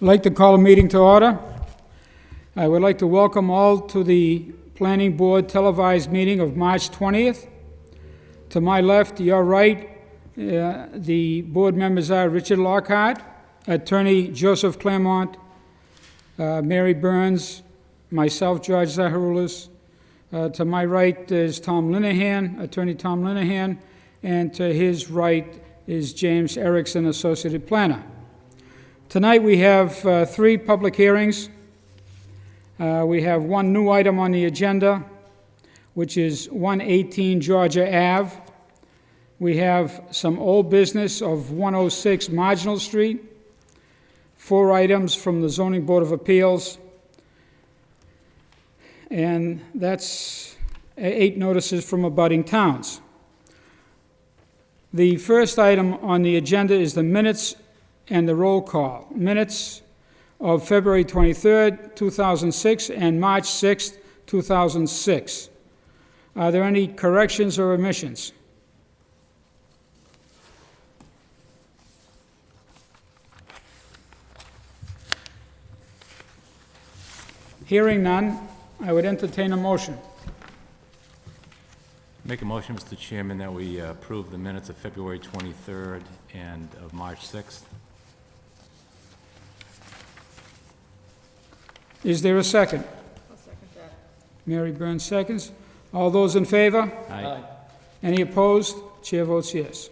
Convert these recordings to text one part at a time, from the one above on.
like to call a meeting to order. I would like to welcome all to the Planning Board televised meeting of March 20th. To my left, your right, the board members are Richard Lockhart, Attorney Joseph Claremont, Mary Burns, myself, George Zaharoulis. To my right is Tom Linehan, Attorney Tom Linehan, and to his right is James Erickson, Associate Planner. Tonight we have 3 public hearings. We have one new item on the agenda, which is 118 Georgia Ave. We have some old business of 106 Marginal Street, 4 items from the Zoning Board of Appeals, and that's 8 notices from abutting towns. The first item on the agenda is the minutes and the roll call. Minutes of February 23rd, 2006 and March 6th, 2006. Are there any corrections or omissions? Hearing none, I would entertain a motion. Make a motion, Mr. Chairman, that we approve the minutes of February 23rd and of March 6th. Is there a second? I'll second that. Mary Burns seconds. All those in favor? Aye. Any opposed? Chair votes yes.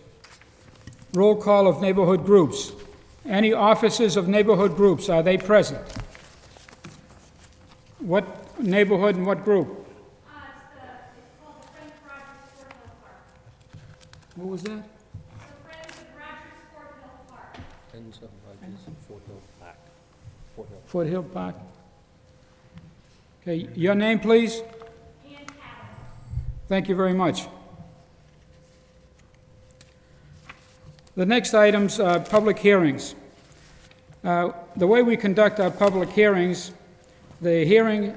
Roll call of neighborhood groups. Any officers of neighborhood groups, are they present? What neighborhood and what group? It's called the Friends of Rogers Fort Hill Park. What was that? The Friends of Rogers Fort Hill Park. Friends of Rogers Fort Hill Park. Fort Hill Park. Okay, your name, please? And Callis. Thank you very much. The next items are public hearings. The way we conduct our public hearings, the hearing,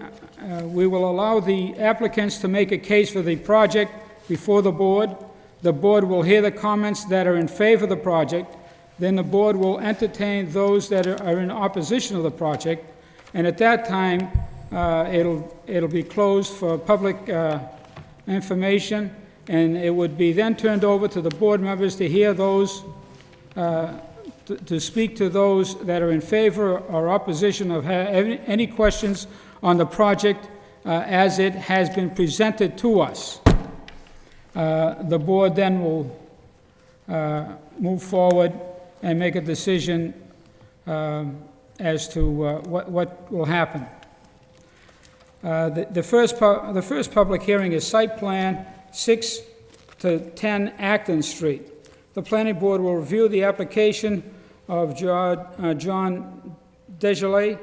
we will allow the applicants to make a case for the project before the board. The board will hear the comments that are in favor of the project. Then the board will entertain those that are in opposition to the project. And at that time, it'll be closed for public information, and it would be then turned over to the board members to hear those, to speak to those that are in favor or opposition of any questions on the project as it has been presented to us. The board then will move forward and make a decision as to what will happen. The first public hearing is site plan 6 to 10 Acton Street. The planning board will review the application of John Desjardins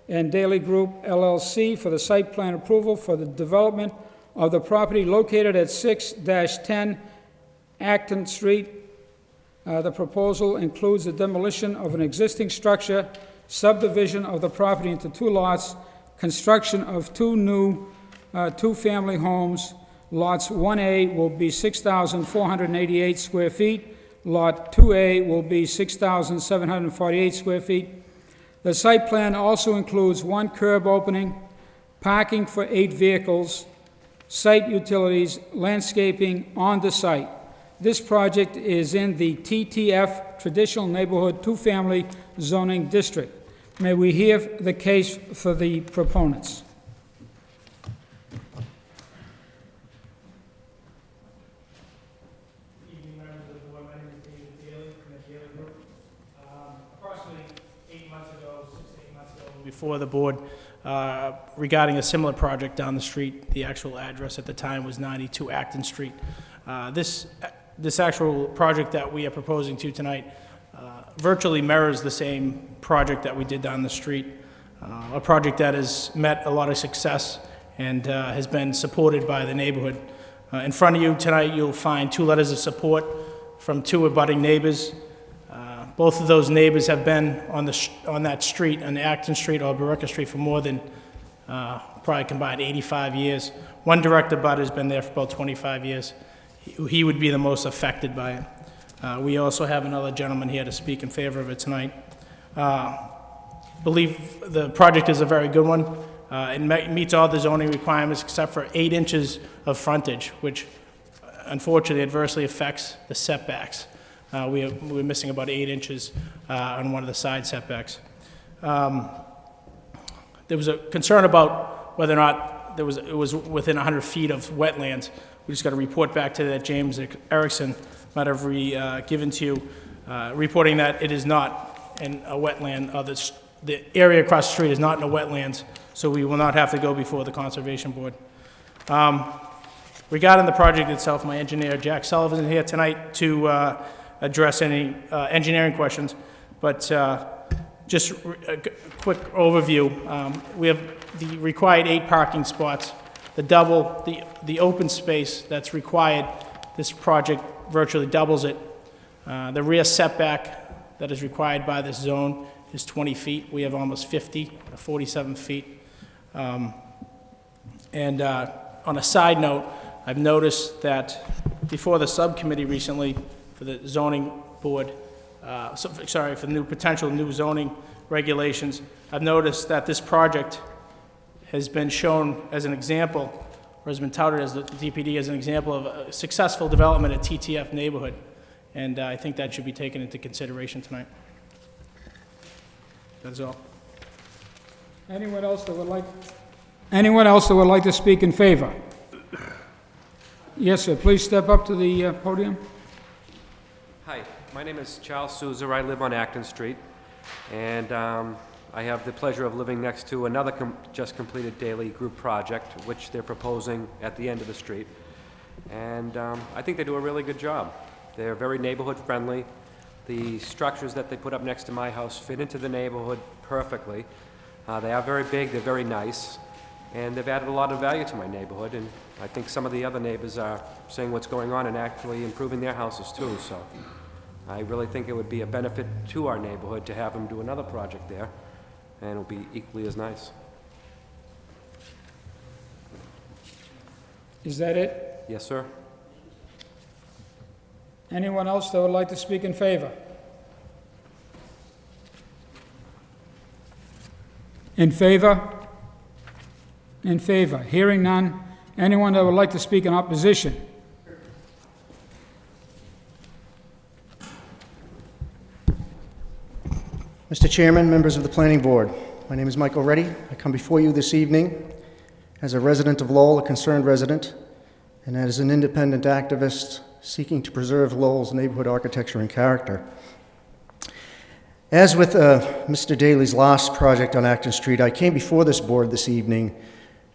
and Daily Group LLC for the site plan approval for the development of the property located at 6-10 Acton Street. The proposal includes the demolition of an existing structure, subdivision of the property into 2 lots, construction of 2 new 2-family homes. Lots 1A will be 6,488 square feet. Lot 2A will be 6,748 square feet. The site plan also includes 1 curb opening, parking for 8 vehicles, site utilities, landscaping on the site. This project is in the TTF, Traditional Neighborhood 2-Family Zoning District. May we hear the case for the proponents? Good evening, members of the board. My name is David Daly from the Daily Group. Approximately 8 months ago, 6 to 8 months ago, before the board, regarding a similar project down the street. The actual address at the time was 92 Acton Street. This actual project that we are proposing to tonight virtually mirrors the same project that we did down the street, a project that has met a lot of success and has been supported by the neighborhood. In front of you tonight, you'll find 2 letters of support from 2 abutting neighbors. Both of those neighbors have been on that street, on Acton Street or Baraca Street, for more than probably combined 85 years. One direct abutter has been there for about 25 years. He would be the most affected by it. We also have another gentleman here to speak in favor of it tonight. believe the project is a very good one. It meets all the zoning requirements except for 8 inches of frontage, which unfortunately adversely affects the setbacks. We're missing about 8 inches on one of the side setbacks. There was a concern about whether or not it was within 100 feet of wetlands. We just got a report back to that James Erickson might have given to you, reporting that it is not in a wetland. The area across the street is not in a wetlands, so we will not have to go before the Conservation Board. Regarding the project itself, my engineer, Jack Sullivan, is here tonight to address any engineering questions, but just a quick overview. We have the required 8 parking spots. The open space that's required, this project virtually doubles it. The rear setback that is required by this zone is 20 feet. We have almost 47 feet. On a side note, I've noticed that before the subcommittee recently for the zoning board, for the potential new zoning regulations, I've noticed that this project has been shown as an example, or has been touted as the DPD as an example of a successful development at TTF neighborhood. And I think that should be taken into consideration tonight. That's all. Anyone else that would like to speak in favor? Yes, sir. Please step up to the podium. Hi, my name is Charles Souza. I live on Acton Street, and I have the pleasure of living next to another just completed daily group project, which they're proposing at the end of the street. And I think they do a really good job. They're very neighborhood friendly. The structures that they put up next to my house fit into the neighborhood perfectly. They are very big, they're very nice, and they've added a lot of value to my neighborhood, and I think some of the other neighbors are seeing what's going on and actually improving their houses too, so I really think it would be a benefit to our neighborhood to have them do another project there, and it'll be equally as nice. Is that it? Yes, sir. Anyone else that would like to speak in favor? In favor? In favor. Hearing none. Anyone that would like to speak in opposition? Mr. Chairman, members of the Planning Board, my name is Michael Reddy. I come before you this evening as a resident of Lowell, a concerned resident, and as an independent activist seeking to preserve Lowell's neighborhood architecture and character. As with Mr. Daly's last project on Acton Street, I came before this board this evening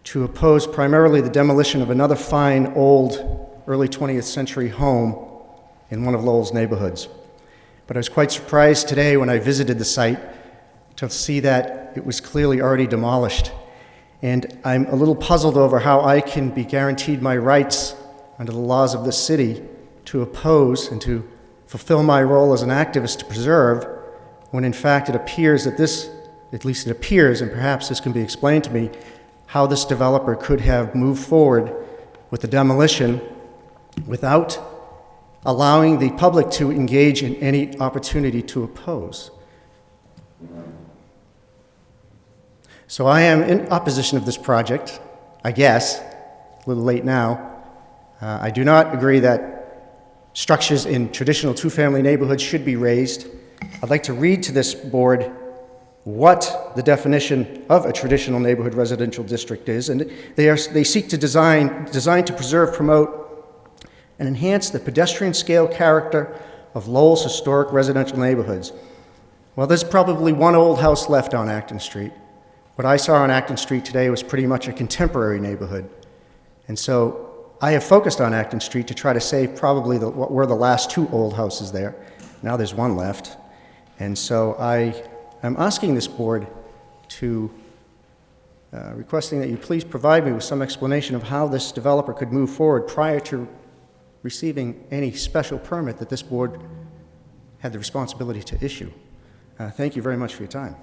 to oppose primarily the demolition of another fine, old, early 20th century home in one of Lowell's neighborhoods. But I was quite surprised today when I visited the site to see that it was clearly already demolished. And I'm a little puzzled over how I can be guaranteed my rights under the laws of this city to oppose and to fulfill my role as an activist to preserve, when in fact it appears that this, at least it appears, and perhaps this can be explained to me, how this developer could have moved forward with the demolition without allowing the public to engage in any opportunity to oppose. So I am in opposition of this project, I guess, a little late now. I do not agree that structures in traditional two-family neighborhoods should be raised. I'd like to read to this board what the definition of a traditional neighborhood residential district is, and they seek to design to preserve, promote, and enhance the pedestrian scale character of Lowell's historic residential neighborhoods. Well, there's probably one old house left on Acton Street. What I saw on Acton Street today was pretty much a contemporary neighborhood. And so I have focused on Acton Street to try to save probably what were the last 2 old houses there. Now there's one left. And so I am asking this board to, requesting that you please provide me with some explanation of how this developer could move forward prior to receiving any special permit that this board had the responsibility to issue. Thank you very much for your time.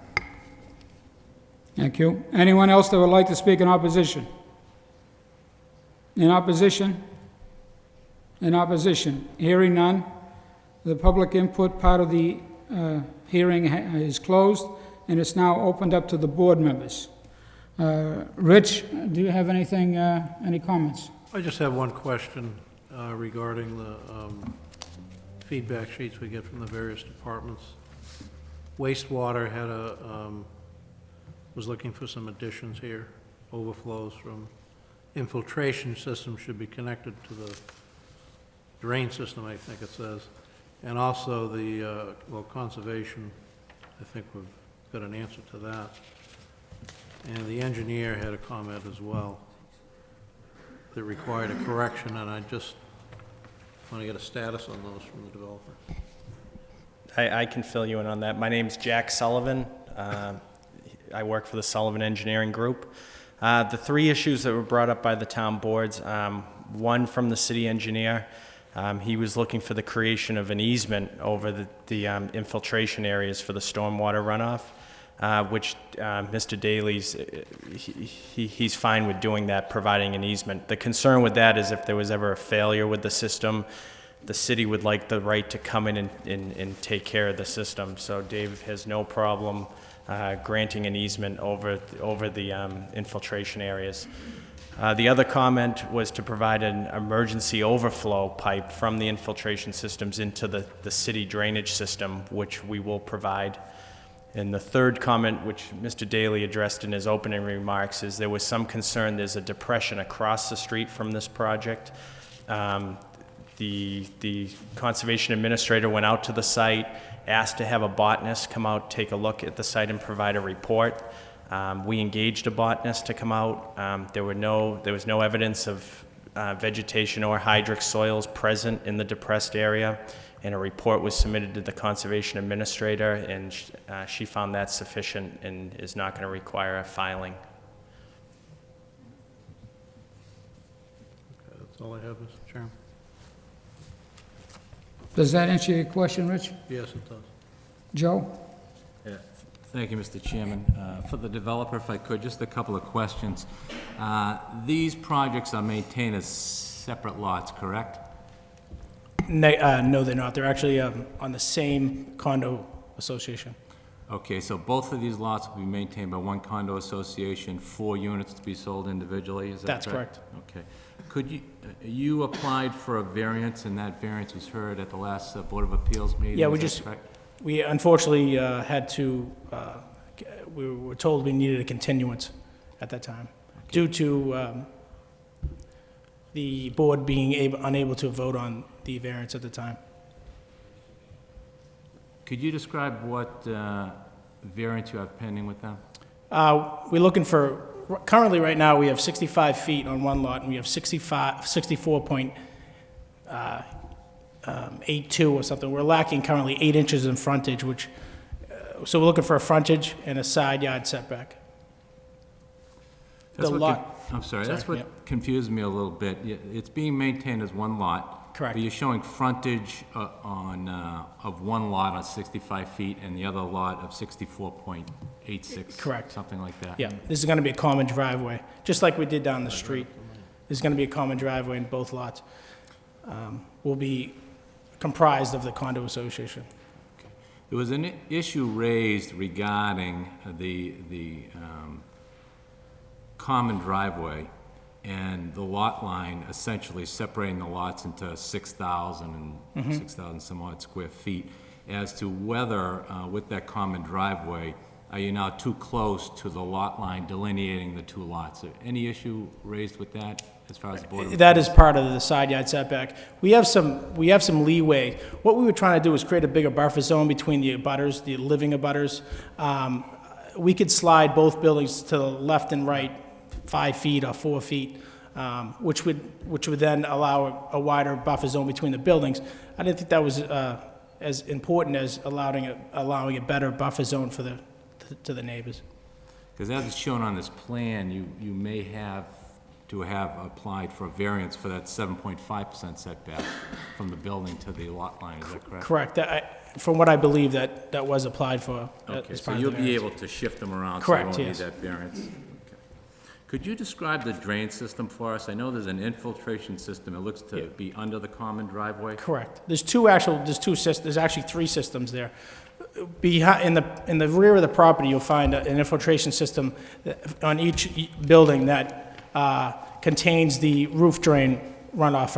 Thank you. Anyone else that would like to speak in opposition? In opposition? In opposition. Hearing none. The public input part of the hearing is closed. and it's now opened up to the board members. Rich, do you have anything, any comments? I just have one question regarding the feedback sheets we get from the various departments. Wastewater had was looking for some additions here, overflows from infiltration system should be connected to the drain system, I think it says. And also the, conservation, I think we've got an answer to that. And the engineer had a comment as well that required a correction, and I just want to get a status on those from the developer. I can fill you in on that. My name's Jack Sullivan. I work for the Sullivan Engineering Group. The three issues that were brought up by the town boards, one from the city engineer. He was looking for the creation of an easement over the infiltration areas for the stormwater runoff, which Mr. Daly's, he's fine with doing that, providing an easement. The concern with that is if there was ever a failure with the system, the city would like the right to come in and take care of the system. So Dave has no problem granting an easement over the infiltration areas. The other comment was to provide an emergency overflow pipe from the infiltration systems into the city drainage system, which we will provide. And the third comment, which Mr. Daly addressed in his opening remarks, is there was some concern there's a depression across the street from this project. The conservation administrator went out to the site, asked to have a botanist come out, take a look at the site and provide a report. We engaged a botanist to come out. There was no evidence of vegetation or hydric soils present in the depressed area, and a report was submitted to the conservation administrator, and she found that sufficient and is not going to require a filing. Okay, that's all I have, Mr. Chairman. Does that answer your question, Rich? Yes, it does. Joe? Yeah. Thank you, Mr. Chairman. For the developer, if I could, just a couple of questions. These projects are maintained as separate lots, correct? No, they're not. They're actually on the same condo association. Okay, so both of these lots will be maintained by one condo association, 4 units to be sold individually, is that That's correct? correct. Okay. Could you applied for a variance, and that variance was heard at the last Board of Appeals meeting? Yeah, is that correct? we unfortunately had to, we were told we needed a continuance at that time, due to the board being unable to vote on the variance at the time. Could you describe what variance you have pending with them? We're looking for, currently right now, we have 65 feet on one lot, and we have 64.82 or something. We're lacking currently 8 inches in frontage, which, so we're looking for a frontage and a side yard setback. That's The what lot. I'm sorry, that's Sorry, what confused me a little bit. It's being maintained as one lot. Correct. But you're showing frontage of one lot on 65 feet and the other lot of 64.86. Correct. Something like that. Yeah, this is going to be a common driveway, just like we did down the street. There's going to be a common driveway in both lots. Will be comprised of the condo association. There was an issue raised regarding the common driveway and the lot line essentially separating the lots into 6,000 and 6,000 some odd square feet, as to whether with that common driveway, are you now too close to the lot line delineating the two lots? Any issue raised with that as far as the board? That is part of the side yard setback. We have some leeway. What we were trying to do was create a bigger buffer zone between the abutters, the living abutters. We could slide both buildings to the left and right 5 feet or 4 feet, which would then allow a wider buffer zone between the buildings. I didn't think that was as important as allowing a better buffer zone to the neighbors. Because as it's shown on this plan, you may have to have applied for a variance for that 7.5% setback from the building to the lot line, is that correct? Correct. From what I believe, that was applied for Okay, as so part of you'll the be variance. able to shift them around, so you Correct, won't need yes. that variance? Okay. Could you describe the drain system for us? I know there's an infiltration system, it looks to be under the common driveway. Correct. There's actually 3 systems there. in the rear of the property, you'll find an infiltration system on each building that contains the roof drain runoff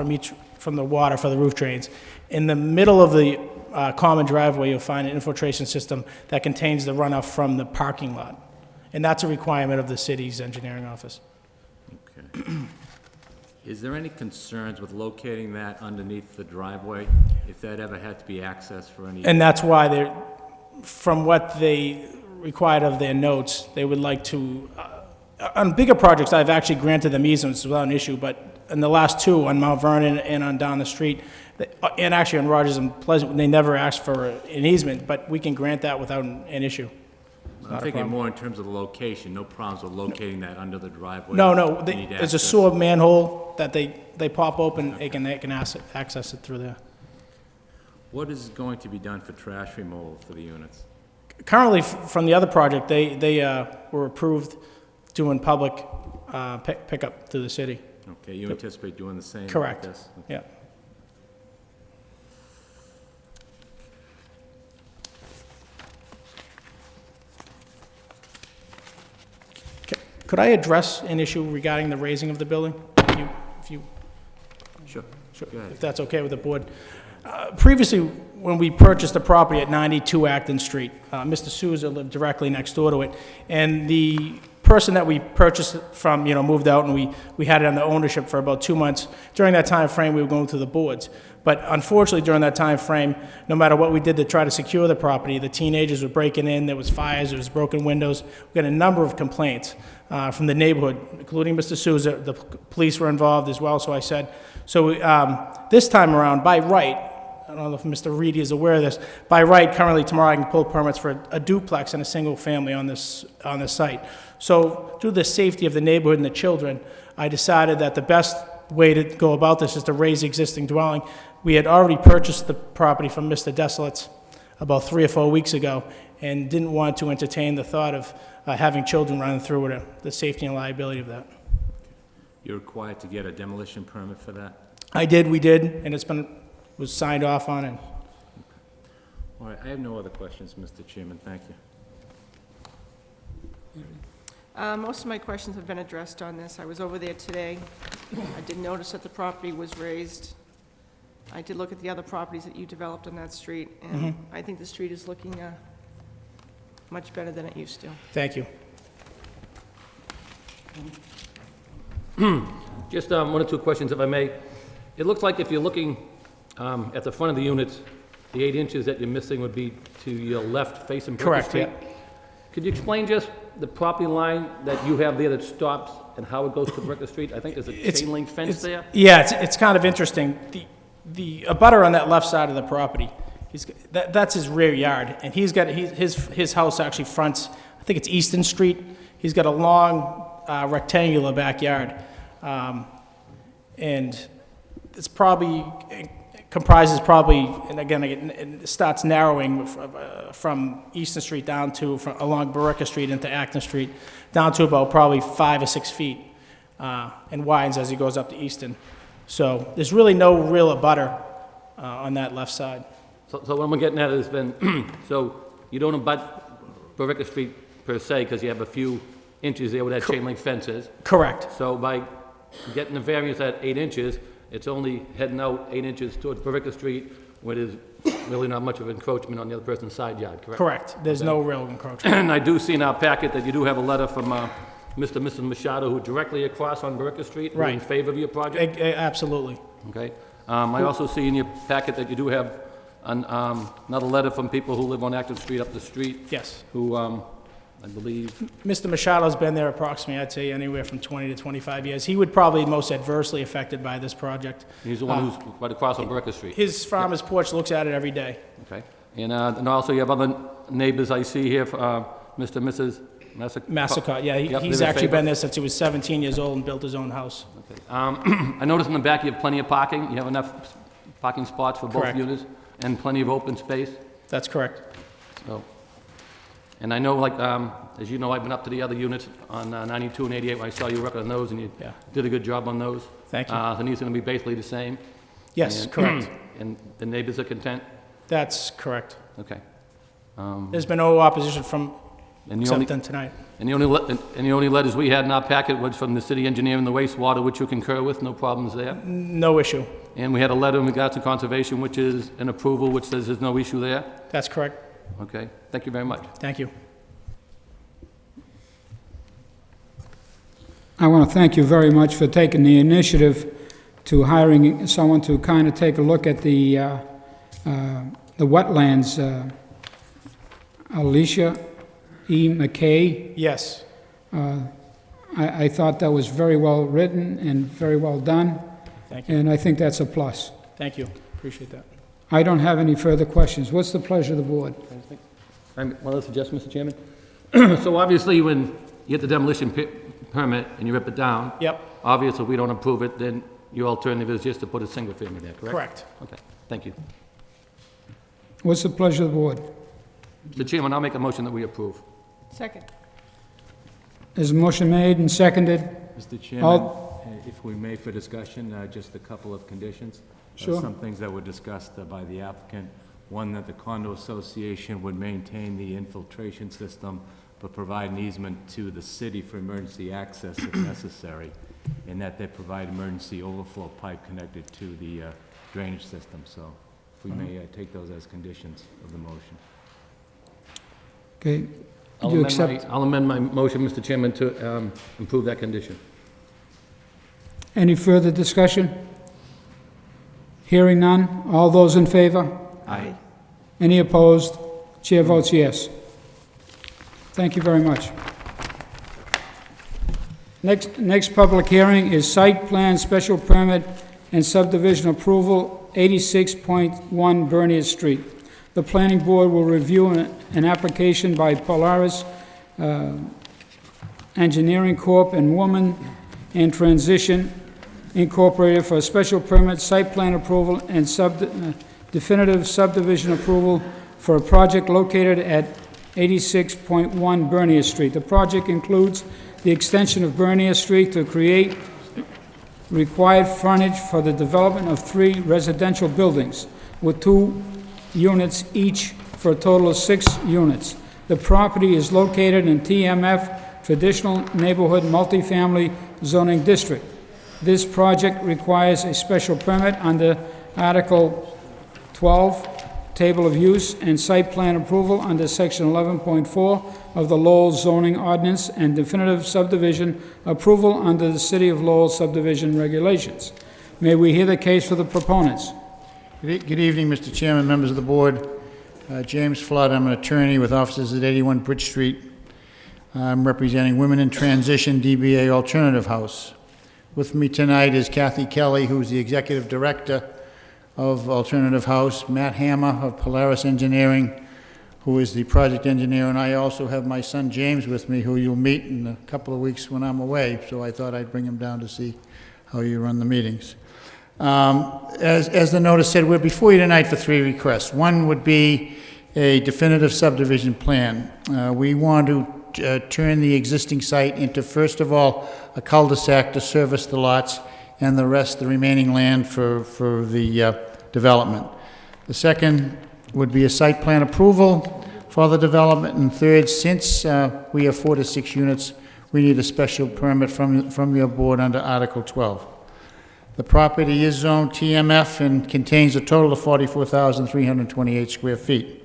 from the water for the roof drains. In the middle of the common driveway, you'll find an infiltration system that contains the runoff from the parking lot. And that's a requirement of the city's engineering office. Okay. Is there any concerns with locating that underneath the driveway, if that ever had to be accessed for any? And that's why from what they required of their notes, they would like to, on bigger projects, I've actually granted them easements without an issue, but in the last two, on Mount Vernon and on down the street, and actually on Rogers and Pleasant, they never asked for an easement, but we can grant that without an issue. I'm thinking more in terms of the location, no problems with locating that under the driveway? No, You need there's a access. sewer manhole that they pop open, they can access it through there. What is going to be done for trash removal for the units? Currently, from the other project, they were approved doing public pickup through the city. Okay, you anticipate doing the same? with Correct, this? yeah. Could I address an issue regarding the raising of the building? If you Sure. Sure, Go ahead. if that's okay with the board. Previously, when we purchased the property at 92 Acton Street, Mr. Souza lived directly next door to it, and the person that we purchased it from, moved out, and we had it under ownership for about 2 months. During that time frame, we were going through the boards. But unfortunately, during that time frame, no matter what we did to try to secure the property, the teenagers were breaking in, there was fires, there was broken windows. We got a number of complaints from the neighborhood, including Mr. Souza. The police were involved as well, so I said. So this time around, by right, I don't know if Mr. Reedy is aware of this, by right, currently tomorrow I can pull permits for a duplex and a single family on this site. So due to the safety of the neighborhood and the children, I decided that the best way to go about this is to raise the existing dwelling. We had already purchased the property from Mr. Desolitz about 3 or 4 weeks ago and didn't want to entertain the thought of having children running through it, the safety and liability of that. You're required to get a demolition permit for that? We did, and was signed off on, and All right, I have no other questions, Mr. Chairman, thank you. Most of my questions have been addressed on this. I was over there today. I did notice that the property was raised. I did look at the other properties that you developed on that street, and I think the street is looking much better than it used to. thank you. Just one or two questions, if I may. It looks like if you're looking at the front of the units, the 8 inches that you're missing would be to your left facing Burger Correct, Street. yeah. Could you explain just the property line that you have there that stops and how it goes to Burger Street? I think there's a chain link fence there. Yeah, it's kind of interesting. The abutter on that left side of the property, that's his rear yard, and he's got, his house actually fronts, I think it's Easton Street. He's got a long rectangular backyard, and it's probably, comprises probably, and again, it starts narrowing from Easton Street down to, along Barica Street into Acton Street, down to about probably 5 or 6 feet, and widens as he goes up to Easton. So there's really no real abutter on that left side. So what I'm getting at is then, so you don't abut Barica Street per se, because you have a few inches there where that chain link fence is. Correct. So by getting the variance at 8 inches, it's only heading out 8 inches towards Barica Street, where there's really not much of encroachment on the other person's side yard, correct? Correct. There's no real encroachment. And I do see in our packet that you do have a letter from Mr. and Mrs. Machado, who directly across on Barica Street, who are in Right. favor of your project, Absolutely. okay? I also see in your packet that you do have another letter from people who live on Acton Street up the street, Yes. who, I believe, Mr. Machado's been there approximately, I'd say, anywhere from 20 to 25 years. He would probably be most adversely affected by this project. he's the one who's right across on Barica Street. His farmer's porch looks at it every day. Okay, and also you have other neighbors I see here, Mr. and Mrs. Massacott, yeah, Yep, he's they're in actually favor? been there since he was 17 years old and built his own house. Okay. I noticed in the back you have plenty of parking, you have enough parking spots for both Correct. units, and plenty of open space, That's correct. so. And I know, like, as you know, I've been up to the other units on 92 and 88, when I saw you working on those, and you Yeah. did a good job on those. Thank you. The needs are gonna be basically the same. Yes, And- correct. And the neighbors are content? That's correct. Okay. There's been no opposition from, And the except only, then tonight. and the only letters we had in our packet was from the city engineer and the wastewater, which you concur with, no problems there. No issue. And we had a letter in regards to conservation, which is an approval, which says there's no issue there. That's correct. Okay, thank you very much. Thank you. I want to thank you very much for taking the initiative to hiring someone to kind of take a look at the wetlands. Alicia E. McKay, Yes. I thought that was very well written and very well done, Thank you. and I think that's a plus. Thank you. Appreciate that. I don't have any further questions. What's the pleasure of the board? One other suggestion, Mr. Chairman? So obviously, when you get the demolition permit and you rip it down, Yep. obviously, we don't approve it, then your alternative is just to put a single family there, correct? Correct. Okay, thank you. What's the pleasure of the board? Mr. Chairman, I'll make a motion that we approve. Second. Is a motion made and seconded? Mr. Chairman, if we may for discussion, just a couple of conditions. Sure. Some things that were discussed by the applicant. One, that the condo association would maintain the infiltration system, but provide an easement to the city for emergency access if necessary, and that they provide emergency overflow pipe connected to the drainage system. So if we may take those as conditions of the motion. Okay. Do you accept? I'll amend my motion, Mr. Chairman, to improve that condition. Any further discussion? Hearing none. All those in favor? Aye. Any opposed? Chair votes yes. Thank you very much. Next public hearing is site plan special permit and subdivision approval, 86.1 Bernier Street. The planning board will review an application by Polaris Engineering Corp. and Woman in Transition Incorporated for a special permit, site plan approval, and definitive subdivision approval for a project located at 86.1 Bernier Street. The project includes the extension of Bernier Street to create required frontage for the development of 3 residential buildings with 2 units each for a total of 6 units. The property is located in TMF, Traditional Neighborhood Multifamily Zoning District. This project requires a special permit under Article 12, Table of Use, and site plan approval under Section 11.4 of the Lowell zoning ordinance, and definitive subdivision approval under the City of Lowell subdivision regulations. May we hear the case for the proponents? Good evening, Mr. Chairman, members of the board. James Flood, I'm an attorney with offices at 81 Bridge Street. I'm representing Women in Transition DBA Alternative House. With me tonight is Kathy Kelly, who's the executive director of Alternative House, Matt Hammer of Polaris Engineering, who is the project engineer, and I also have my son James with me, who you'll meet in a couple of weeks when I'm away, so I thought I'd bring him down to see how you run the meetings. As the notice said, we're before you tonight for 3 requests. One would be a definitive subdivision plan. We want to turn the existing site into, first of all, a cul-de-sac to service the lots, and the rest, the remaining land, for the development. The second would be a site plan approval for the development, and third, since we have 4 to 6 units, we need a special permit from your board under Article 12. The property is zoned TMF and contains a total of 44,328 square feet.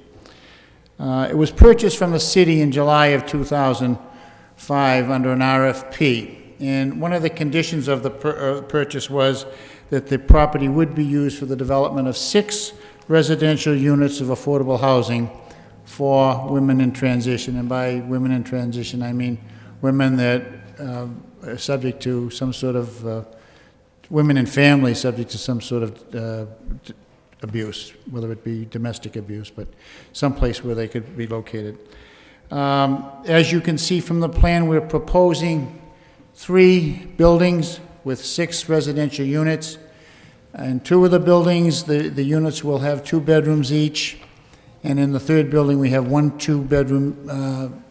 It was purchased from the city in July of 2005 under an RFP. And one of the conditions of the purchase was that the property would be used for the development of 6 residential units of affordable housing for women in transition. And by women in transition, I mean women that are subject to some sort of, women and families subject to some sort of abuse, whether it be domestic abuse, but someplace where they could be located. As you can see from the plan, we're proposing 3 buildings with 6 residential units. In 2 of the buildings, the units will have 2 bedrooms each. And in the 3rd building, we have 1 2-bedroom and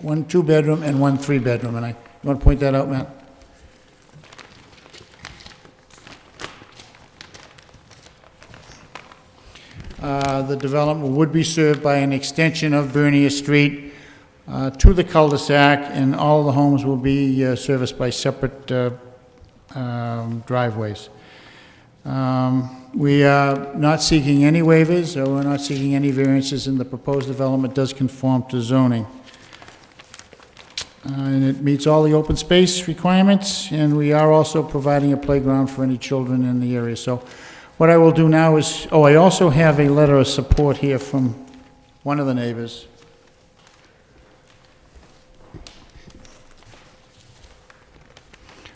1 3-bedroom. And you want to point that out, Matt? The development would be served by an extension of Bernier Street to the cul-de-sac, and all the homes will be serviced by separate driveways. We are not seeking any waivers, or we're not seeking any variances, and the proposed development does conform to zoning. And it meets all the open space requirements, and we are also providing a playground for any children in the area. So what I will do now is, I also have a letter of support here from one of the neighbors.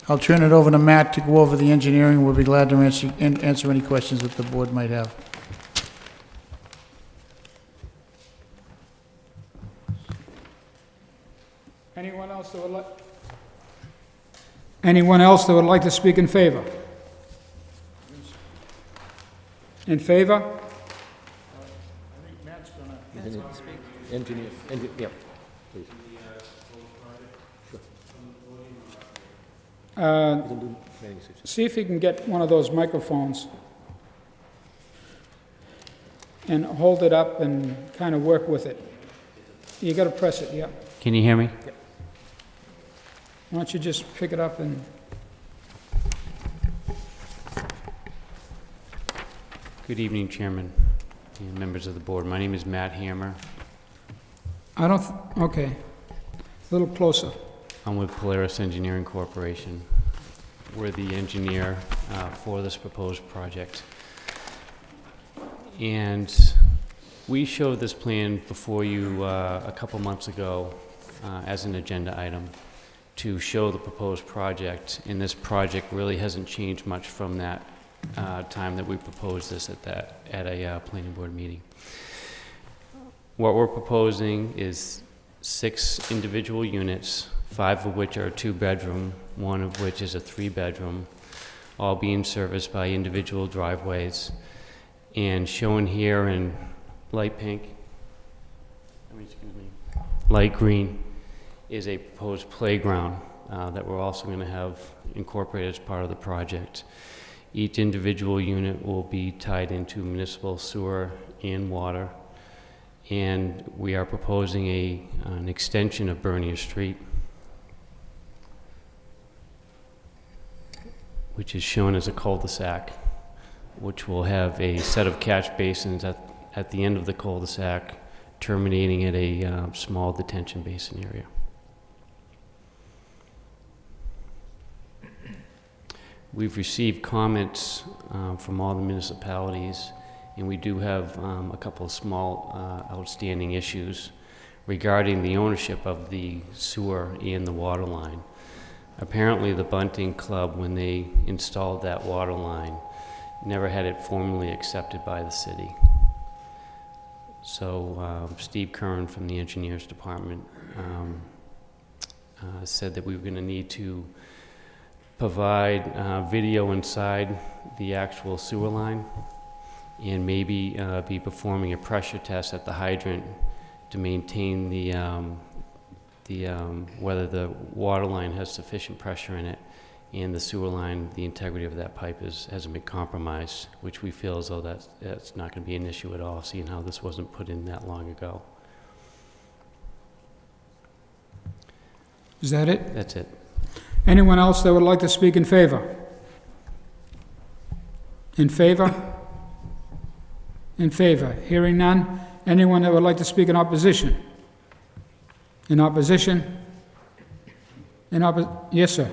I'll turn it over to Matt to go over the engineering. We'll be glad to answer any questions that the board might have. Anyone else that would like to speak in favor? In favor? Engineer, yeah, please. See if you can get one of those microphones and hold it up and kind of work with it. You got to press it, yeah. Can you hear me? Why don't you just pick it up and... Good evening, Chairman and members of the board. My name is Matt Hammer. Okay. A little closer. I'm with Polaris Engineering Corporation. We're the engineer for this proposed project. And we showed this plan before you a couple months ago as an agenda item to show the proposed project, and this project really hasn't changed much from that time that we proposed this at a planning board meeting. What we're proposing is 6 individual units, 5 of which are a 2-bedroom, 1 of which is a 3-bedroom, all being serviced by individual driveways. And shown here in light pink, light green, is a proposed playground that we're also going to have incorporated as part of the project. Each individual unit will be tied into municipal sewer and water, and we are proposing an extension of Bernier Street, which is shown as a cul-de-sac, which will have a set of catch basins at the end of the cul-de-sac, terminating at a small detention basin area. We've received comments from all the municipalities, and we do have a couple of small outstanding issues regarding the ownership of the sewer and the water line. Apparently the Bunting Club, when they installed that water line, never had it formally accepted by the city. So Steve Curran from the engineers department said that we were going to need to provide video inside the actual sewer line and maybe be performing a pressure test at the hydrant to maintain whether the water line has sufficient pressure in it, and the sewer line, the integrity of that pipe hasn't been compromised, which we feel as though that's not going to be an issue at all, seeing how this wasn't put in that long ago. Is that it? That's it. Anyone else that would like to speak in favor? In favor? In favor. Hearing none. Anyone that would like to speak in opposition? In opposition? Yes, sir.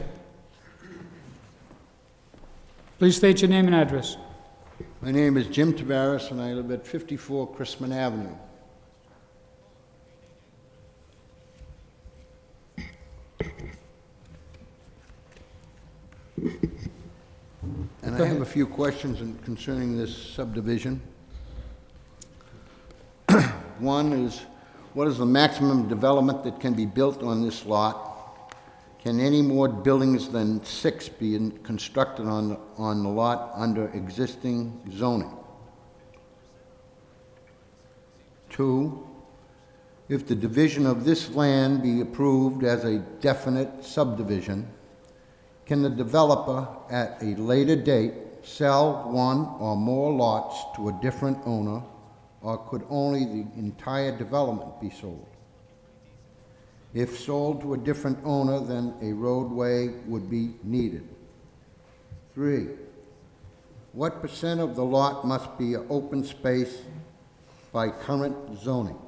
Please state your name and address. My name is Jim Tavares, and I live at 54 Chrisman Avenue. And I have a few questions concerning this subdivision. One is, what is the maximum development that can be built on this lot? Can any more buildings than 6 be constructed on the lot under existing zoning? 2, if the division of this land be approved as a definite subdivision, can the developer at a later date sell 1 or more lots to a different owner or could only the entire development be sold? If sold to a different owner, then a roadway would be needed. 3, what % of the lot must be open space by current zoning?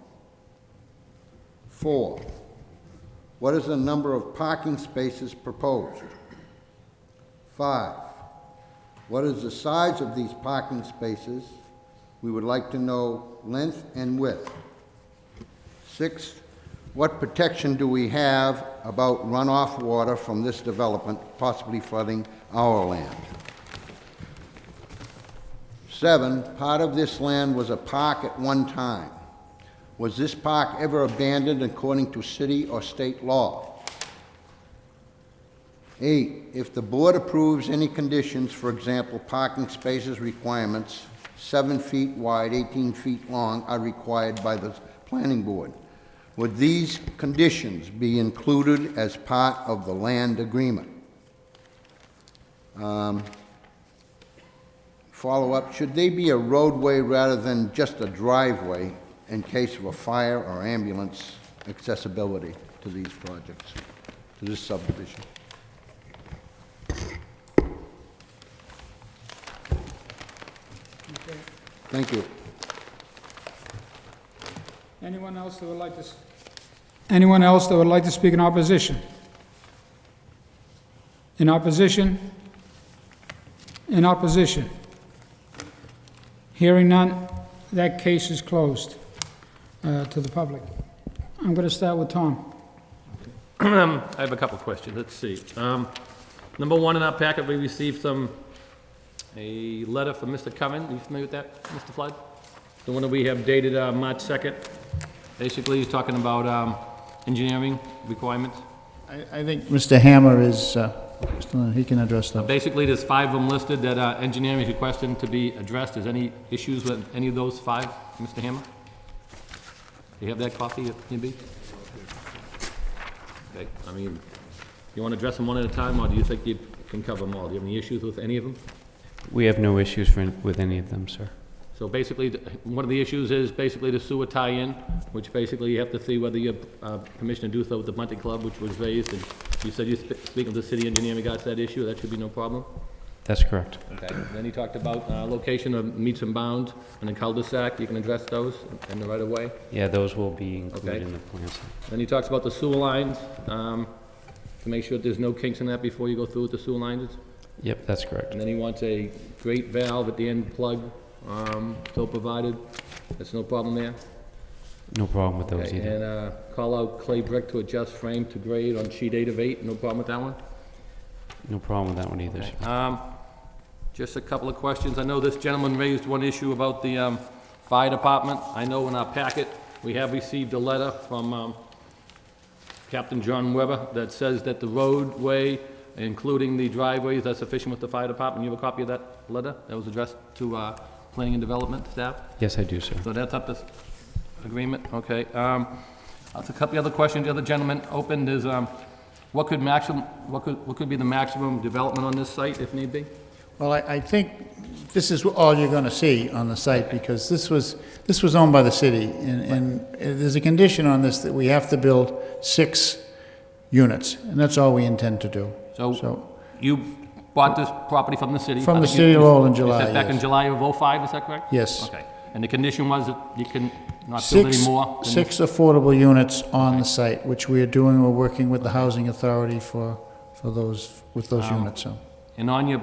4, what is the number of parking spaces proposed? 5, what is the size of these parking spaces? We would like to know length and width. 6, what protection do we have about runoff water from this development, possibly flooding our land? 7, part of this land was a park at one time. Was this park ever abandoned according to city or state law? 8, if the board approves any conditions, for example, parking spaces requirements, 7 feet wide, 18 feet long, are required by the planning board, would these conditions be included as part of the land agreement? Follow-up, should they be a roadway rather than just a driveway in case of a fire or ambulance accessibility to these projects, to this subdivision? Thank you. Anyone else that would like to, anyone else that would like to speak in opposition? In opposition? In opposition? Hearing none, that case is closed to the public. I'm going to start with Tom. I have a couple questions. Let's see. Number one, in our packet, we received a letter from Mr. Curran. Are you familiar with that, Mr. Flood? The one that we have dated March 2nd. Basically, he's talking about engineering requirements. I think Mr. Hammer is, he can address that. Basically, there's 5 of them listed that engineering is requesting to be addressed. Is any issues with any of those 5, Mr. Hammer? Do you have that copy, maybe? Okay, I mean, you want to address them one at a time, or do you think you can cover them all? Do you have any issues with any of them? We have no issues with any of them, sir. So basically, one of the issues is basically the sewer tie-in, which basically you have to see whether you have permission to do so with the Bunting Club, which was raised, and you said you're speaking with the city engineer in regards to that issue. That should be no problem? That's correct. Okay. Then he talked about location of meets and bounds and the cul-de-sac. You can address those in the right-of-way? Yeah, those will be included Okay. in the plans. Then he talks about the sewer lines, to make sure there's no kinks in that before you go through with the sewer lines. Yep, that's correct. And then he wants a grate valve at the end plug, still provided. That's no problem there? No problem with those Okay, either. and call out clay brick to adjust frame to grade on sheet 8 of 8, no problem with that one? No problem with that one either, sir. Just a couple of questions. I know this gentleman raised one issue about the fire department. I know in our packet, we have received a letter from Captain John Weber that says that the roadway, including the driveways, are sufficient with the fire department. You have a copy of that letter that was addressed to planning and development staff? Yes, I do, sir. So that's up to agreement, okay. That's a couple other questions the other gentleman opened is, what could be the maximum development on this site if need be? Well, I think this is all you're going to see on the site, because this was owned by the city, and there's a condition on this that we have to build 6 units, and that's all we intend to do. So you bought this property from the city? From the city of Lowell in You July, said back in yes. July of '05, is that correct? Yes. Okay. And the condition was that you can not build any more? than Six affordable units on the site, which we are doing. We're working with the housing authority for those, with those units, so. And on your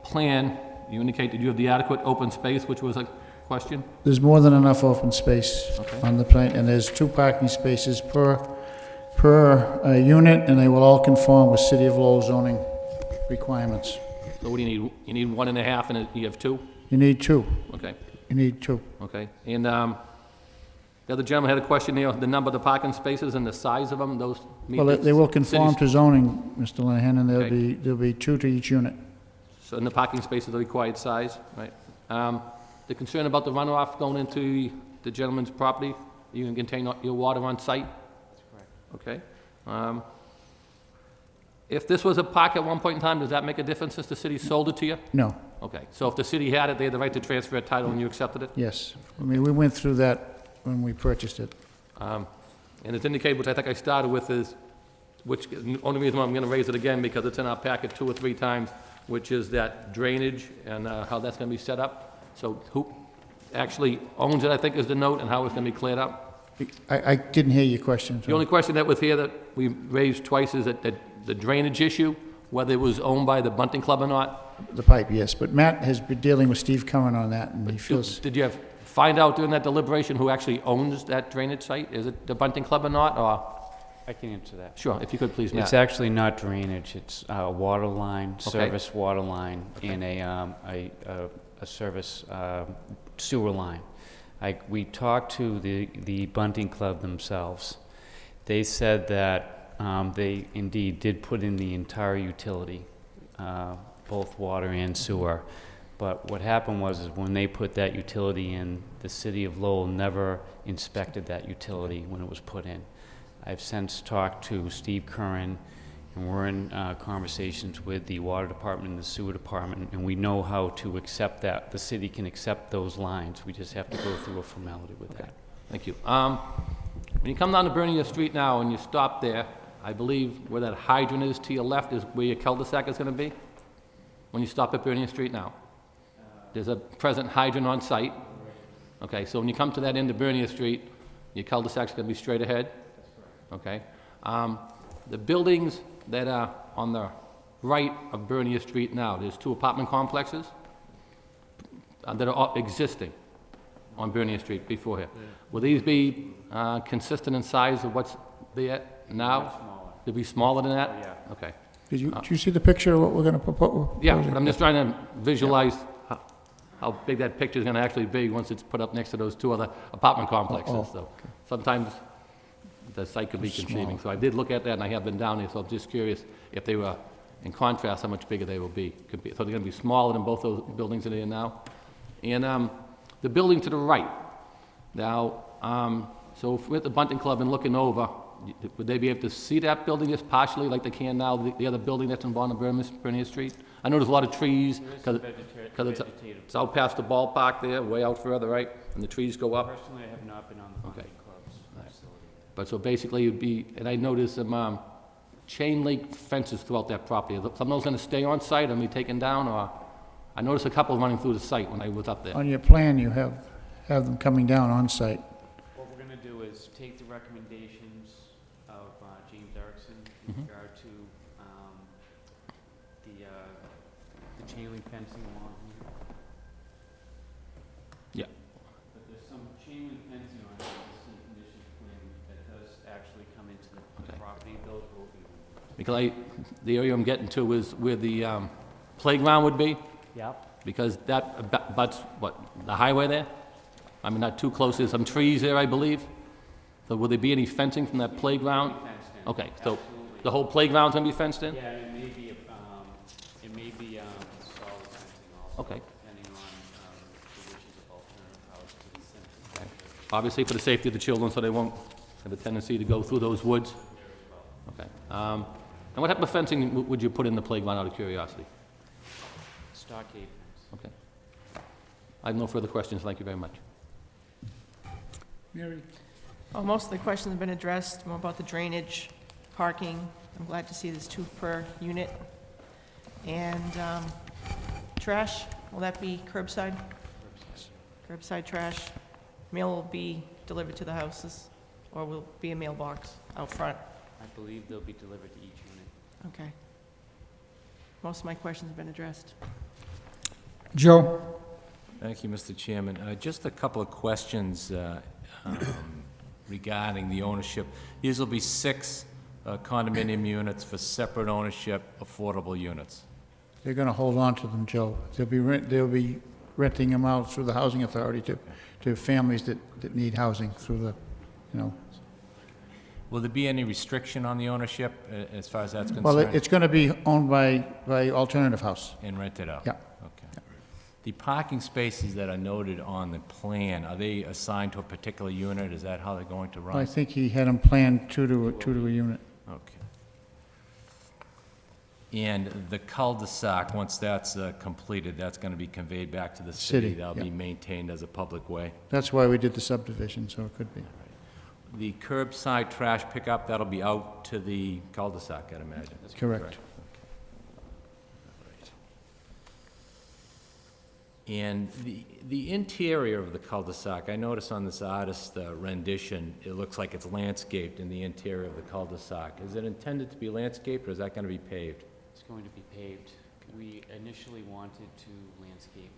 plan, you indicate that you have the adequate open space, which was a question? There's more than enough open space Okay. on the plan, and there's 2 parking spaces per unit, and they will all conform with City of Lowell zoning requirements. So what do you need? You need 1.5 and you have 2? You need 2. Okay, You need 2. okay. And the other gentleman had a question there, the number of the parking spaces and the size of them, those meet Well, the they will conform city's- to zoning, Mr. Linehan, and Okay. there'll be 2 to each unit. So, and the parking spaces are the required size, right? The concern about the runoff going into the gentleman's property, you can contain your water on site? That's correct. Okay. If this was a park at one point in time, does that make a difference since the city sold it to you? No, Okay, so if the city had it, they had the right to transfer title and you accepted it? yes. I mean, we went through that when we purchased it. And it's indicated, which I think I started with, is, which, the only reason why I'm gonna raise it again, because it's in our packet 2 or 3 times, which is that drainage and how that's gonna be set up. So who actually owns it, I think, is the note, and how it's gonna be cleared up. I didn't hear your question, The so. only question that was here that we raised twice is that the drainage issue, whether it was owned by the Bunting Club or not. The pipe, yes, but Matt has been dealing with Steve Curran on that, and he feels, Did you find out during that deliberation who actually owns that drainage site? Is it the Bunting Club or not, or? I can answer that. Sure, if you could, please, Matt. It's actually not drainage, it's a water line, Okay. service water line, and a service sewer line. We talked to the Bunting Club themselves. They said that they indeed did put in the entire utility, both water and sewer. But what happened was when they put that utility in, the city of Lowell never inspected that utility when it was put in. I've since talked to Steve Curran, and we're in conversations with the water department and the sewer department, and we know how to accept that. The city can accept those lines. We just have to go through a formality with that. Thank you. When you come down to Bernier Street now and you stop there, I believe where that hydrant is to your left is where your cul-de-sac is gonna be? When you stop at Bernier Street now? There's a present hydrant on site. Okay, so when you come to that end of Bernier Street, your cul-de-sac's gonna be straight ahead? Okay. The buildings that are on the right of Bernier Street now, there's 2 apartment complexes that are all existing on Bernier Street before here. Will these be consistent in size of what's there now? They'll be smaller than that? Yeah. Okay. did you see the picture of what we're gonna propose? Yeah, but I'm just trying to visualize how big that picture is gonna actually be once it's put up next to those 2 other apartment complexes. So sometimes the site could be conceiving. So I did look at that, and I have been down there, so I'm just curious if they were, in contrast, how much bigger they will be. So they're gonna be smaller than both those buildings that are there now? And the building to the right, now, so if we're at the Bunting Club and looking over, would they be able to see that building just partially like they can now, the other building that's on bottom of Bernier Street? I know there's a lot of trees, because it's out past the ballpark there, way out further, right? And the trees go up. Personally, I have not been on the Bunting Club's facility. But so basically it'd be, and I noticed some chain link fences throughout that property. Are some of those gonna stay on site and be taken down, or? I noticed a couple running through the site when I was up there. On your plan, you have them coming down on site. What we're gonna do is take the recommendations of James Erickson in regard to the chain link fencing along here. Yeah. But there's some chain link fencing on the existing conditions plan that does actually come into the property. Those will be. Because the area I'm getting to is where the playground would be. Yep. Because that butts, what, the highway there? I mean, not too close, there's some trees there, I believe. So will there be any fencing from that playground? Fenced in. Okay, so Absolutely. the whole playground's gonna be fenced in? Yeah, it may be, solid fencing also. Okay. Depending on the wishes of alternative powers to the center. Obviously for the safety of the children, so they won't have a tendency to go through those woods? Okay. And what type of fencing would you put in the playground, out of curiosity? Stockade fence. Okay. I have no further questions, thank you very much. Mary? Well, most of the questions have been addressed, more about the drainage, parking. I'm glad to see there's 2 per unit. And trash, will that be curbside? Curbside trash. Mail will be delivered to the houses, or will be a mailbox out front? I believe they'll be delivered to each unit. Okay. Most of my questions have been addressed. Joe? Thank you, Mr. Chairman. Just a couple of questions regarding the ownership. These will be 6 condominium units for separate ownership, affordable units. They're gonna hold on to them, Joe. They'll be renting them out through the housing authority to families that need housing through the, you know. Will there be any restriction on the ownership as far as that's concerned? Well, it's gonna be owned by Alternative House. And rented out? Yeah. Okay. The parking spaces that are noted on the plan, are they assigned to a particular unit? Is that how they're going to run? I think he had them planned 2 to a unit. Okay. And the cul-de-sac, once that's completed, that's going to be conveyed back to the city. City, That'll yeah. be maintained as a public way. That's why we did the subdivision, so it could be. The curbside trash pickup, that'll be out to the cul-de-sac, I'd imagine. Correct. And the interior of the cul-de-sac, I noticed on this artist rendition, it looks like it's landscaped in the interior of the cul-de-sac. Is it intended to be landscaped, or is that going to be paved? It's going to be paved. We initially wanted to landscape,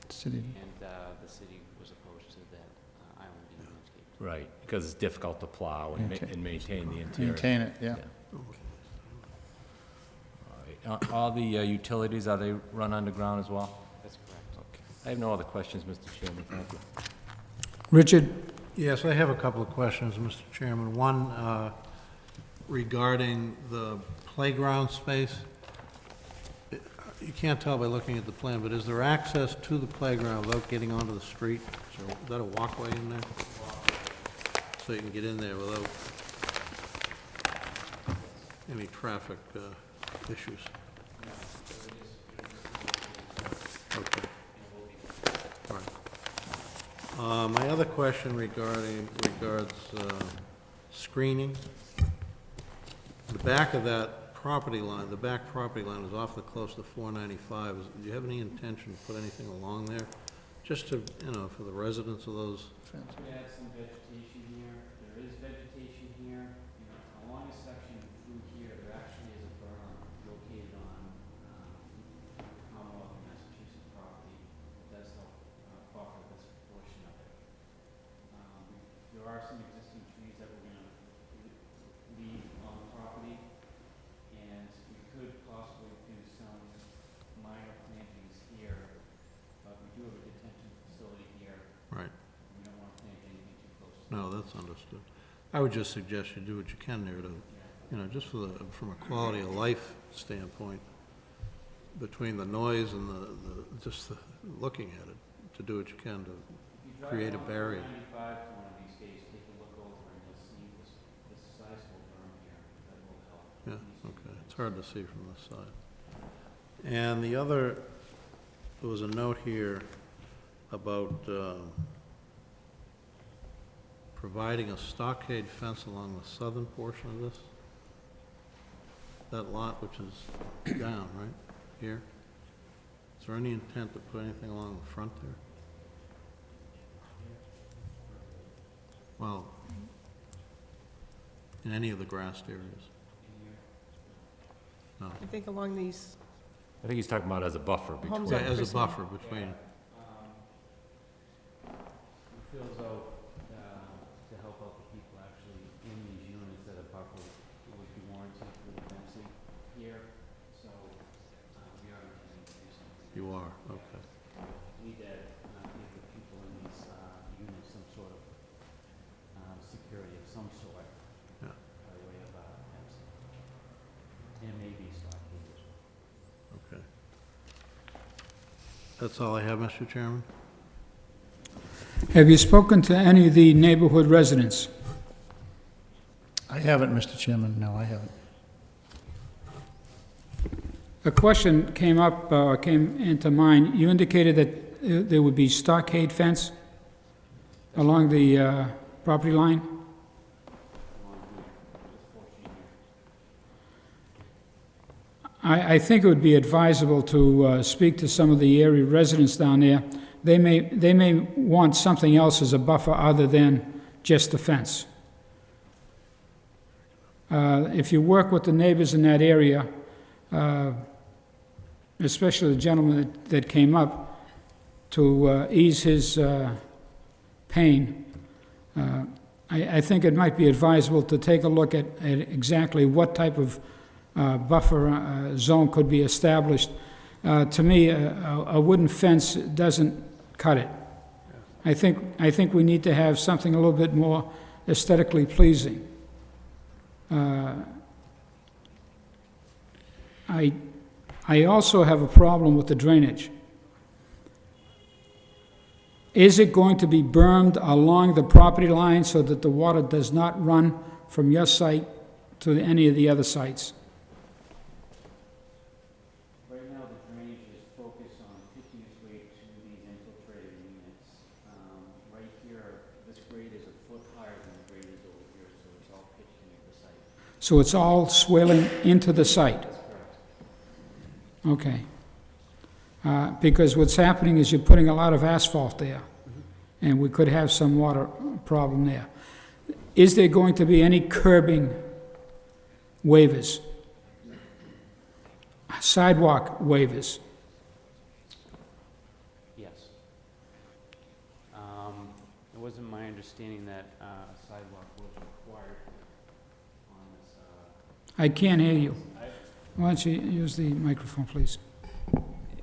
City. and the city was opposed to that island being landscaped. Right, because it's difficult to plow and Okay. and maintain the interior. Maintain it, yeah. All right. All the utilities, are they run underground as well? That's correct. I have no other questions, Mr. Chairman, thank you. Richard? Yes, I have a couple of questions, Mr. Chairman. One, regarding the playground space. You can't tell by looking at the plan, but is there access to the playground without getting onto the street? Is that a walkway in there? So you can get in there without any traffic issues? Okay. All right. My other question regards screening. The back of that property line, the back property line is awfully close to 495. Do you have any intention to put anything along there? Just to, for the residents of those? We add some vegetation here. There is vegetation here. Along a section through here, there actually is a berm located on Commonwealth of Massachusetts property. It does help buffer this portion of it. There are some existing trees that we're going to leave on the property, and we could possibly do some minor plantings here, but we do have a detention facility here. Right. We don't want to plant anything too close. No, that's understood. I would just suggest you do what you can there to, just from a quality of life standpoint, between the noise and just the looking at it, to do what you can to create a barrier. If you drive along 95 one of these days, take a look over and you'll see this sizable berm here that will help. Yeah, okay. It's hard to see from this side. And the other, there was a note here about providing a stockade fence along the southern portion of this. That lot which is down, right, here. Is there any intent to put anything along the front there? Well, in any of the grassed areas? No. I think along these, I think he's talking about as a buffer between. Homes Yeah, on as a Christmas. buffer between, We feel as though to help out the people actually in these units that are buffered, it would be warranted for the fencing here, so we are intending to do something. you are, okay. We need to give the people in these units some sort of security of some sort Yeah. by way of fencing. And maybe stockade as well. Okay. That's all I have, Mr. Chairman? Have you spoken to any of the neighborhood residents? I haven't, Mr. Chairman, no, I haven't. A question came up, came into mind. You indicated that there would be stockade fence along the property line? I think it would be advisable to speak to some of the area residents down there. They may want something else as a buffer other than just the fence. If you work with the neighbors in that area, especially the gentleman that came up, to ease his pain, I think it might be advisable to take a look at exactly what type of buffer zone could be established. To me, a wooden fence doesn't cut it. I think we need to have something a little bit more aesthetically pleasing. I also have a problem with the drainage. Is it going to be bermed along the property line so that the water does not run from your site to any of the other sites? this grade is a foot higher than the grade is over here, so it's all pitched into the site. So it's all swelling into the site? That's correct. Okay. Because what's happening is you're putting a lot of asphalt there, and we could have some water problem there. Is there going to be any curbing waivers? Sidewalk waivers? Yes. It wasn't my understanding that a sidewalk was required on this. I can't hear you. Why don't you use the microphone, please?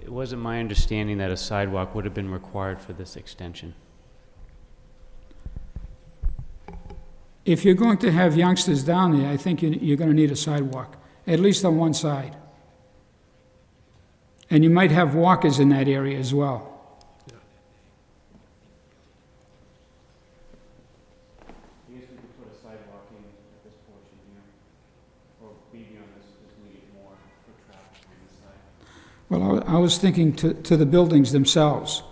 It wasn't my understanding that a sidewalk would have been required for this extension. If you're going to have youngsters down there, I think you're going to need a sidewalk, at least on one side. And you might have walkers in that area as well. I guess we could put a sidewalk in at this portion here, or maybe on this, because we need more for traffic on this side. Well, I was thinking to the buildings themselves,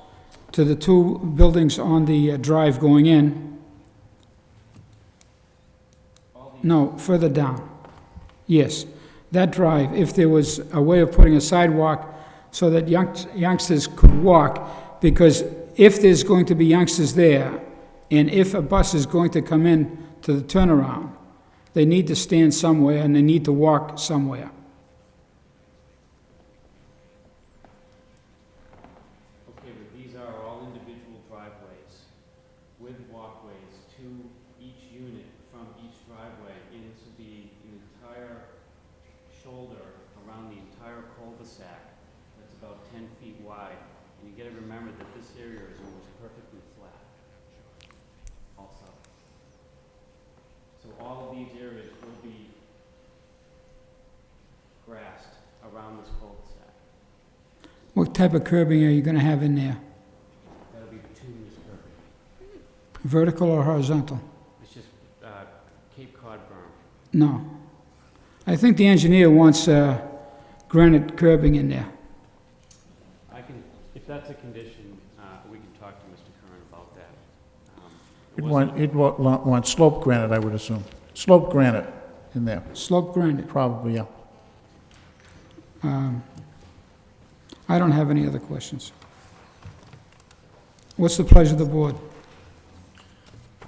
to the two buildings on the drive going in. No, further down. Yes, that drive, if there was a way of putting a sidewalk so that youngsters could walk, because if there's going to be youngsters there, and if a bus is going to come in to the turnaround, they need to stand somewhere and they need to walk somewhere. Okay, but these are all individual driveways with walkways to each unit from each driveway, and this will be an entire shoulder around the entire cul-de-sac that's about 10 feet wide. And you gotta remember that this area is almost perfectly flat also. So all of these areas will be grassed around this cul-de-sac. What type of curbing are you going to have in there? That'll be bituminous curbing. Vertical or horizontal? It's just Cape Cod berm. No. I think the engineer wants granite curbing in there. I can, if that's a condition, we can talk to Mr. Curran about that. It want slope granite, I would assume. Slope granite in there, Slope granite. probably, yeah. I don't have any other questions. What's the pleasure of the board?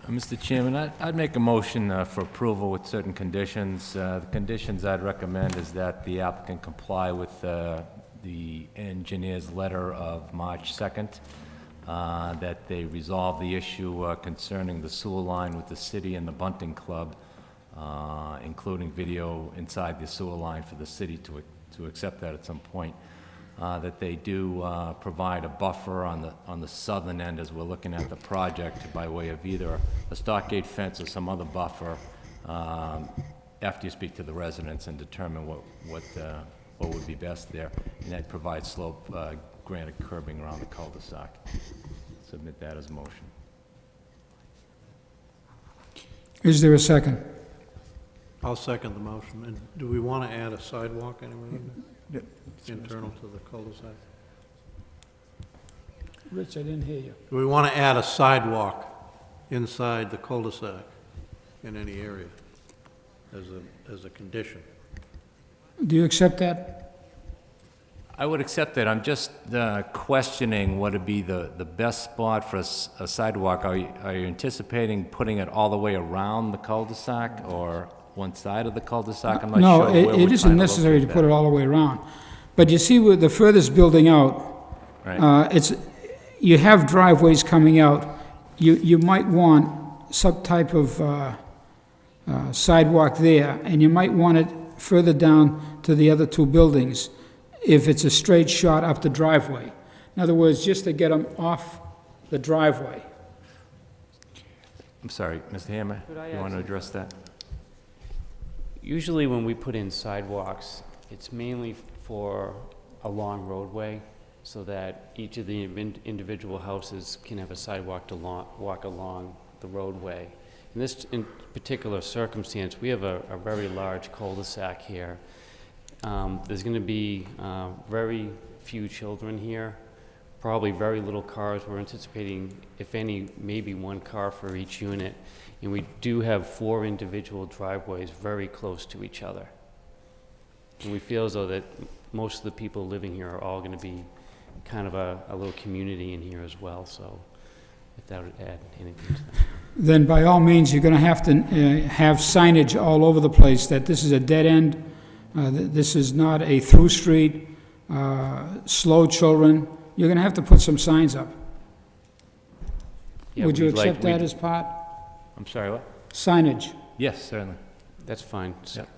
Mr. Chairman, I'd make a motion for approval with certain conditions. The conditions I'd recommend is that the applicant comply with the engineer's letter of March 2nd, that they resolve the issue concerning the sewer line with the city and the Bunting Club, including video inside the sewer line for the city to accept that at some point. That they do provide a buffer on the southern end as we're looking at the project by way of either a stockade fence or some other buffer, after you speak to the residents and determine what would be best there. And that provides slope granite curbing around the cul-de-sac. Submit that as a motion. Is there a second? I'll second the motion. And do we want to add a sidewalk anywhere in there? Internal to the cul-de-sac? Rich, I didn't hear you. Do we want to add a sidewalk inside the cul-de-sac in any area as a condition? Do you accept that? I would accept that. I'm just questioning what would be the best spot for a sidewalk. Are you anticipating putting it all the way around the cul-de-sac or one side of the cul-de-sac? I'm not No, sure where we're it isn't trying necessary to locate put that. it all the way around. But you see, with the furthest building out, Right. you have driveways coming out. You might want some type of sidewalk there, and you might want it further down to the other two buildings if it's a straight shot up the driveway. In other words, just to get them off the driveway. I'm sorry, Mr. Hammer, Could I you add want to something? address that? Usually when we put in sidewalks, it's mainly for a long roadway so that each of the individual houses can have a sidewalk to walk along the roadway. In this particular circumstance, we have a very large cul-de-sac here. There's going to be very few children here, probably very little cars. We're anticipating, if any, maybe one car for each unit. And we do have 4 individual driveways very close to each other. And we feel as though that most of the people living here are all going to be kind of a little community in here as well, so if that would add anything to that. Then by all means, you're going to have signage all over the place that this is a dead end, this is not a through street, slow children. You're going to have to put some signs up. Yeah, Would you we'd like- accept that we'd- as part? I'm sorry, what? Signage. Yes, certainly. That's fine. Yep.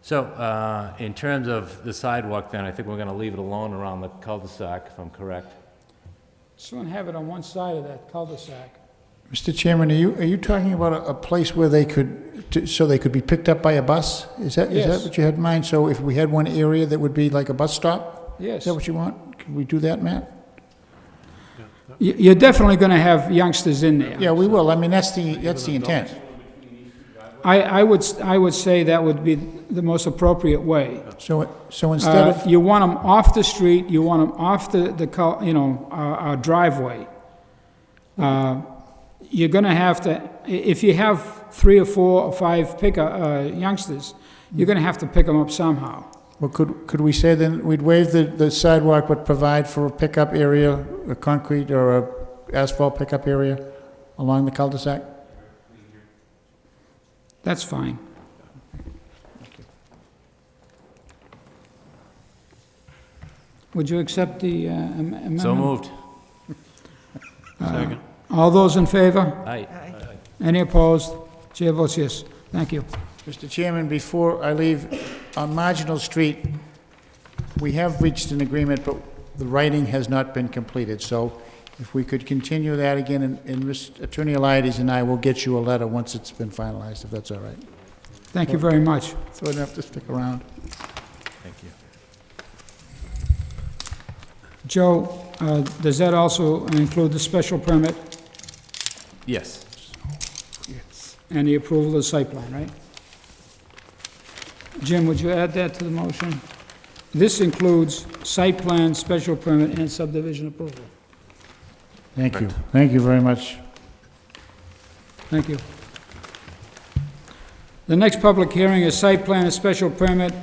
So, in terms of the sidewalk then, I think we're gonna leave it alone around the cul-de-sac, if I'm correct. Just want to have it on one side of that cul-de-sac. Mr. Chairman, are you talking about a place where they could, so they could be picked up by a bus? Is that Yes. what you had in mind? So if we had one area that would be like a bus stop? Yes. Is that what you want? Can we do that, Matt? You're definitely going to have youngsters in there. Yeah, we will. I mean, that's the intent. I would say that would be the most appropriate way. So instead of, You want them off the street, you want them off our driveway. You're going to have to, if you have 3 or 4 or 5 youngsters, you're going to have to pick them up somehow. well, could we say then, we'd waive the sidewalk but provide for a pickup area, a concrete or a asphalt pickup area along the cul-de-sac? That's fine. Would you accept the amendment? So moved. Second. All those in favor? Aye. Any opposed? Chair votes yes. Thank you. Mr. Chairman, before I leave, on Marginal Street, we have reached an agreement, but the writing has not been completed. So if we could continue that again, and Mr. Attorney Eliades and I will get you a letter once it's been finalized, if that's all right. Thank you very much. So I don't have to stick around. Thank you. Joe, does that also include the special permit Yes. and the approval of the site plan, right? Jim, would you add that to the motion? This includes site plan, special permit, and subdivision approval. Thank you. Thank you very much. Thank you. The next public hearing is site plan and special permit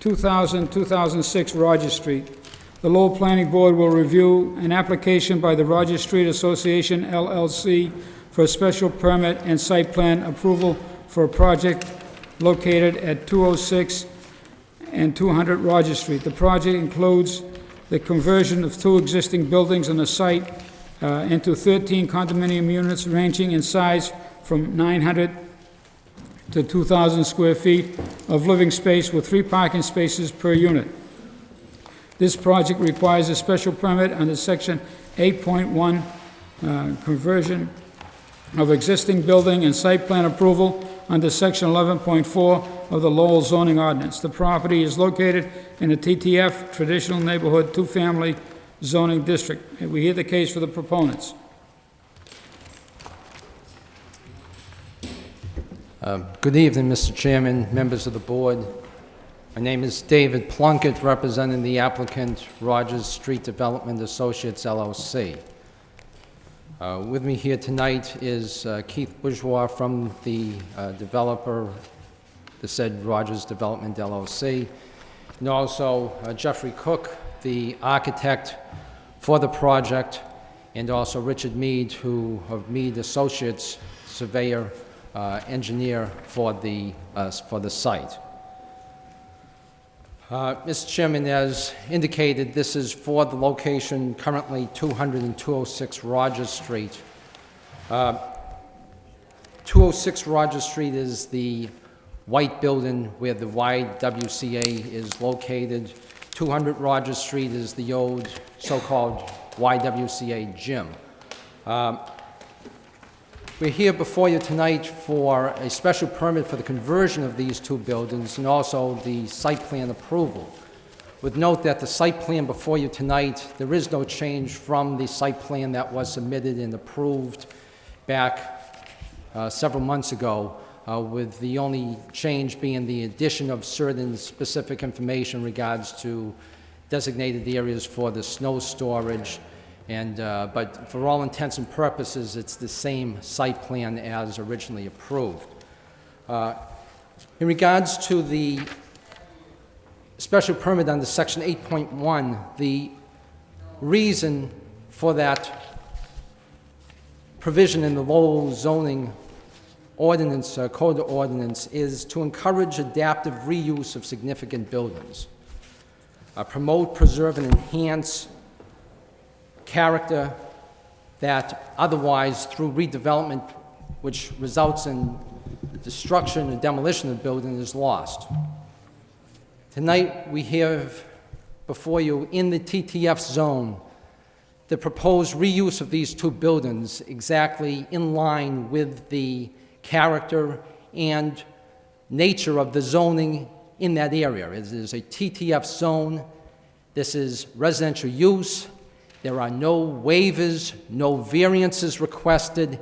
2000-2006 Rogers Street. The Lowell Planning Board will review an application by the Rogers Street Association LLC for a special permit and site plan approval for a project located at 206 and 200 Rogers Street. The project includes the conversion of 2 existing buildings on the site into 13 condominium units ranging in size from 900 to 2,000 square feet of living space with 3 parking spaces per unit. This project requires a special permit under Section 8.1, conversion of existing building, and site plan approval under Section 11.4 of the Lowell zoning ordinance. The property is located in the TTF Traditional Neighborhood Two-Family Zoning District. We hear the case for the proponents. Good evening, Mr. Chairman, members of the board. My name is David Plunkett, representing the applicant Rogers Street Development Associates, LLC. With me here tonight is Keith Bourgeois from the developer, the said Rogers Development LLC, and also Jeffrey Cook, the architect for the project, and also Richard Mead, who of Mead Associates, surveyor, engineer for the site. Mr. Chairman, as indicated, this is for the location currently 200 and 206 Rogers Street. 206 Rogers Street is the white building where the YWCA is located. 200 Rogers Street is the old so-called YWCA gym. We're here before you tonight for a special permit for the conversion of these 2 buildings and also the site plan approval. Would note that the site plan before you tonight, there is no change from the site plan that was submitted and approved back several months ago. with the only change being the addition of certain specific information in regards to designated areas for the snow storage. And, but for all intents and purposes, it's the same site plan as originally approved. In regards to the special permit under section 8.1, the reason for that provision in the Lowell zoning ordinance, code ordinance, is to encourage adaptive reuse of significant buildings, promote, preserve, and enhance character that otherwise, through redevelopment, which results in destruction and demolition of the building, is lost. Tonight, we have before you, in the TTF zone, the proposed reuse of these two buildings exactly in line with the character and nature of the zoning in that area. It is a TTF zone. This is residential use. There are no waivers, no variances requested.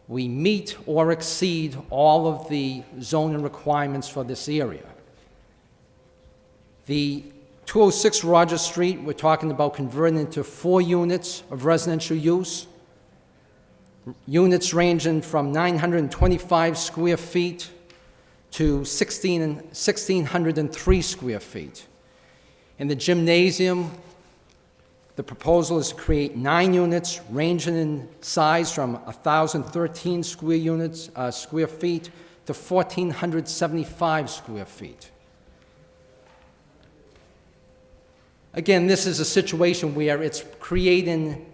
We meet or exceed all of the zoning requirements for this area. The 206 Rogers Street, we're talking about converting into 4 units of residential use. Units ranging from 925 square feet to 1,603 square feet. In the gymnasium, the proposal is to create 9 units ranging in size from 1,013 square feet to 1,475 square feet. Again, this is a situation where it's creating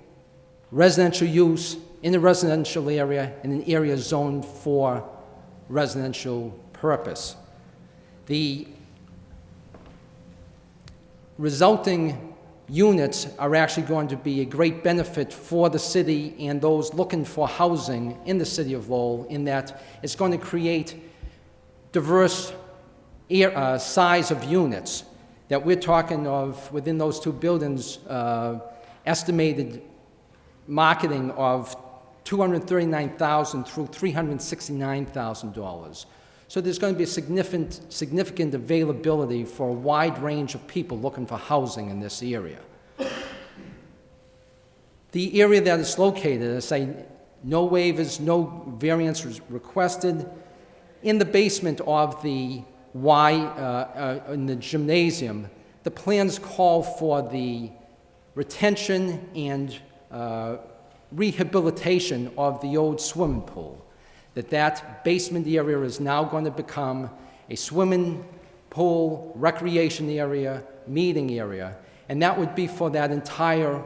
residential use in a residential area in an area zoned for residential purpose. The resulting units are actually going to be a great benefit for the city and those looking for housing in the city of Lowell, in that it's going to create diverse size of units that we're talking of within those 2 buildings, estimated marketing of $239,000 through $369,000. So there's going to be a significant availability for a wide range of people looking for housing in this area. The area that it's located, I say, no waivers, no variance requested. In the basement of the in the gymnasium, the plans call for the retention and rehabilitation of the old swimming pool. That basement area is now going to become a swimming pool, recreation area, meeting area, and that would be for that entire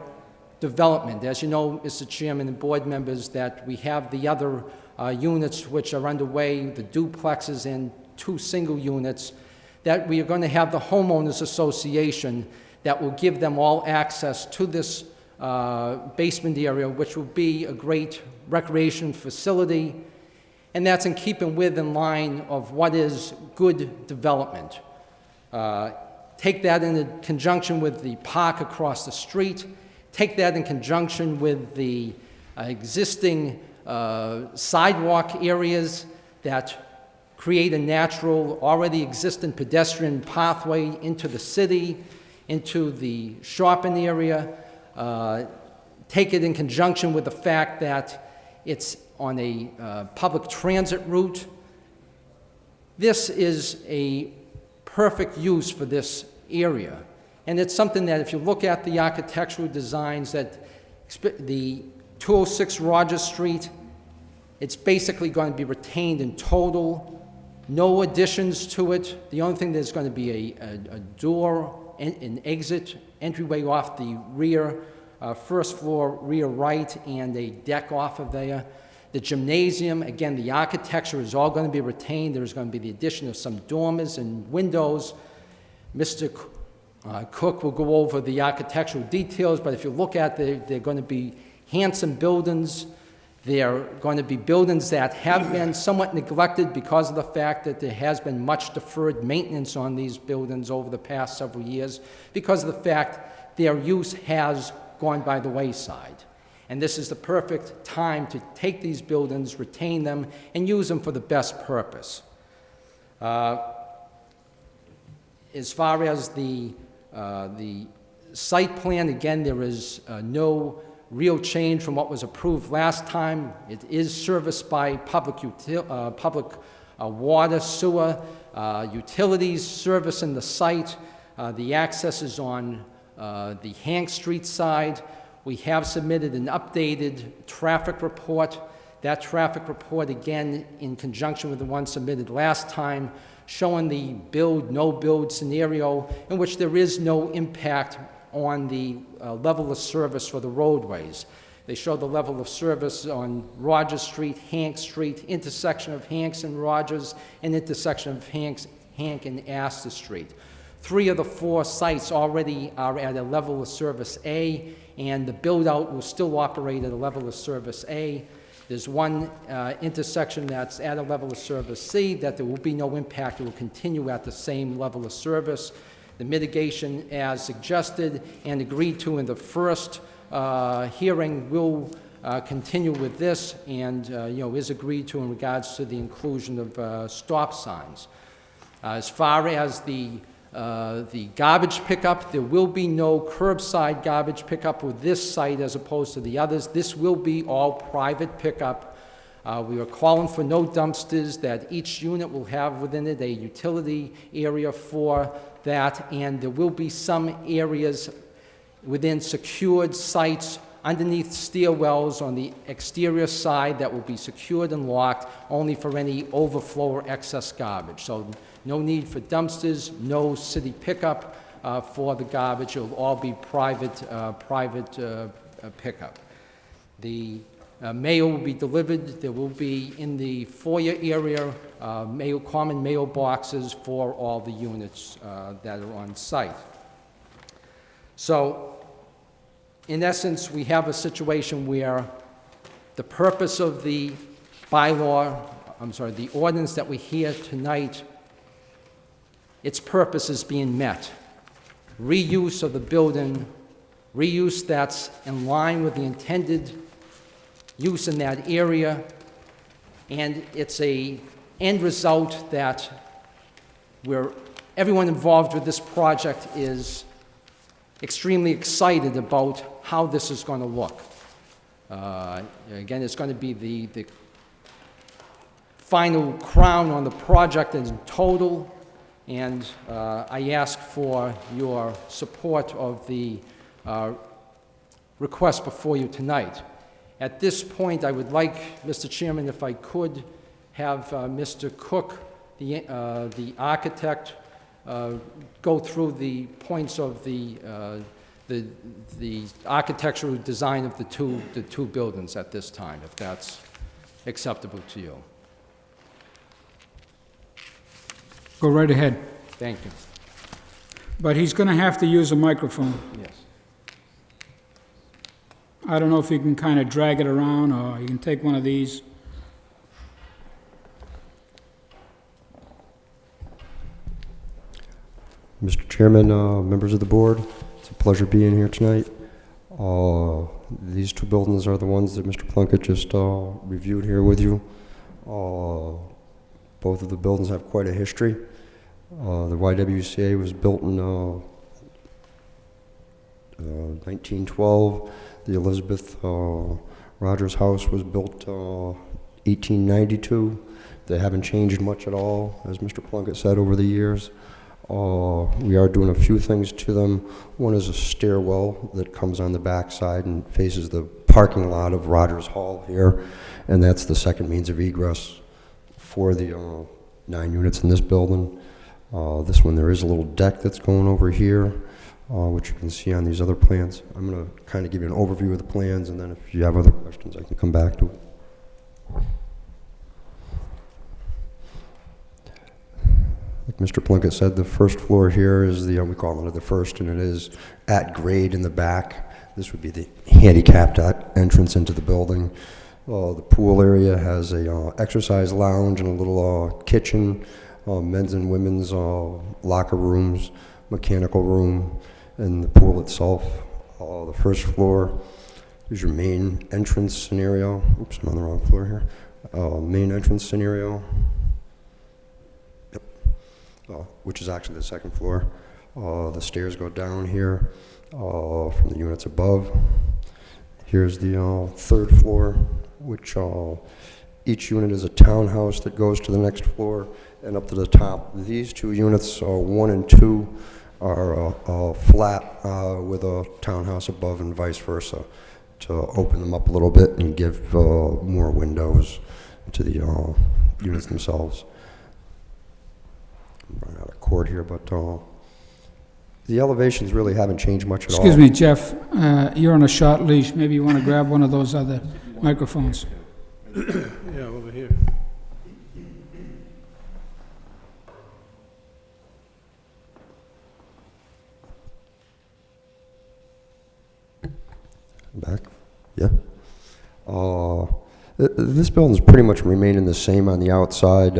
development. As you know, Mr. Chairman and board members, that we have the other units which are underway, the duplexes and 2 single units, that we are going to have the homeowners association that will give them all access to this basement area, which will be a great recreation facility. And that's in keeping with, in line of what is good development. Take that in conjunction with the park across the street. Take that in conjunction with the existing sidewalk areas that create a natural, already existing pedestrian pathway into the city, into the shopping area. Take it in conjunction with the fact that it's on a public transit route. This is a perfect use for this area. And it's something that if you look at the architectural designs, that the 206 Rogers Street, it's basically going to be retained in total, no additions to it. The only thing there's going to be a door, an exit, entryway off the rear, first floor rear right, and a deck off of there. The gymnasium, again, the architecture is all going to be retained. There's going to be the addition of some dormers and windows. Mr. Cook will go over the architectural details, but if you look at they're going to be handsome buildings. They're going to be buildings that have been somewhat neglected because of the fact that there has been much deferred maintenance on these buildings over the past several years, because of the fact their use has gone by the wayside. And this is the perfect time to take these buildings, retain them, and use them for the best purpose. As far as the site plan, again, there is no real change from what was approved last time. It is serviced by public water, sewer, utilities servicing the site. The access is on the Hank Street side. We have submitted an updated traffic report. That traffic report, again, in conjunction with the one submitted last time, showing the build, no build scenario in which there is no impact on the level of service for the roadways. They show the level of service on Rogers Street, Hank Street, intersection of Hanks and Rogers, and intersection of Hank and Astor Street. 3 of the 4 sites already are at a level of service A, and the build-out will still operate at a level of service A. There's one intersection that's at a level of service C that there will be no impact. It will continue at the same level of service. The mitigation, as suggested and agreed to in the first hearing, will continue with this, and is agreed to in regards to the inclusion of stop signs. As far as the garbage pickup, there will be no curbside garbage pickup with this site as opposed to the others. This will be all private pickup. We are calling for no dumpsters, that each unit will have within it a utility area for that, and there will be some areas within secured sites underneath stairwells on the exterior side that will be secured and locked only for any overflow or excess garbage. So no need for dumpsters, no city pickup for the garbage. It will all be private pickup. The mail will be delivered. There will be in the foyer area common mail boxes for all the units that are on site. So, in essence, we have a situation where the purpose of the the ordinance that we hear tonight, its purpose is being met. Reuse of the building, reuse that's in line with the intended use in that area, and it's a end result that everyone involved with this project is extremely excited about how this is going to look. Again, it's going to be the final crown on the project in total, and I ask for your support of the request before you tonight. At this point, I would like, Mr. Chairman, if I could have Mr. Cook, the architect, go through the points of the architectural design of the two buildings at this time, if that's acceptable to you. Go right ahead. Thank you. But he's going to have to use a microphone. Yes. I don't know if you can kind of drag it around, or you can take one of these. Mr. Chairman, members of the board, it's a pleasure being here tonight. These two buildings are the ones that Mr. Plunkett just reviewed here with you. Both of the buildings have quite a history. The YWCA was built in 1912. The Elizabeth Rogers House was built 1892. They haven't changed much at all, as Mr. Plunkett said, over the years. We are doing a few things to them. One is a stairwell that comes on the back side and faces the parking lot of Rogers Hall here, and that's the second means of egress for the 9 units in this building. This one, there is a little deck that's going over here, which you can see on these other plans. I'm going to kind of give you an overview of the plans, and then if you have other questions, I can come back to it. Like Mr. Plunkett said, the first floor here is we call it the first, and it is at grade in the back. This would be the handicapped entrance into the building. The pool area has a exercise lounge and a little kitchen, men's and women's locker rooms, mechanical room, and the pool itself. The first floor Here's your main entrance scenario. Oops, I'm on the wrong floor here. Main entrance scenario. Yep. Which is actually the second floor. The stairs go down here from the units above. Here's the third floor, which each unit is a townhouse that goes to the next floor and up to the top. These two units, 1 and 2, are flat with a townhouse above and vice versa, to open them up a little bit and give more windows to the units themselves. I'm running out of cord here, but the elevations really haven't changed much at all. Excuse me, Jeff, you're on a short leash. Maybe you want to grab one of those other microphones. Yeah, over here. Back? Yeah. This building's pretty much remaining the same on the outside.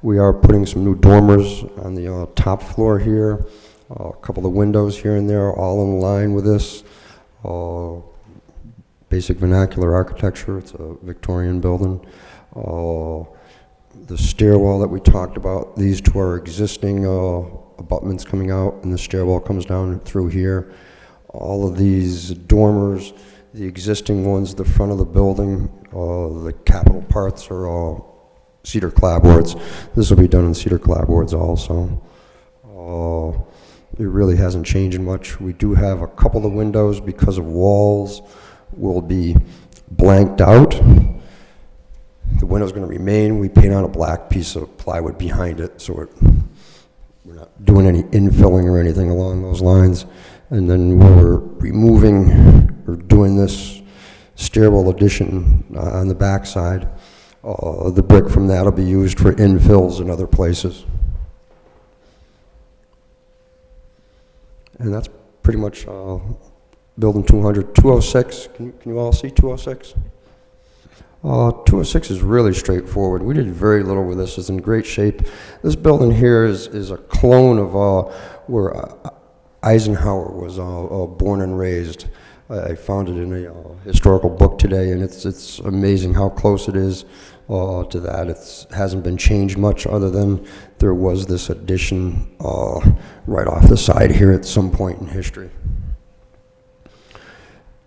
We are putting some new dormers on the top floor here. A couple of windows here and there, all in line with this. Basic vernacular architecture. It's a Victorian building. The stairwell that we talked about, these two are existing abutments coming out, and the stairwell comes down through here. All of these dormers, the existing ones, the front of the building, the capital parts are all cedar clapboards. This will be done in cedar clapboards also. It really hasn't changed much. We do have a couple of windows because of walls will be blanked out. The window's going to remain. We paint on a black piece of plywood behind it, so we're not doing any infilling or anything along those lines. And then we're removing or doing this stairwell addition on the back side. The brick from that will be used for infills in other places. And that's pretty much building 200. 206, can you all see 206? 206 is really straightforward. We did very little with this. It's in great shape. This building here is a clone of where Eisenhower was born and raised. I found it in a historical book today, and it's amazing how close it is to that. It hasn't been changed much, other than there was this addition right off the side here at some point in history.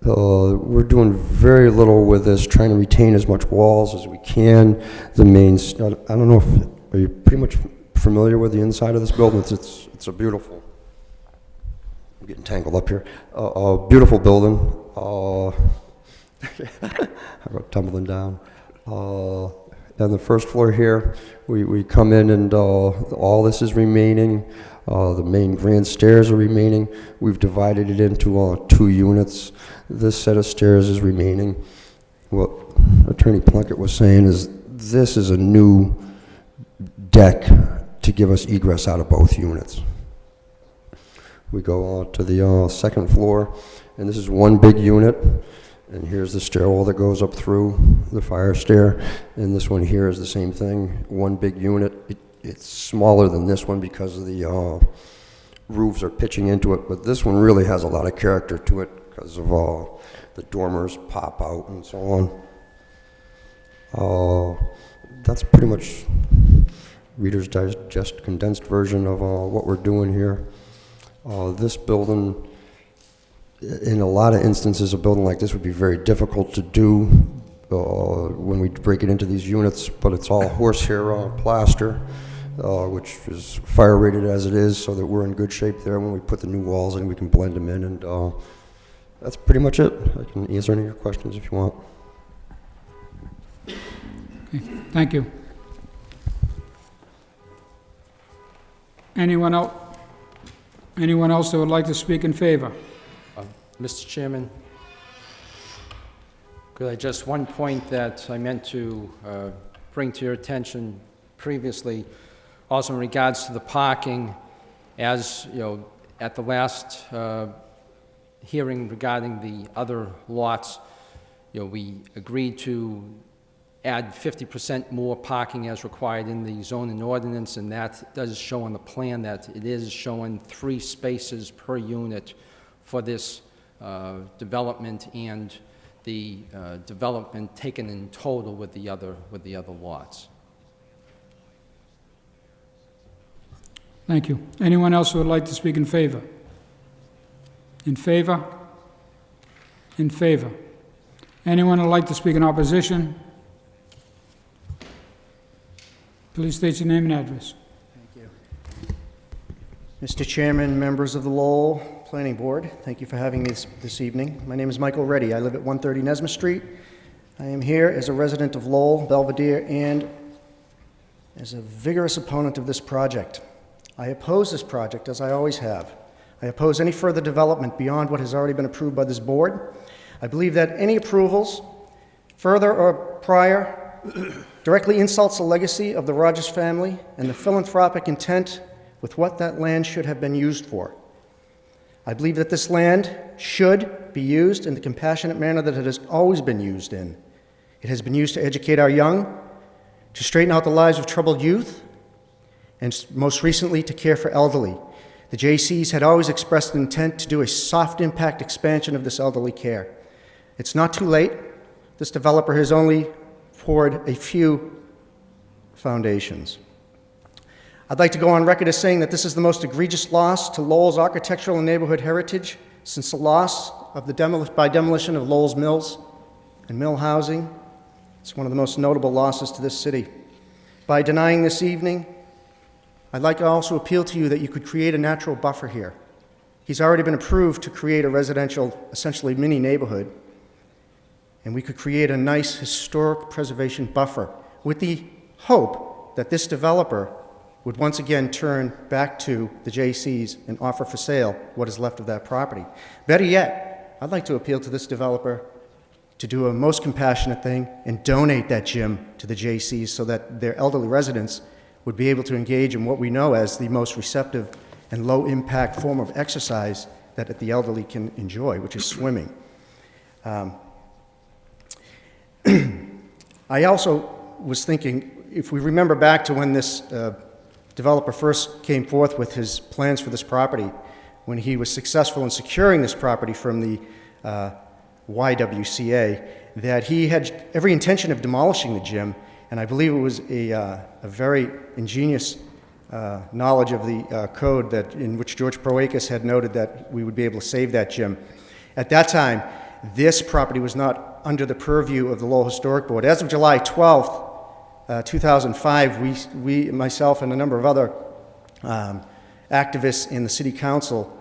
We're doing very little with this, trying to retain as much walls as we can. The main, I don't know if, are you pretty much familiar with the inside of this building? It's a beautiful, I'm getting tangled up here. A beautiful building. I go tumbling down. On the first floor here, we come in and all this is remaining. The main grand stairs are remaining. We've divided it into 2 units. This set of stairs is remaining. What Attorney Plunkett was saying is this is a new deck to give us egress out of both units. We go to the second floor, and this is one big unit. And here's the stairwell that goes up through the fire stair. And this one here is the same thing, one big unit. It's smaller than this one because of the roofs are pitching into it, but this one really has a lot of character to it because of the dormers pop out and so on. That's pretty much Reader's Digest condensed version of what we're doing here. This building, in a lot of instances, a building like this would be very difficult to do when we break it into these units, but it's all horsehair plaster, which is fire rated as it is, so that we're in good shape there. When we put the new walls in, we can blend them in, and that's pretty much it. I can answer any of your questions if you want. Okay, thank you. Anyone else? Anyone else that would like to speak in favor? Mr. Chairman, could I just, one point that I meant to bring to your attention previously, also in regards to the parking, as you know, at the last hearing regarding the other lots, we agreed to add 50% more parking as required in the zoning ordinance, and that does show on the plan that it is showing 3 spaces per unit for this development, and the development taken in total with the other lots. Thank you. Anyone else who would like to speak in favor? In favor? In favor. Anyone who would like to speak in opposition? Please state your name and address. Mr. Chairman, members of the Lowell Planning Board, thank you for having me this evening. My name is Michael Reddy. I live at 130 Nesmith Street. I am here as a resident of Lowell, Belvedere, and as a vigorous opponent of this project. I oppose this project, as I always have. I oppose any further development beyond what has already been approved by this board. I believe that any approvals, further or prior, directly insults the legacy of the Rogers family and the philanthropic intent with what that land should have been used for. I believe that this land should be used in the compassionate manner that it has always been used in. It has been used to educate our young, to straighten out the lives of troubled youth, and most recently to care for elderly. The J.C.'s had always expressed an intent to do a soft impact expansion of this elderly care. It's not too late. This developer has only poured a few foundations. I'd like to go on record as saying that this is the most egregious loss to Lowell's architectural and neighborhood heritage since the loss of by demolition of Lowell's mills and mill housing. It's one of the most notable losses to this city. By denying this evening, I'd like to also appeal to you that you could create a natural buffer here. He's already been approved to create a residential, essentially mini neighborhood, and we could create a nice historic preservation buffer with the hope that this developer would once again turn back to the J.C.'s and offer for sale what is left of that property. Better yet, I'd like to appeal to this developer to do a most compassionate thing and donate that gym to the J.C.'s so that their elderly residents would be able to engage in what we know as the most receptive and low-impact form of exercise that the elderly can enjoy, which is swimming. I also was thinking, if we remember back to when this developer first came forth with his plans for this property, when he was successful in securing this property from the YWCA, that he had every intention of demolishing the gym, and I believe it was a very ingenious knowledge of the code that in which George Proakis had noted that we would be able to save that gym. At that time, this property was not under the purview of the Lowell Historic Board. As of July 12th, 2005, myself and a number of other activists in the City Council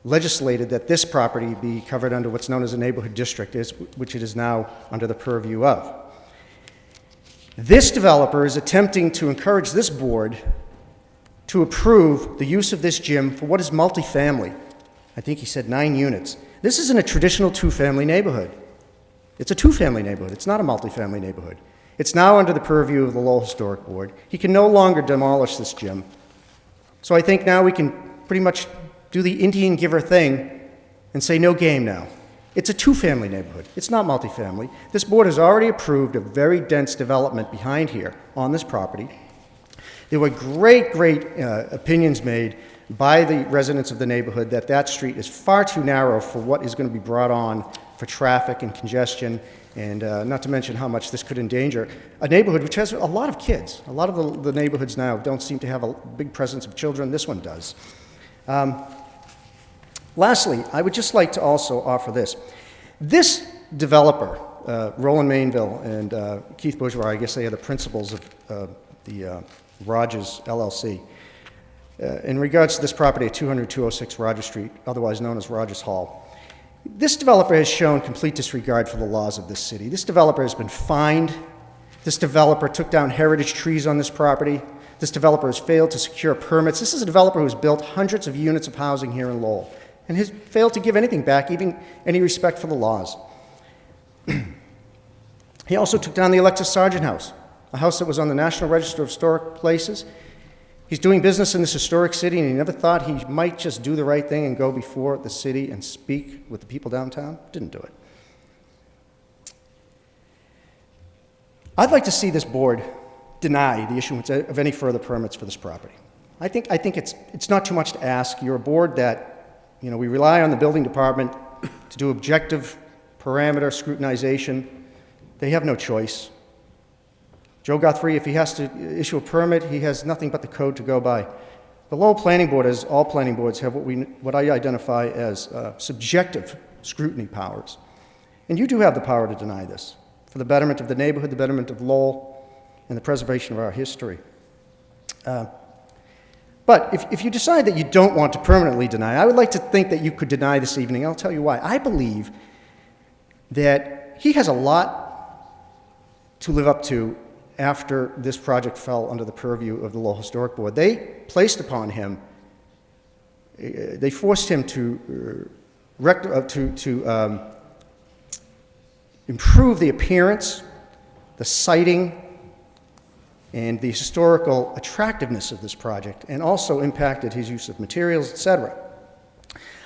legislated that this property be covered under what's known as a neighborhood district, which it is now under the purview of. This developer is attempting to encourage this board to approve the use of this gym for what is multifamily. I think he said 9 units. This isn't a traditional two-family neighborhood. It's a two-family neighborhood. It's not a multifamily neighborhood. It's now under the purview of the Lowell Historic Board. He can no longer demolish this gym. So I think now we can pretty much do the Indian giver thing and say no game now. It's a two-family neighborhood. It's not multifamily. This board has already approved a very dense development behind here on this property. There were great opinions made by the residents of the neighborhood that that street is far too narrow for what is going to be brought on for traffic and congestion, and not to mention how much this could endanger a neighborhood which has a lot of kids. A lot of the neighborhoods now don't seem to have a big presence of children. This one does. Lastly, I would just like to also offer this. This developer, Roland Mainville and Keith Bourgeois, I guess they are the principals of the Rogers LLC, in regards to this property at 200-206 Rogers Street, otherwise known as Rogers Hall. This developer has shown complete disregard for the laws of this city. This developer has been fined. This developer took down heritage trees on this property. This developer has failed to secure permits. This is a developer who has built hundreds of units of housing here in Lowell and has failed to give anything back, even any respect for the laws. He also took down the Alexis Sargent House, a house that was on the National Register of Historic Places. He's doing business in this historic city, and he never thought he might just do the right thing and go before the city and speak with the people downtown. Didn't do it. I'd like to see this board deny the issuance of any further permits for this property. I think it's not too much to ask. You're a board that, we rely on the building department to do objective parameter scrutinization. They have no choice. Joe Guthrie, if he has to issue a permit, he has nothing but the code to go by. The Lowell Planning Board, as all planning boards, have what I identify as subjective scrutiny powers. And you do have the power to deny this for the betterment of the neighborhood, the betterment of Lowell, and the preservation of our history. But if you decide that you don't want to permanently deny, I would like to think that you could deny this evening. I'll tell you why. I believe that he has a lot to live up to after this project fell under the purview of the Lowell Historic Board. They placed upon him, they forced him to improve the appearance, the siting, and the historical attractiveness of this project, and also impacted his use of materials, etc.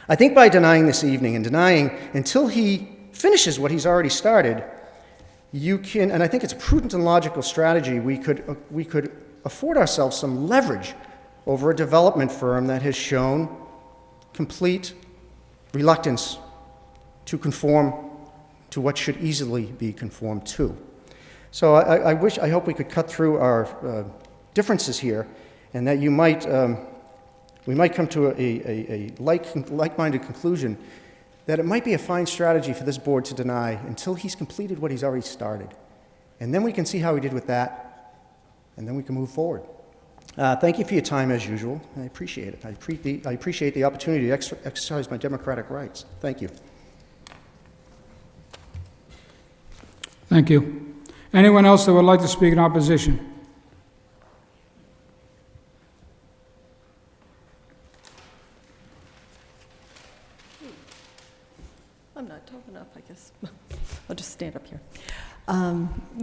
I think by denying this evening and denying until he finishes what he's already started, you can, and I think it's a prudent and logical strategy, we could afford ourselves some leverage over a development firm that has shown complete reluctance to conform to what should easily be conformed to. So I hope we could cut through our differences here, and that you might, we might come to a like-minded conclusion that it might be a fine strategy for this board to deny until he's completed what he's already started. And then we can see how he did with that, and then we can move forward. Thank you for your time, as usual. I appreciate it. I appreciate the opportunity to exercise my democratic rights. Thank you. Thank you. Anyone else that would like to speak in opposition? I'm not tall enough, I guess. I'll just stand up here.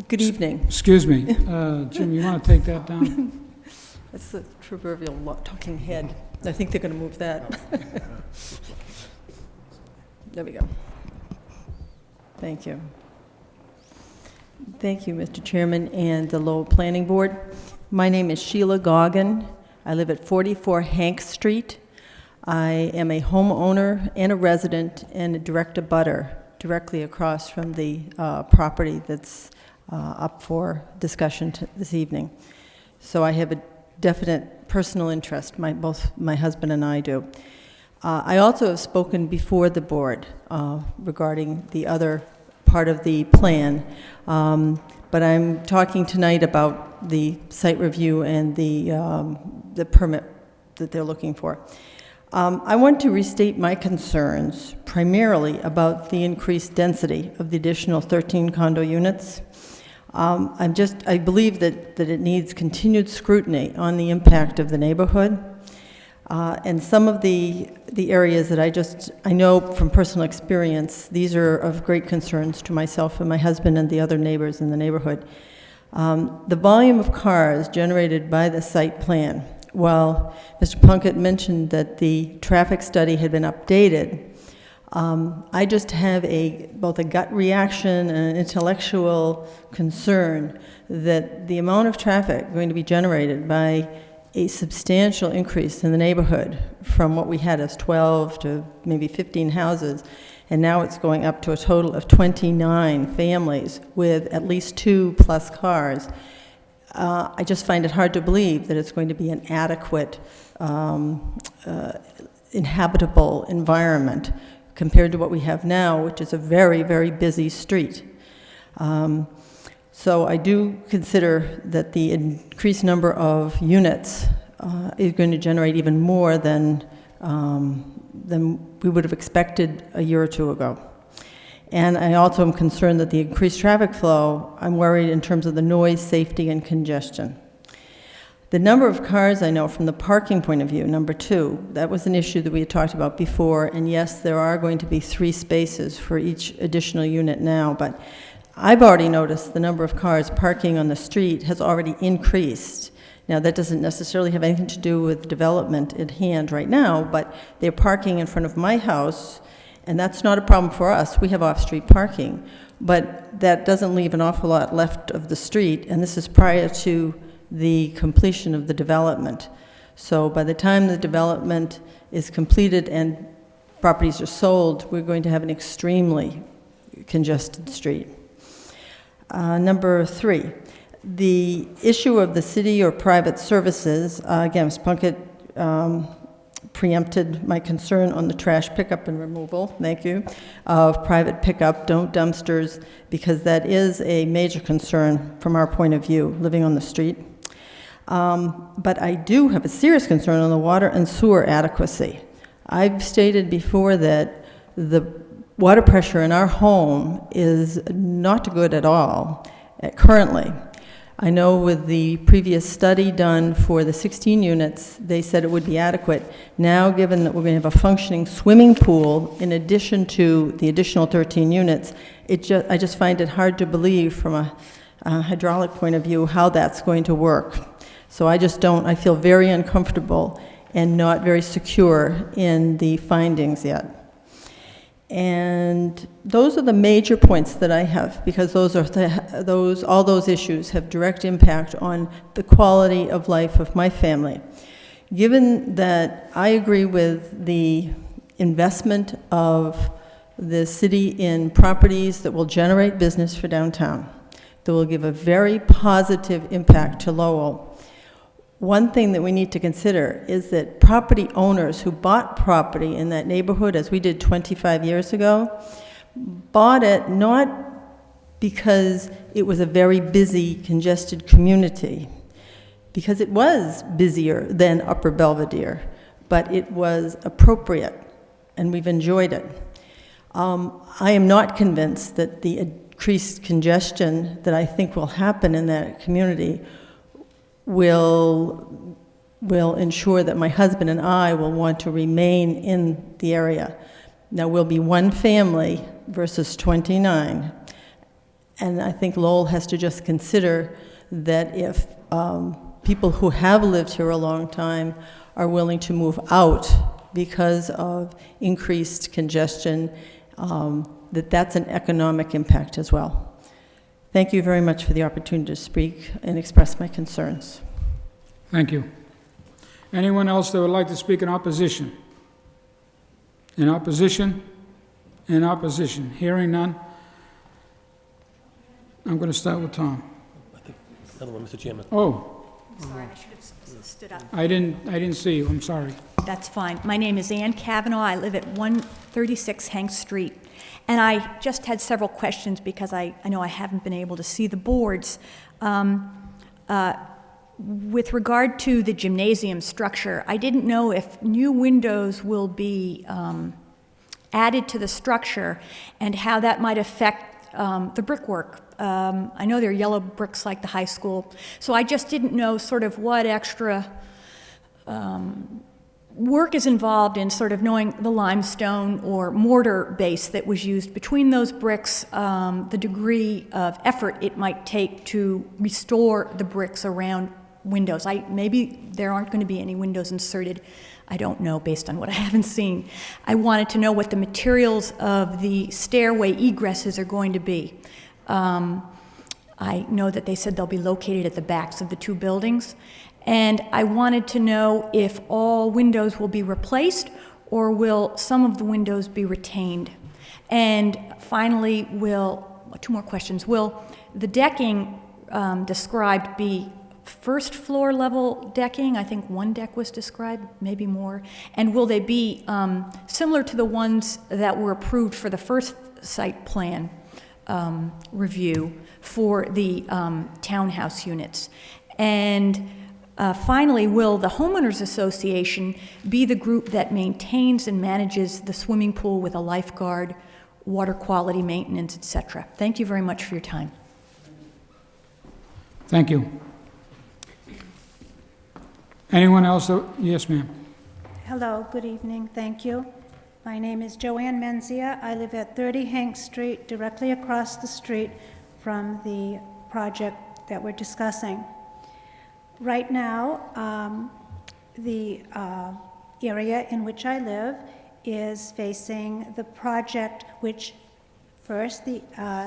Good evening. Excuse me. Jim, you want to take that down? That's the proverbial talking head. I think they're going to move that. There we go. Thank you. Thank you, Mr. Chairman and the Lowell Planning Board. My name is Sheila Goggin. I live at 44 Hank Street. I am a homeowner and a resident and a direct abutter directly across from the property that's up for discussion this evening. So I have a definite personal interest, both my husband and I do. I also have spoken before the board regarding the other part of the plan, but I'm talking tonight about the site review and the permit that they're looking for. I want to restate my concerns primarily about the increased density of the additional 13 condo units. I believe that it needs continued scrutiny on the impact of the neighborhood. And some of the areas that I know from personal experience, these are of great concerns to myself and my husband and the other neighbors in the neighborhood. The volume of cars generated by the site plan, while Mr. Plunkett mentioned that the traffic study had been updated, I just have both a gut reaction and an intellectual concern that the amount of traffic going to be generated by a substantial increase in the neighborhood from what we had as 12 to maybe 15 houses, and now it's going up to a total of 29 families with at least 2+ cars. I just find it hard to believe that it's going to be an adequate, inhabitable environment compared to what we have now, which is a very, very busy street. So I do consider that the increased number of units is going to generate even more than we would have expected a year or two ago. And I also am concerned that the increased traffic flow, I'm worried in terms of the noise, safety, and congestion. The number of cars, I know from the parking point of view, number 2, that was an issue that we had talked about before, and yes, there are going to be 3 spaces for each additional unit now, but I've already noticed the number of cars parking on the street has already increased. Now, that doesn't necessarily have anything to do with development at hand right now, but they're parking in front of my house, and that's not a problem for us. We have off-street parking, but that doesn't leave an awful lot left of the street, and this is prior to the completion of the development. So by the time the development is completed and properties are sold, we're going to have an extremely congested street. Number 3, the issue of the city or private services, again, Ms. Plunkett preempted my concern on the trash pickup and removal, thank you, of private pickup, don't dumpsters, because that is a major concern from our point of view, living on the street. But I do have a serious concern on the water and sewer adequacy. I've stated before that the water pressure in our home is not good at all currently. I know with the previous study done for the 16 units, they said it would be adequate. Now, given that we're going to have a functioning swimming pool in addition to the additional 13 units, I just find it hard to believe from a hydraulic point of view how that's going to work. So I feel very uncomfortable and not very secure in the findings yet. And those are the major points that I have, because all those issues have direct impact on the quality of life of my family. Given that I agree with the investment of the city in properties that will generate business for downtown, that will give a very positive impact to Lowell, one thing that we need to consider is that property owners who bought property in that neighborhood, as we did 25 years ago, bought it not because it was a very busy, congested community, because it was busier than Upper Belvedere, but it was appropriate, and we've enjoyed it. I am not convinced that the increased congestion that I think will happen in that community will ensure that my husband and I will want to remain in the area. Now, we'll be one family versus 29, and I think Lowell has to just consider that if people who have lived here a long time are willing to move out because of increased congestion, that's an economic impact as well. Thank you very much for the opportunity to speak and express my concerns. Thank you. Anyone else that would like to speak in opposition? In opposition? In opposition? Hearing none? I'm going to start with Tom. Another one, Mr. Chairman. Oh, Sorry, I should have stood up. I didn't see you. I'm sorry. That's fine. My name is Ann Cavanaugh. I live at 136 Hank Street. And I just had several questions because I know I haven't been able to see the boards. With regard to the gymnasium structure, I didn't know if new windows will be added to the structure and how that might affect the brickwork. I know they're yellow bricks like the high school, so I just didn't know sort of what extra work is involved in sort of knowing the limestone or mortar base that was used between those bricks, the degree of effort it might take to restore the bricks around windows. Maybe there aren't going to be any windows inserted. I don't know based on what I haven't seen. I wanted to know what the materials of the stairway egresses are going to be. I know that they said they'll be located at the backs of the two buildings. And I wanted to know if all windows will be replaced or will some of the windows be retained? And finally, two more questions. Will the decking described be first floor level decking? I think one deck was described, maybe more. And will they be similar to the ones that were approved for the first site plan review for the townhouse units? And finally, will the homeowners association be the group that maintains and manages the swimming pool with a lifeguard, water quality maintenance, etc.? Thank you very much for your time. Thank you. Anyone else? Yes, ma'am. Hello, good evening, thank you. My name is Joanne Menzia. I live at 30 Hank Street, directly across the street from the project that we're discussing. Right now, the area in which I live is facing the project which first the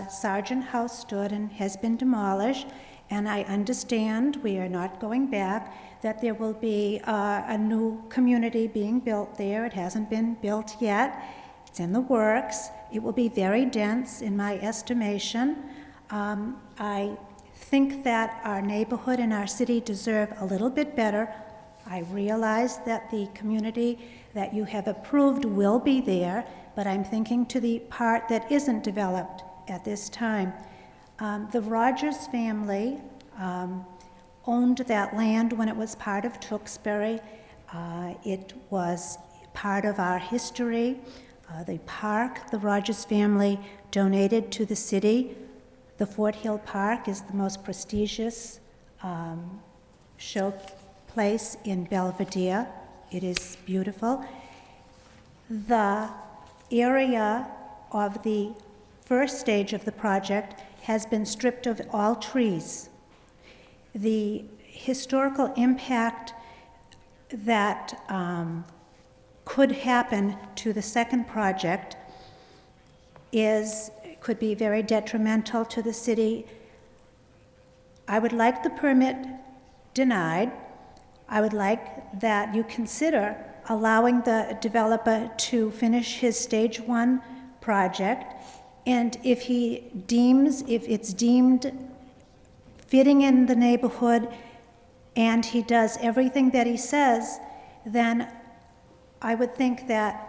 Sargent House stood and has been demolished, and I understand, we are not going back, that there will be a new community being built there. It hasn't been built yet, It's in the works. It will be very dense in my estimation. I think that our neighborhood and our city deserve a little bit better. I realize that the community that you have approved will be there, but I'm thinking to the part that isn't developed at this time. The Rogers family owned that land when it was part of Tewksbury. It was part of our history. The park the Rogers family donated to the city. The Fort Hill Park is the most prestigious show place in Belvedere. It is beautiful. The area of the first stage of the project has been stripped of all trees. The historical impact that could happen to the second project could be very detrimental to the city. I would like the permit denied. I would like that you consider allowing the developer to finish his stage 1 project, and if it's deemed fitting in the neighborhood and he does everything that he says, then I would think that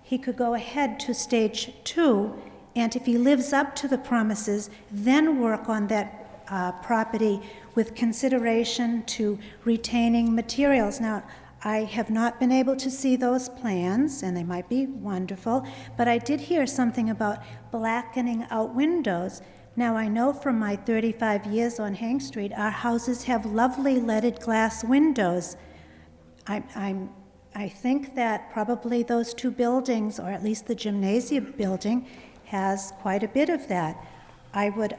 he could go ahead to stage 2, and if he lives up to the promises, then work on that property with consideration to retaining materials. Now, I have not been able to see those plans, and they might be wonderful, but I did hear something about blackening out windows. Now, I know from my 35 years on Hank Street, our houses have lovely leaded glass windows. I think that probably those two buildings, or at least the gymnasium building, has quite a bit of that. I would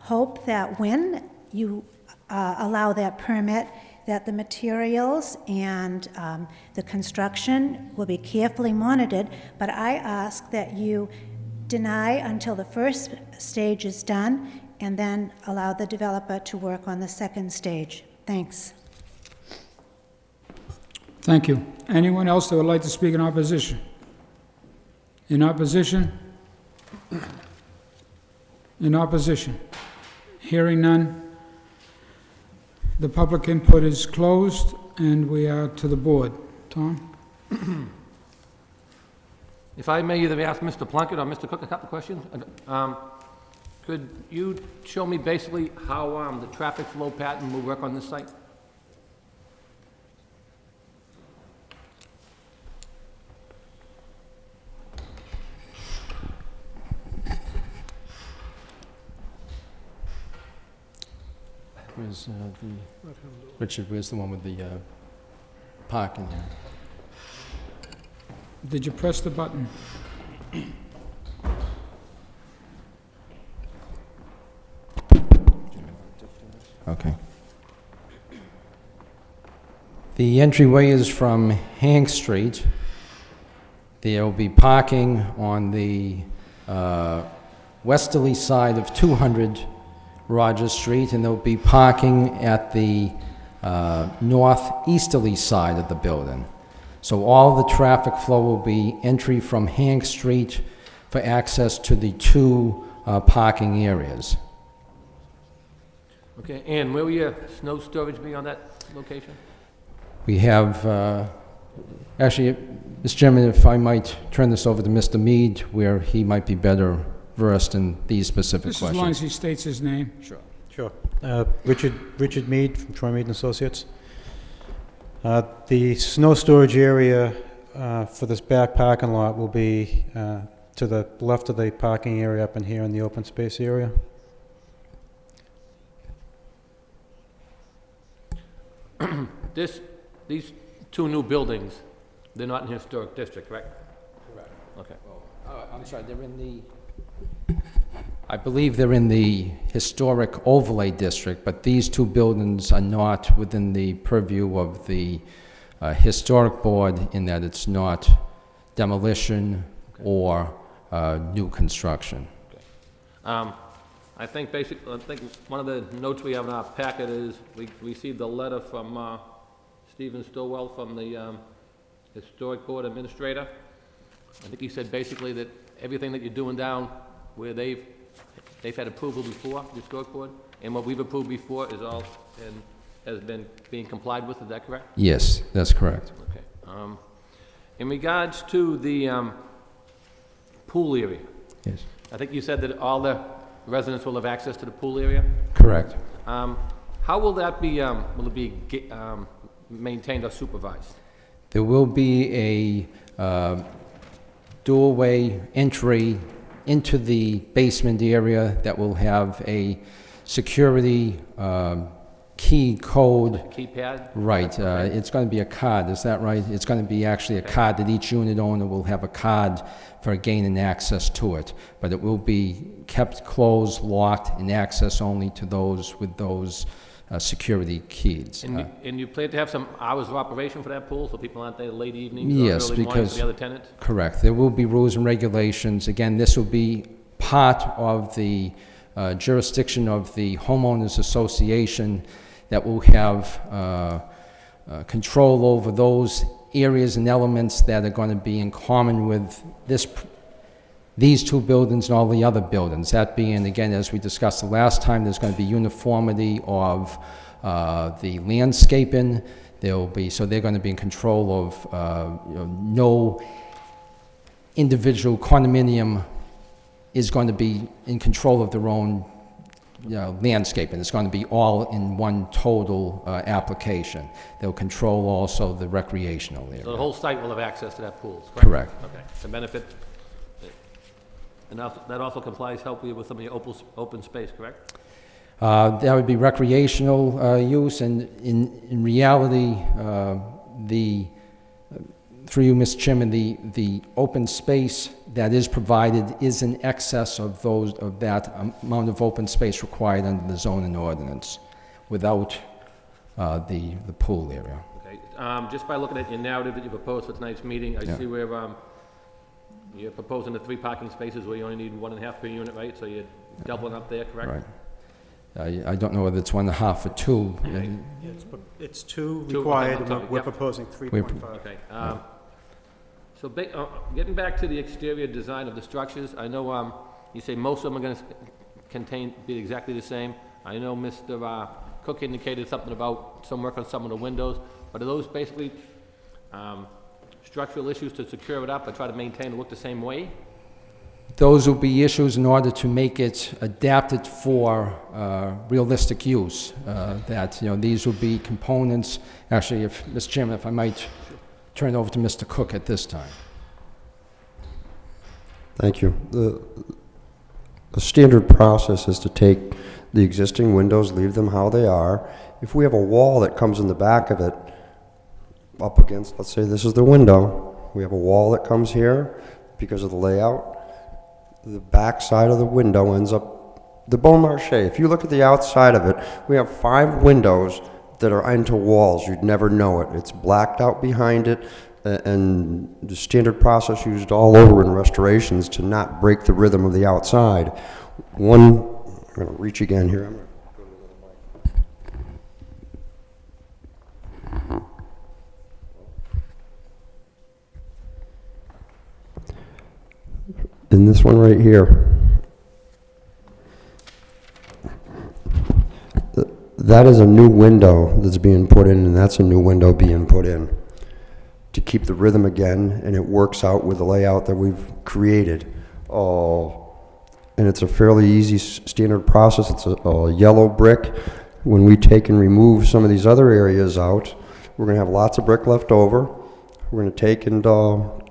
hope that when you allow that permit, that the materials and the construction will be carefully monitored, but I ask that you deny until the first stage is done and then allow the developer to work on the second stage. Thanks. Thank you. Anyone else that would like to speak in opposition? In opposition? In opposition? Hearing none. The public input is closed, and we are to the board. Tom? If I may either ask Mr. Plunkett or Mr. Cook a couple questions. Could you show me basically how the traffic flow pattern will work on this site? Where's Richard, where's the one with the parking there? Did you press the button? Okay. The entryway is from Hank Street. There will be parking on the westerly side of 200 Rogers Street, and there will be parking at the northeasterly side of the building. So all the traffic flow will be entry from Hank Street for access to the two parking areas. Okay, and where will your snow storage be on that location? We have, actually, Mr. Chairman, if I might turn this over to Mr. Mead, where he might be better versed in these specific Just questions. as long as he states his name. Sure. Sure. Richard Mead from Troy Mead and Associates. The snow storage area for this back parking lot will be to the left of the parking area up in here in the open space area. These two new buildings, they're not in the historic district, correct? Correct. Okay. I'm sorry, they're in the, I believe they're in the historic overlay district, but these two buildings are not within the purview of the historic board in that it's not demolition or new construction. Okay. I think one of the notes we have in our packet is we received a letter from Stephen Stillwell from the Historic Board Administrator I think you said basically that everything that you're doing down where they've had approval before, the historic board, and what we've approved before is all, and has been being complied with, is that correct? Yes, that's correct. Okay. In regards to the pool area, Yes. I think you said that all the residents will have access to the pool area? Correct. How will that be, will it be maintained or supervised? There will be a doorway entry into the basement area that will have a security key code. Keypad? Right. It's going to be a card, is that right? It's going to be actually a card that each unit owner will have a card for gaining access to it. But it will be kept closed, locked, and access only to those with those security keys. And you plan to have some hours of operation for that pool, so people aren't there late evenings Yes, or early mornings because, for the other tenants? correct. There will be rules and regulations. Again, this will be part of the jurisdiction of the homeowners association that will have control over those areas and elements that are going to be in common with these two buildings and all the other buildings. That being, again, as we discussed the last time, there's going to be uniformity of the landscaping. So they're going to be in control of, no individual condominium is going to be in control of their own landscaping. It's going to be all in one total application. They'll control also the recreational area. So the whole site will have access to that pool, Correct. Okay, to benefit, and that also complies, help you with some of your open space, correct? That would be recreational use, and in reality, through you, Mr. Chairman, the open space that is provided is in excess of that amount of open space required under the zoning ordinance without the pool area. Okay, just by looking at your narrative that you proposed for tonight's meeting, I see where you're proposing the 3 parking spaces where you only need 1.5 per unit, right? So you're doubling up there, correct? Right. I don't know whether it's 1.5 or 2. Okay. It's 2 Two, required, okay, and we're yep. proposing 3.5. Okay. So getting back to the exterior design of the structures, I know you say most of them are going to be exactly the same. I know Mr. Cook indicated something about some work on some of the windows, but are those basically structural issues to secure it up or try to maintain it look the same way? Those will be issues in order to make it adapted for realistic use. These will be components. Actually, Mr. Chairman, if I might turn it over to Mr. Cook at this time. Thank you. The standard process is to take the existing windows, leave them how they are. If we have a wall that comes in the back of it, up against, let's say this is the window, we have a wall that comes here because of the layout. The back side of the window ends up the bon marché. If you look at the outside of it, we have 5 windows that are into walls. You'd never know it. It's blacked out behind it, and the standard process used all over in restorations to not break the rhythm of the outside. I'm going to reach again here. In this one right here, that is a new window that's being put in, and that's a new window being put in to keep the rhythm again, and it works out with the layout that we've created. And it's a fairly easy standard process. It's a yellow brick. When we take and remove some of these other areas out, we're going to have lots of brick left over. We're going to take and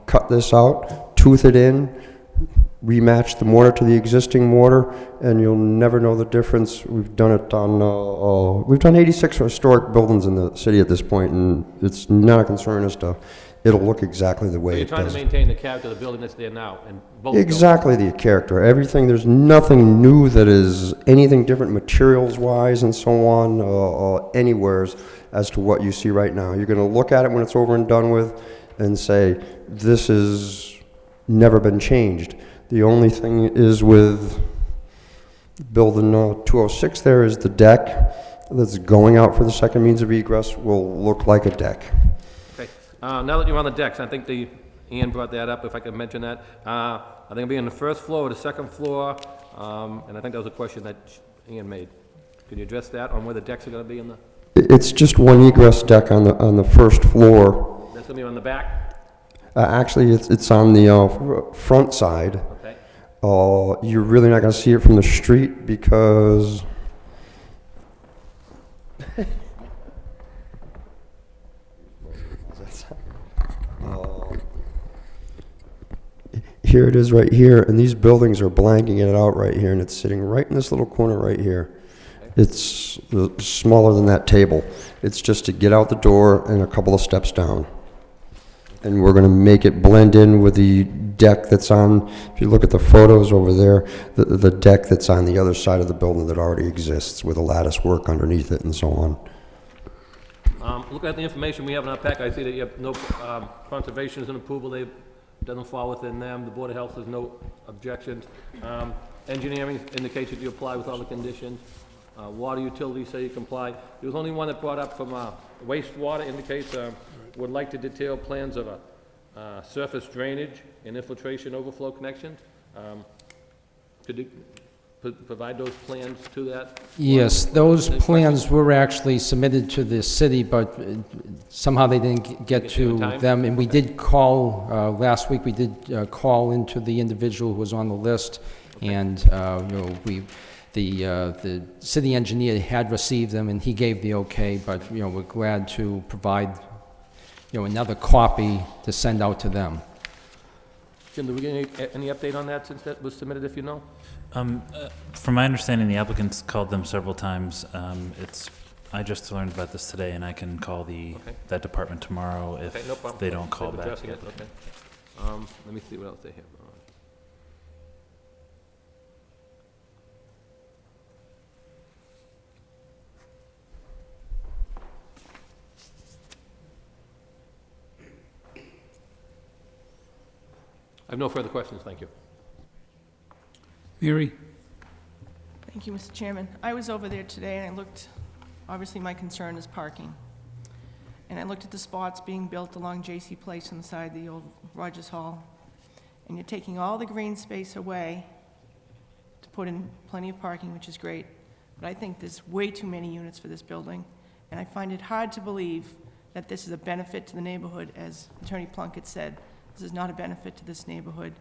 cut this out, tooth it in, rematch the mortar to the existing mortar, and you'll never know the difference. We've done it on, we've done 86 historic buildings in the city at this point, and it's not a concern as to, it'll look exactly the way it does. You're trying to maintain the character of the building that's there now, and both Exactly the character, everything, there's nothing new that is anything different materials-wise and so on, anywheres as to what you see right now. You're gonna look at it when it's over and done with and say, this has never been changed. The only thing is with building 206 there is the deck that's going out for the second means of egress will look like a deck. Okay. Now that you're on the decks, I think Ian brought that up, if I could mention that. Are they gonna be on the first floor or the second floor? And I think that was a question that Ian made. Could you address that, on where the decks are gonna be in the, It's just one egress deck on the first floor. that's gonna be on the back? Actually, it's on the front side. Okay. You're really not going to see it from the street because here it is right here, and these buildings are blanking it out right here, and it's sitting right in this little corner right here. It's smaller than that table. It's just to get out the door and a couple of steps down. And we're going to make it blend in with the deck that's on, if you look at the photos over there, the deck that's on the other side of the building that already exists with a lattice work underneath it and so on. Looking at the information we have in our pack, I see that you have no conservations and approval. They doesn't fall within them. The Board of Health has no objections. Engineering indicates that you apply with all the conditions. Water utilities say you comply. There was only one that brought up from wastewater indicates would like to detail plans of a surface drainage and infiltration overflow connections. Could you provide those plans to that? Yes, those plans were actually submitted to the city, but somehow they didn't get to them. And we did call, last week we did call into the individual who was on the list, and the city engineer had received them, and he gave the okay, but we're glad to provide another copy to send out to them. Jim, do we get any update on that since that was submitted, if you know? From my understanding, the applicants called them several times. I just learned about this today, and I can call that department tomorrow if they don't call back yet. Okay. Let me see what else they have. I have no further questions, thank you. Mary? Thank you, Mr. Chairman. I was over there today and I looked, obviously my concern is parking. And I looked at the spots being built along J.C. Place on the side of the old Rogers Hall. And you're taking all the green space away to put in plenty of parking, which is great. But I think there's way too many units for this building. And I find it hard to believe that this is a benefit to the neighborhood, as Attorney Plunkett said. This is not a benefit to this neighborhood.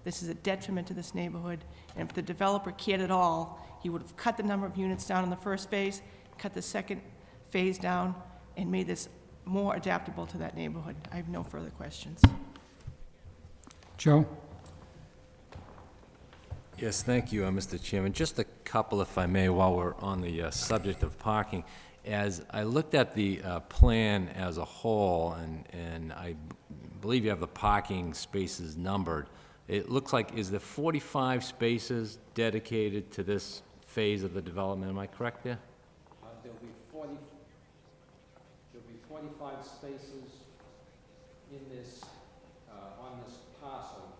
This is a detriment to this neighborhood. And if the developer cared at all, he would have cut the number of units down in the first phase, cut the second phase down, and made this more adaptable to that neighborhood. I have no further questions. Joe? Yes, thank you, Mr. Chairman. Just a couple, if I may, while we're on the subject of parking. As I looked at the plan as a whole, and I believe you have the parking spaces numbered, it looks like, is there 45 spaces dedicated to this phase of the development? Am I correct there? There'll be 45 spaces in this, on this parcel.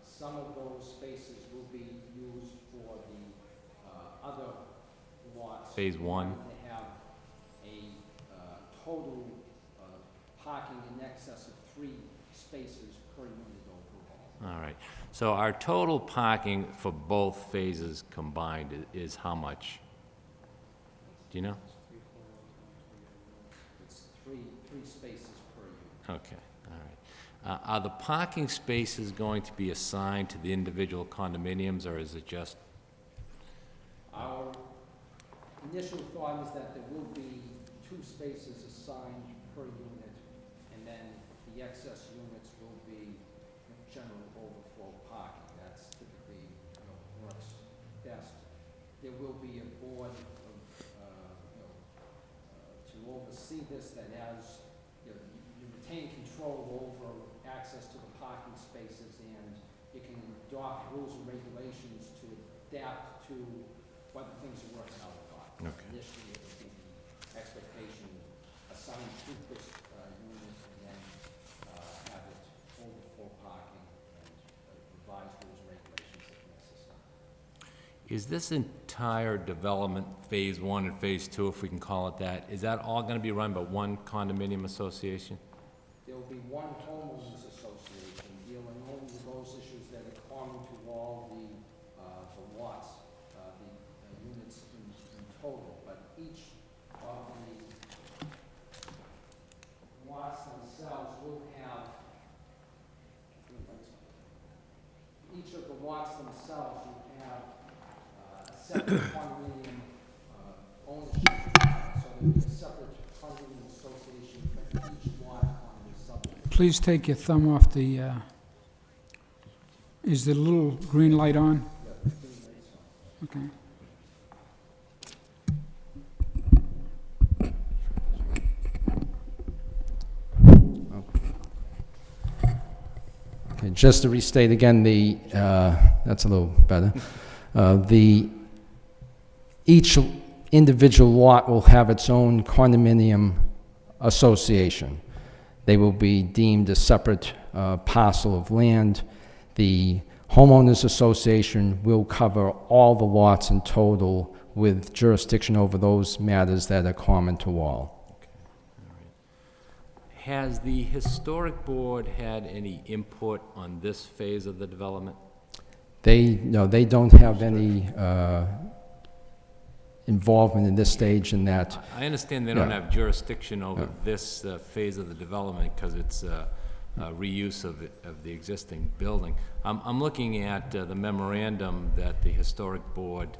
Some of those spaces will be used for the other lots. Phase one. To have a total parking in excess of 3 spaces per unit overall. All right. So our total parking for both phases combined is how much? Do you know? It's three spaces per unit. Okay, all right. Are the parking spaces going to be assigned to the individual condominiums, or is it just? Our initial thought is that there will be 2 spaces assigned per unit, and then the excess units will be general overflow parking. That's typically works best. There will be a board of, to oversee this that has, you retain control over access to the parking spaces, and you can adopt rules and regulations to adapt to whether things are working out or not. Okay. Initially, it would be the expectation, assign 2 per unit, and then have it overflow parking and revise rules and regulations if necessary. Is this entire development, phase 1 and phase 2, if we can call it that, is that all going to be run by one condominium association? There will be one homeowners association. total, but each of the lots themselves will have, each of the lots themselves will have a separate condominium ownership. So there'll be a separate condominium association for each lot on the subdivision. Please take your thumb off the, is the little green light on? Okay. Okay, just to restate again, that's a little better. Each individual lot will have its own condominium association. They will be deemed a separate parcel of land. The homeowners association will cover all the lots in total with jurisdiction over those matters that are common to all. Has the historic board had any input on this phase of the development? No, they don't have any involvement in this stage in that. I understand they don't have jurisdiction over this phase of the development because it's reuse of the existing building. I'm looking at the memorandum that the historic board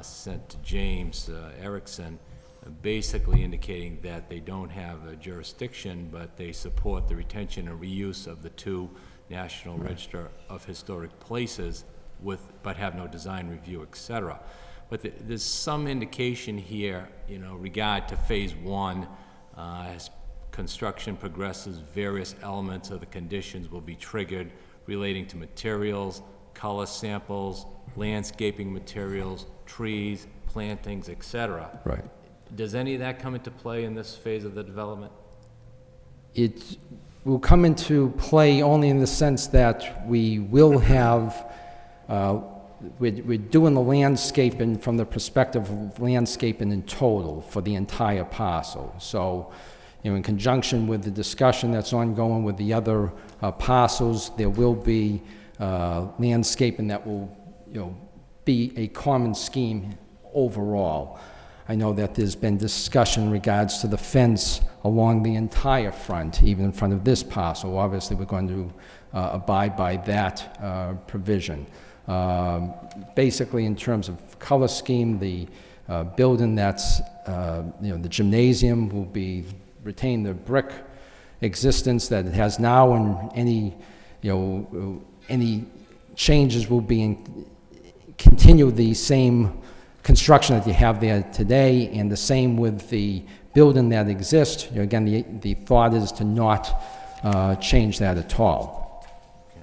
sent to James Erickson, basically indicating that they don't have a jurisdiction, but they support the retention and reuse of the two National Register of Historic Places but have no design review, etc. But there's some indication here, regard to phase one, as construction progresses, various elements of the conditions will be triggered relating to materials, color samples, landscaping materials, trees, plantings, etc. Right. Does any of that come into play in this phase of the development? It will come into play only in the sense that we will have, we're doing the landscaping from the perspective of landscaping in total for the entire parcel. So, in conjunction with the discussion that's ongoing with the other parcels, there will be landscaping that will, be a common scheme overall. I know that there's been discussion in regards to the fence along the entire front, even in front of this parcel. Obviously, we're going to abide by that provision. Basically, in terms of color scheme, the building that's, the gymnasium will retain the brick existence that it has now, and any changes will continue the same construction that you have there today, and the same with the building that exists. Again, the thought is to not change that at all. Okay.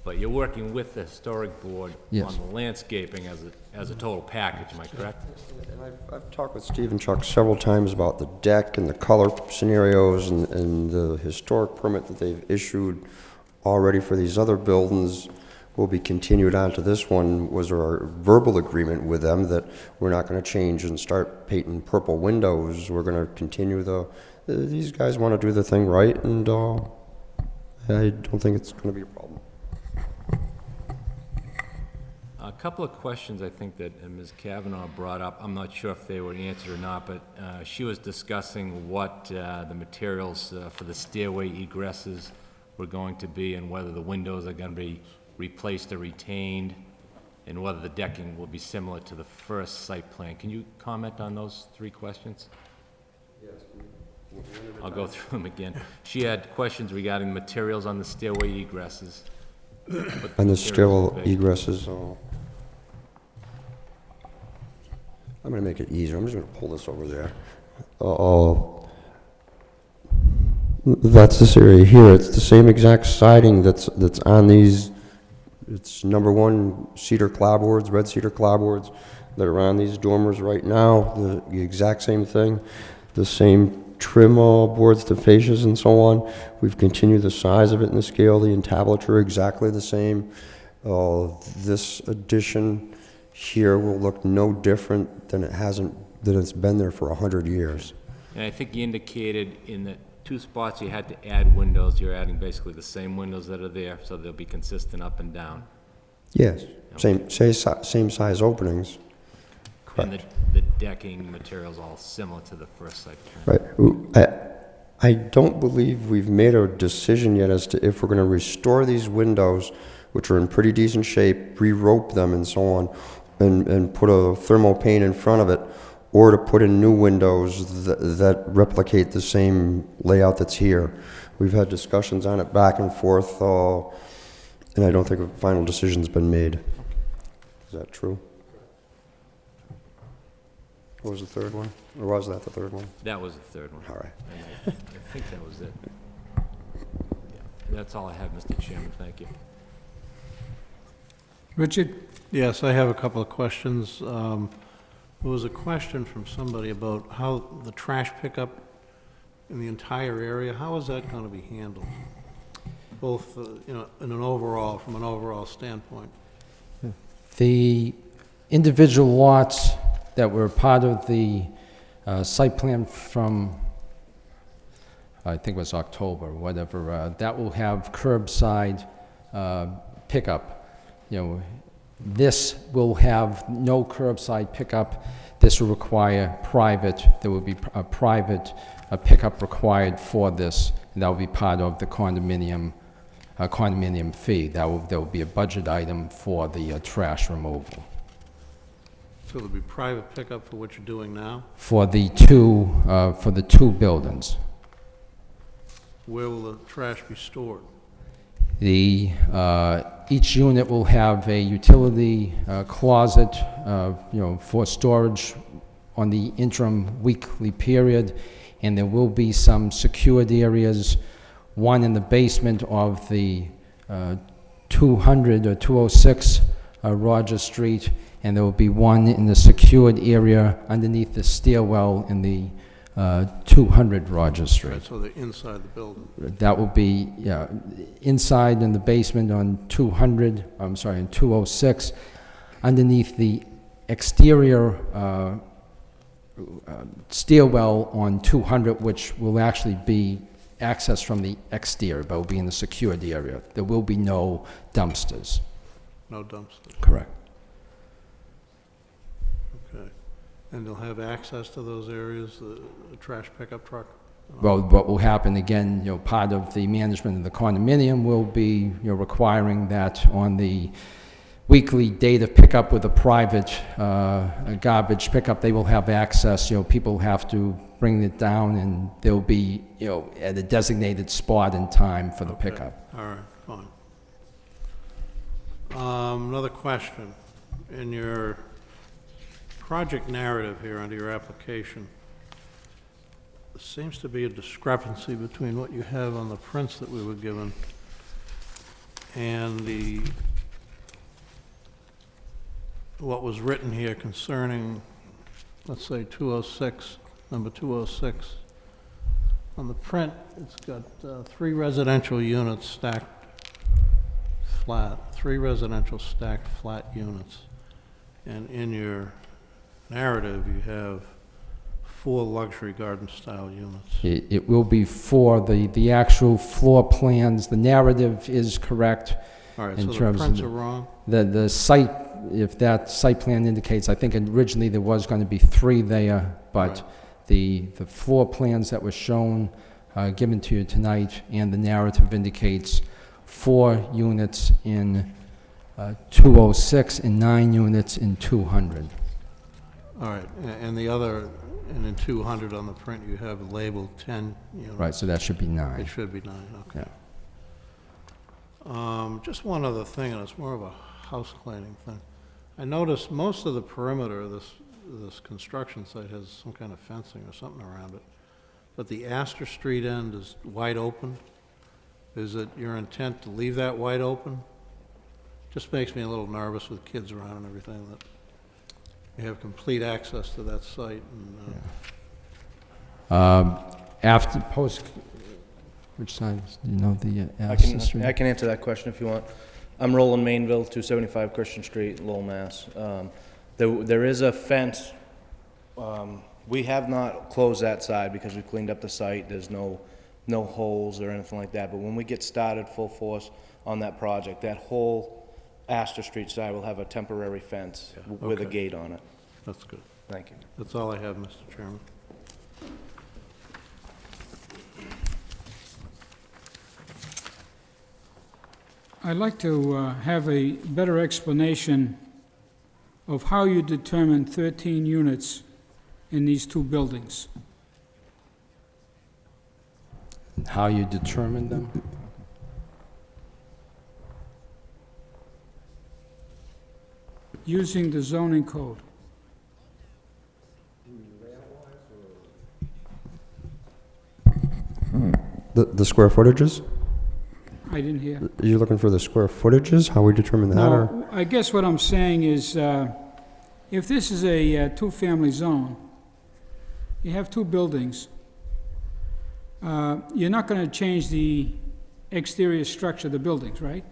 But you're working with the historic board Yes. on the landscaping as a total package, am I correct? And I've talked with Steve and Chuck several times about the deck and the color scenarios and the historic permit that they've issued already for these other buildings will be continued on to this one. Was our verbal agreement with them that we're not going to change and start painting purple windows. We're going to continue these guys want to do the thing right, and I don't think it's going to be a problem. A couple of questions I think that Ms. Kavanaugh brought up. I'm not sure if they were answered or not, but she was discussing what the materials for the stairway egresses were going to be, and whether the windows are going to be replaced or retained, and whether the decking will be similar to the first site plan. Can you comment on those three questions? Yes. I'll go through them again. She had questions regarding materials on the stairway egresses. And the stairwell egresses, I'm going to make it easier. I'm just going to pull this over there. That's this area here. It's the same exact siding that's on these. It's number one cedar clapboards, red cedar clapboards that are on these dormers right now. The exact same thing. The same trim boards, the fascias and so on. We've continued the size of it and the scale. The entablature exactly the same. This addition here will look no different than it's been there for 100 years. And I think you indicated in the two spots you had to add windows. You're adding basically the same windows that are there, so they'll be consistent up and down. Yes, Okay. same size openings. And the decking material's all similar to the first site plan. Right. I don't believe we've made a decision yet as to if we're going to restore these windows, which are in pretty decent shape, re-rope them and so on, and put a thermal paint in front of it, or to put in new windows that replicate the same layout that's here. We've had discussions on it back and forth, and I don't think a final decision's been made. Is that true? What was the third one? Or was that the third one? That was the third one. All right. I think that was it. Yeah. That's all I have, Mr. Chairman. Thank you. Richard? Yes, I have a couple of questions. There was a question from somebody about how the trash pickup in the entire area, how is that going to be handled? Both, from an overall standpoint. The individual lots that were part of the site plan from, I think it was October, whatever, that will have curbside pickup. This will have no curbside pickup. This will require private, there will be a private pickup required for this, and that will be part of the condominium fee. There will be a budget item for the trash removal. So there'll be private pickup for what you're doing now? For the two buildings. Where will the trash be stored? Each unit will have a utility closet, for storage on the interim weekly period, and there will be some secured areas, one in the basement of the 200 or 206 Rogers Street, and there will be one in the secured area underneath the stairwell in the 200 Rogers Street. Right, so they're inside the building. That will be, inside in the basement on 206, underneath the exterior stairwell on 200, which will actually be accessed from the exterior, but will be in the secured area. There will be no dumpsters. No dumpsters? Correct. Okay. And they'll have access to those areas, the trash pickup truck? Well, what will happen, again, part of the management of the condominium will be, requiring that on the weekly date of pickup with a private garbage pickup, they will have access. People have to bring it down, and they'll be, at a designated spot and time for the pickup. All right, fine. Another question. In your project narrative here under your application, there seems to be a discrepancy between what you have on the prints that we were given and what was written here concerning, let's say, 206, number 206. On the print, it's got 3 residential units stacked flat, 3 residential stacked flat units. And in your narrative, you have 4 luxury garden-style units. It will be 4. The actual floor plans, the narrative is correct. All right, in so the terms prints of are wrong? The site, if that site plan indicates, I think originally there was going to be 3 there, but Right. the floor plans that were shown, given to you tonight, and the narrative indicates 4 units in 206 and 9 units in 200. All right, and the other, and in 200 on the print, you have labeled 10 units. Right, so that should be 9. It should be 9, okay. Yeah. Just one other thing, and it's more of a house cleaning thing. I noticed most of the perimeter of this construction site has some kind of fencing or something around it, but the Astor Street end is wide open. Is it your intent to leave that wide open? Just makes me a little nervous with kids around and everything, that you have complete access to that site. And, After, which side, do you know the Astor Street? I can answer that question if you want. I'm Roland Mainville, 275 Christian Street, Lowell, Mass. There is a fence. We have not closed that side because we cleaned up the site. There's no holes or anything like that. But when we get started full force on that project, that whole Astor Street side will have a temporary fence with a gate on it. That's good. Thank you. That's all I have, Mr. Chairman. I'd like to have a better explanation of how you determine 13 units in these two buildings. How you determine them? Using the zoning code. The square footages? I didn't hear. Are you looking for the square footages, how we determine that, or? No, I guess what I'm saying is, if this is a two-family zone, you have two buildings, you're not going to change the exterior structure of the buildings, right?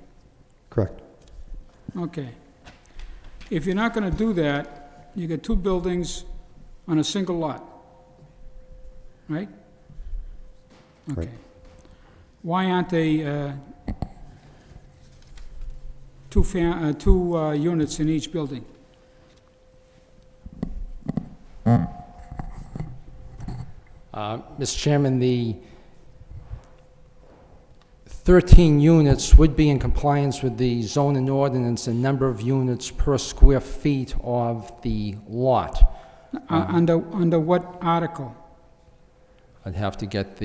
Correct. Okay. If you're not going to do that, you get two buildings on a single lot, right? Okay. Right. Why aren't they two units in each building? Mr. Chairman, the 13 units would be in compliance with the zoning ordinance and number of units per square feet of the lot. Under what article? I'd have to get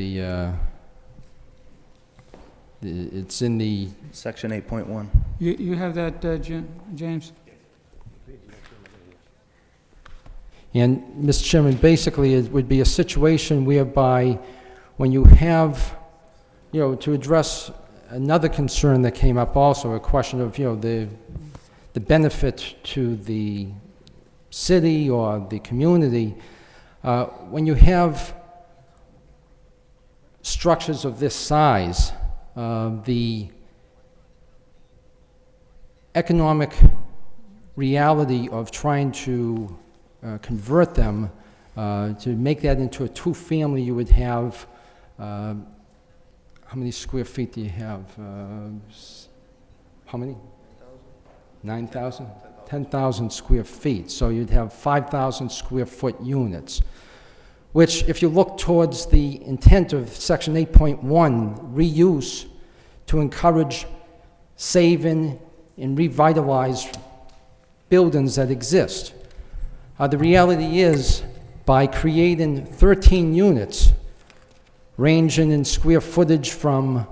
it's in the... Section 8.1. You have that, James? And, Mr. Chairman, basically, it would be a situation whereby when you have, to address another concern that came up also, a question of, the benefit to the city or the community, when you have structures of this size, the economic reality of trying to convert them, to make that into a two-family, you would have, how many square feet do you have? How many? 9,000? 10,000 square feet. So you'd have 5,000 square foot units, which, if you look towards the intent of Section 8.1, reuse to encourage saving and revitalize buildings that exist. The reality is, by creating 13 units, ranging in square footage from,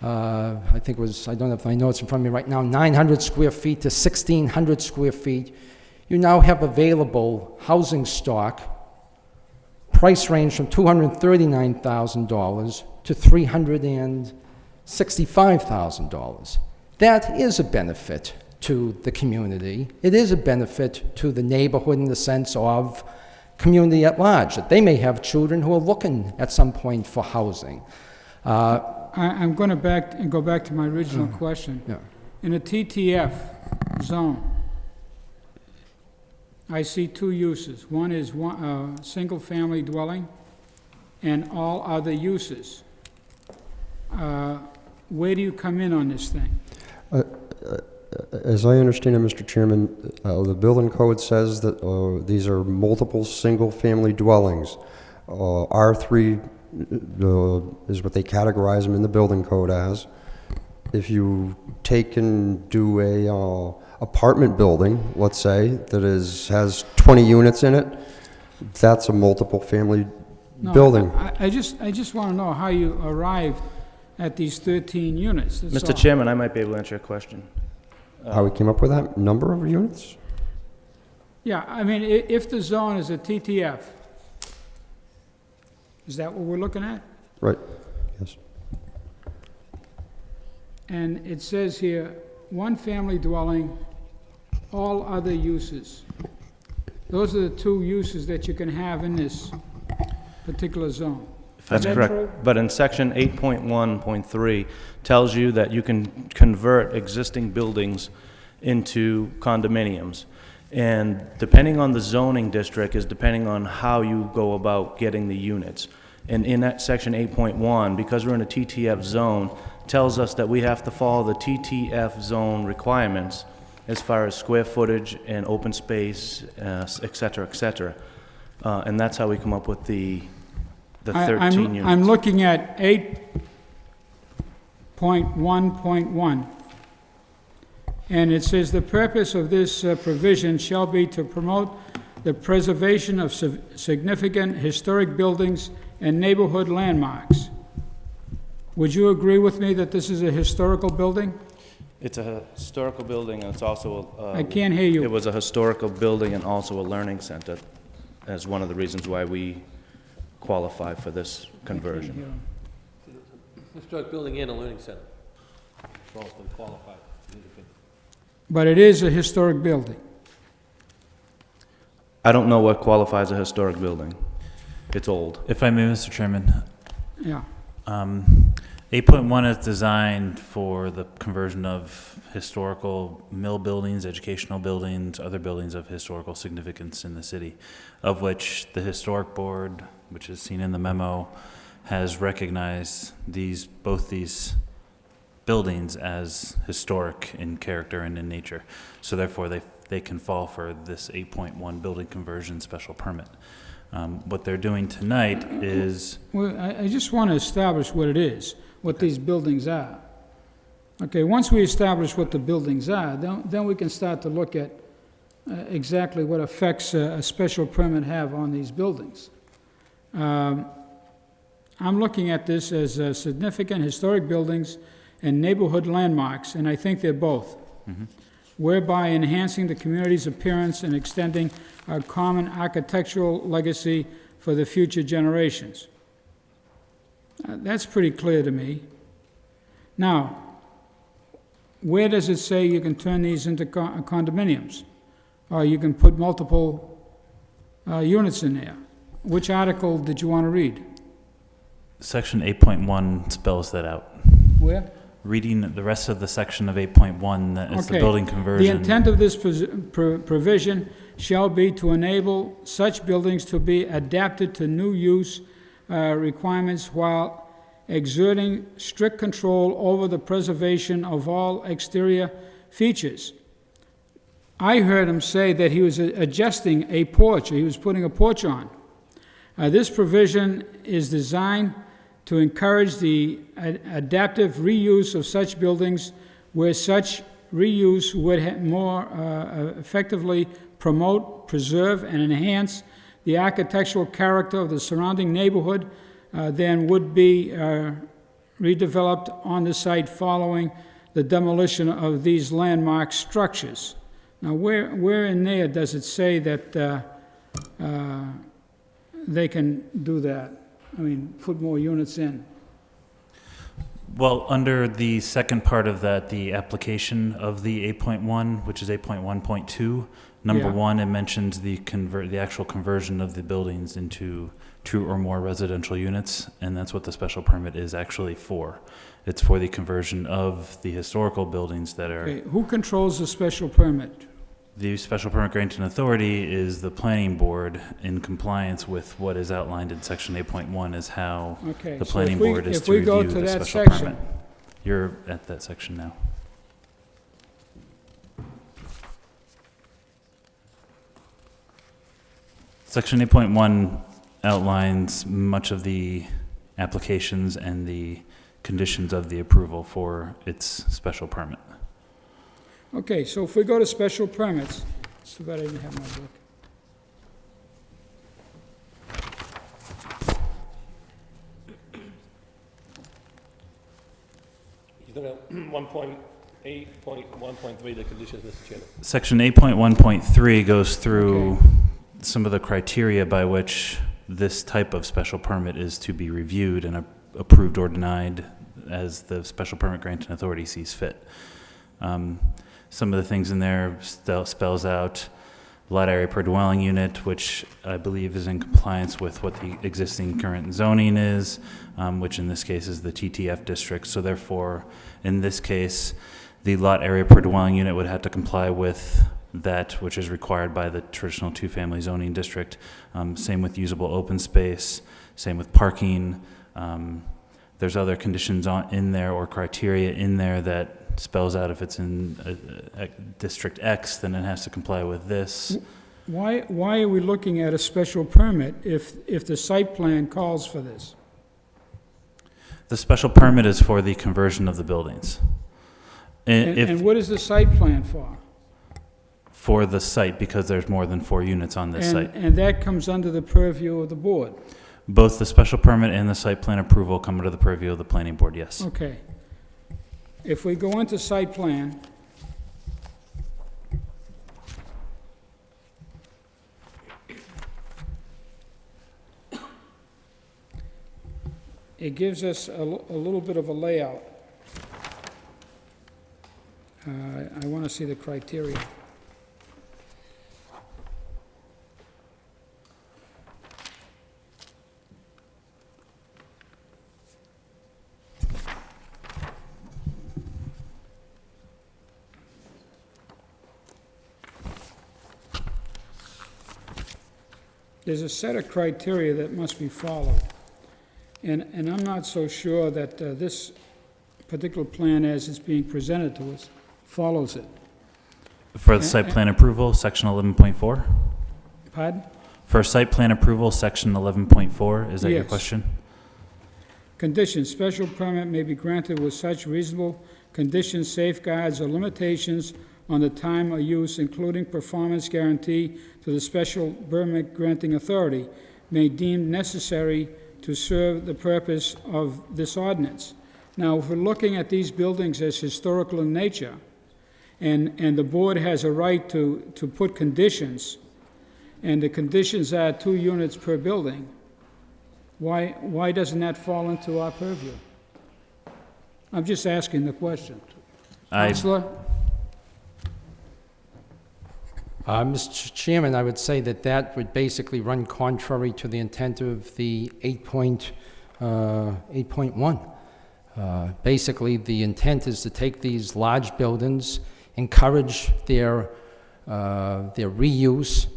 I think it was, I don't have my notes in front of me right now, 900 square feet to 1,600 square feet, you now have available housing stock, price range from $239,000 to $365,000. That is a benefit to the community. It is a benefit to the neighborhood in the sense of community at large, that they may have children who are looking at some point for housing. I'm going to go back to my original question. Yeah. In a TTF zone, I see two uses. One is single-family dwelling and all other uses. Where do you come in on this thing? As I understand it, Mr. Chairman, the building code says that these are multiple single-family dwellings. R3 is what they categorize them in the building code as. If you take and do a apartment building, let's say, that has 20 units in it, that's a multiple-family building. I just want to know how you arrived at these 13 units. That's Mr. all. Chairman, I might be able to answer your question. How we came up with that number of units? Yeah, I mean, if the zone is a TTF, is that what we're looking at? Right, yes. And it says here, one family dwelling, all other uses. Those are the two uses that you can have in this particular zone. That's correct. But in section 8.1.3 tells you that you can convert existing buildings into condominiums. And depending on the zoning district is depending on how you go about getting the units. And in that section 8.1, because we're in a TTF zone, tells us that we have to follow the TTF zone requirements as far as square footage and open space, et cetera, et cetera. And that's how we come up with the 13 units. I'm looking at 8.1.1. And it says, the purpose of this provision shall be to promote the preservation of significant historic buildings and neighborhood landmarks. Would you agree with me that this is a historical building? It's a historical building, and it's also I can't hear you. It was a historical building and also a learning center, as one of the reasons why we qualify for this conversion. Historic building and a learning center. Both been qualified. But it is a historic building. I don't know what qualifies a historic building. It's old. If I may, Mr. Chairman. Yeah. 8.1 is designed for the conversion of historical mill buildings, educational buildings, other buildings of historical significance in the city, of which the Historic Board, which is seen in the memo, has recognized both these buildings as historic in character and in nature. So therefore, they can fall for this 8.1 building conversion special permit. What they're doing tonight is... Well, I just want to establish what it is, what these buildings are. Okay, once we establish what the buildings are, then we can start to look at exactly what effects a special permit have on these buildings. I'm looking at this as significant historic buildings and neighborhood landmarks, and I think they're both, whereby enhancing the community's appearance and extending our common architectural legacy for the future generations. That's pretty clear to me. Now, where does it say you can turn these into condominiums? Or you can put multiple units in there? Which article did you want to read? Section 8.1 spells that out. Where? Reading the rest of the section of 8.1, that is the building conversion. The intent of this provision shall be to enable such buildings to be adapted to new use requirements while exerting strict control over the preservation of all exterior features. I heard him say that he was adjusting a porch, or he was putting a porch on. This provision is designed to encourage the adaptive reuse of such buildings where such reuse would more effectively promote, preserve, and enhance the architectural character of the surrounding neighborhood than would be redeveloped on the site following the demolition of these landmark structures. Now, where in there does it say that they can do that? I mean, put more units in? Well, under the second part of that, the application of the 8.1, which is 8.1.2, number 1, it mentions the actual conversion of the buildings into 2 or more residential units, and that's what the special permit is actually for. It's for the conversion of the historical buildings that are... Okay, who controls the special permit? The special permit granting authority is the planning board in compliance with what is outlined in section 8.1 is how the planning board is to review the special permit. You're at that section now. Section 8.1 outlines much of the applications and the conditions of the approval for its special permit. Okay, so if we go to special permits, it's too bad I didn't have my book. You're going to 1.8.1.3, the conditions, Mr. Chairman. Section 8.1.3 goes through some of the criteria by which this type of special permit is to be reviewed and approved or denied as the special permit granting authority sees fit. Some of the things in there spells out lot area per dwelling unit, which I believe is in compliance with what the existing current zoning is, which in this case is the TTF district. So therefore, in this case, the lot area per dwelling unit would have to comply with that which is required by the traditional two-family zoning district. Same with usable open space, same with parking. There's other conditions in there or criteria in there that spells out if it's in District X, then it has to comply with this. Why are we looking at a special permit if the site plan calls for this? The special permit is for the conversion of the buildings. And what is the site plan for? For the site, because there's more than 4 units on this site. And that comes under the purview of the board? Both the special permit and the site plan approval come under the purview of the planning board, yes. Okay. If we go into site plan, it gives us a little bit of a layout. I want to see the criteria. There's a set of criteria that must be followed. And I'm not so sure that this particular plan as it's being presented to us follows it. For the site plan approval, section 11.4? Pardon? For site plan approval, section 11.4, is that your Yes. question? Conditions, special permit may be granted with such reasonable conditions, safeguards, or limitations on the time of use, including performance guarantee to the special permit granting authority, may deem necessary to serve the purpose of this ordinance. Now, if we're looking at these buildings as historical in nature, and the board has a right to put conditions, and the conditions are 2 units per building, why doesn't that fall into our purview? I'm just asking the question. Counselor? Mr. Chairman, I would say that would basically run contrary to the intent of the 8.1. Basically, the intent is to take these large buildings, encourage their reuse,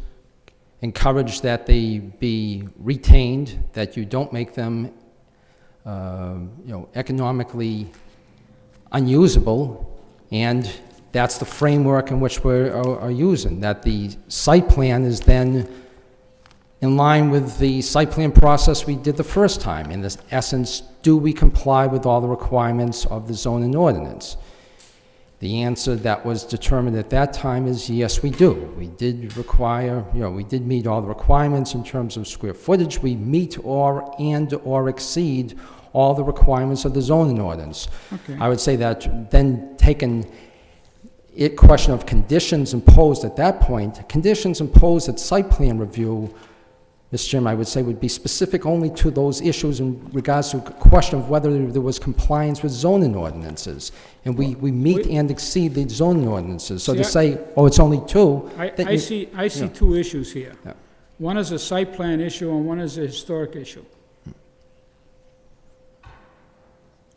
encourage that they be retained, that you don't make them economically unusable, and that's the framework in which we are using, that the site plan is then in line with the site plan process we did the first time. In this essence, do we comply with all the requirements of the zoning ordinance? The answer that was determined at that time is yes, we do. We did require, we did meet all the requirements in terms of square footage. We meet or exceed all the requirements of the zoning ordinance. Okay. I would say that then taken question of conditions imposed at that point, conditions imposed at site plan review, Mr. Chairman, I would say would be specific only to those issues in regards to a question of whether there was compliance with zoning ordinances. And we meet and exceed the zoning ordinances. So to say, oh, it's only 2. I see 2 issues here. Yeah. One is a site plan issue and one is a historic issue.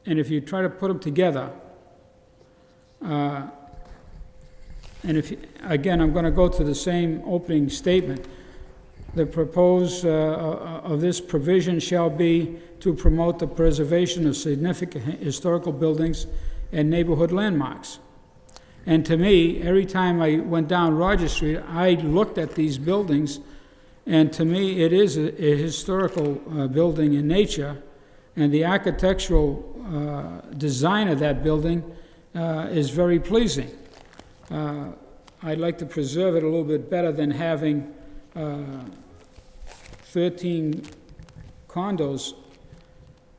And if you try to put them together, and again, I'm going to go to the same opening statement. The proposed of this provision shall be to promote the preservation of significant historical buildings and neighborhood landmarks. And to me, every time I went down Rogers Street, I looked at these buildings, and to me, it is a historical building in nature, and the architectural design of that building is very pleasing. I'd like to preserve it a little bit better than having 13 condos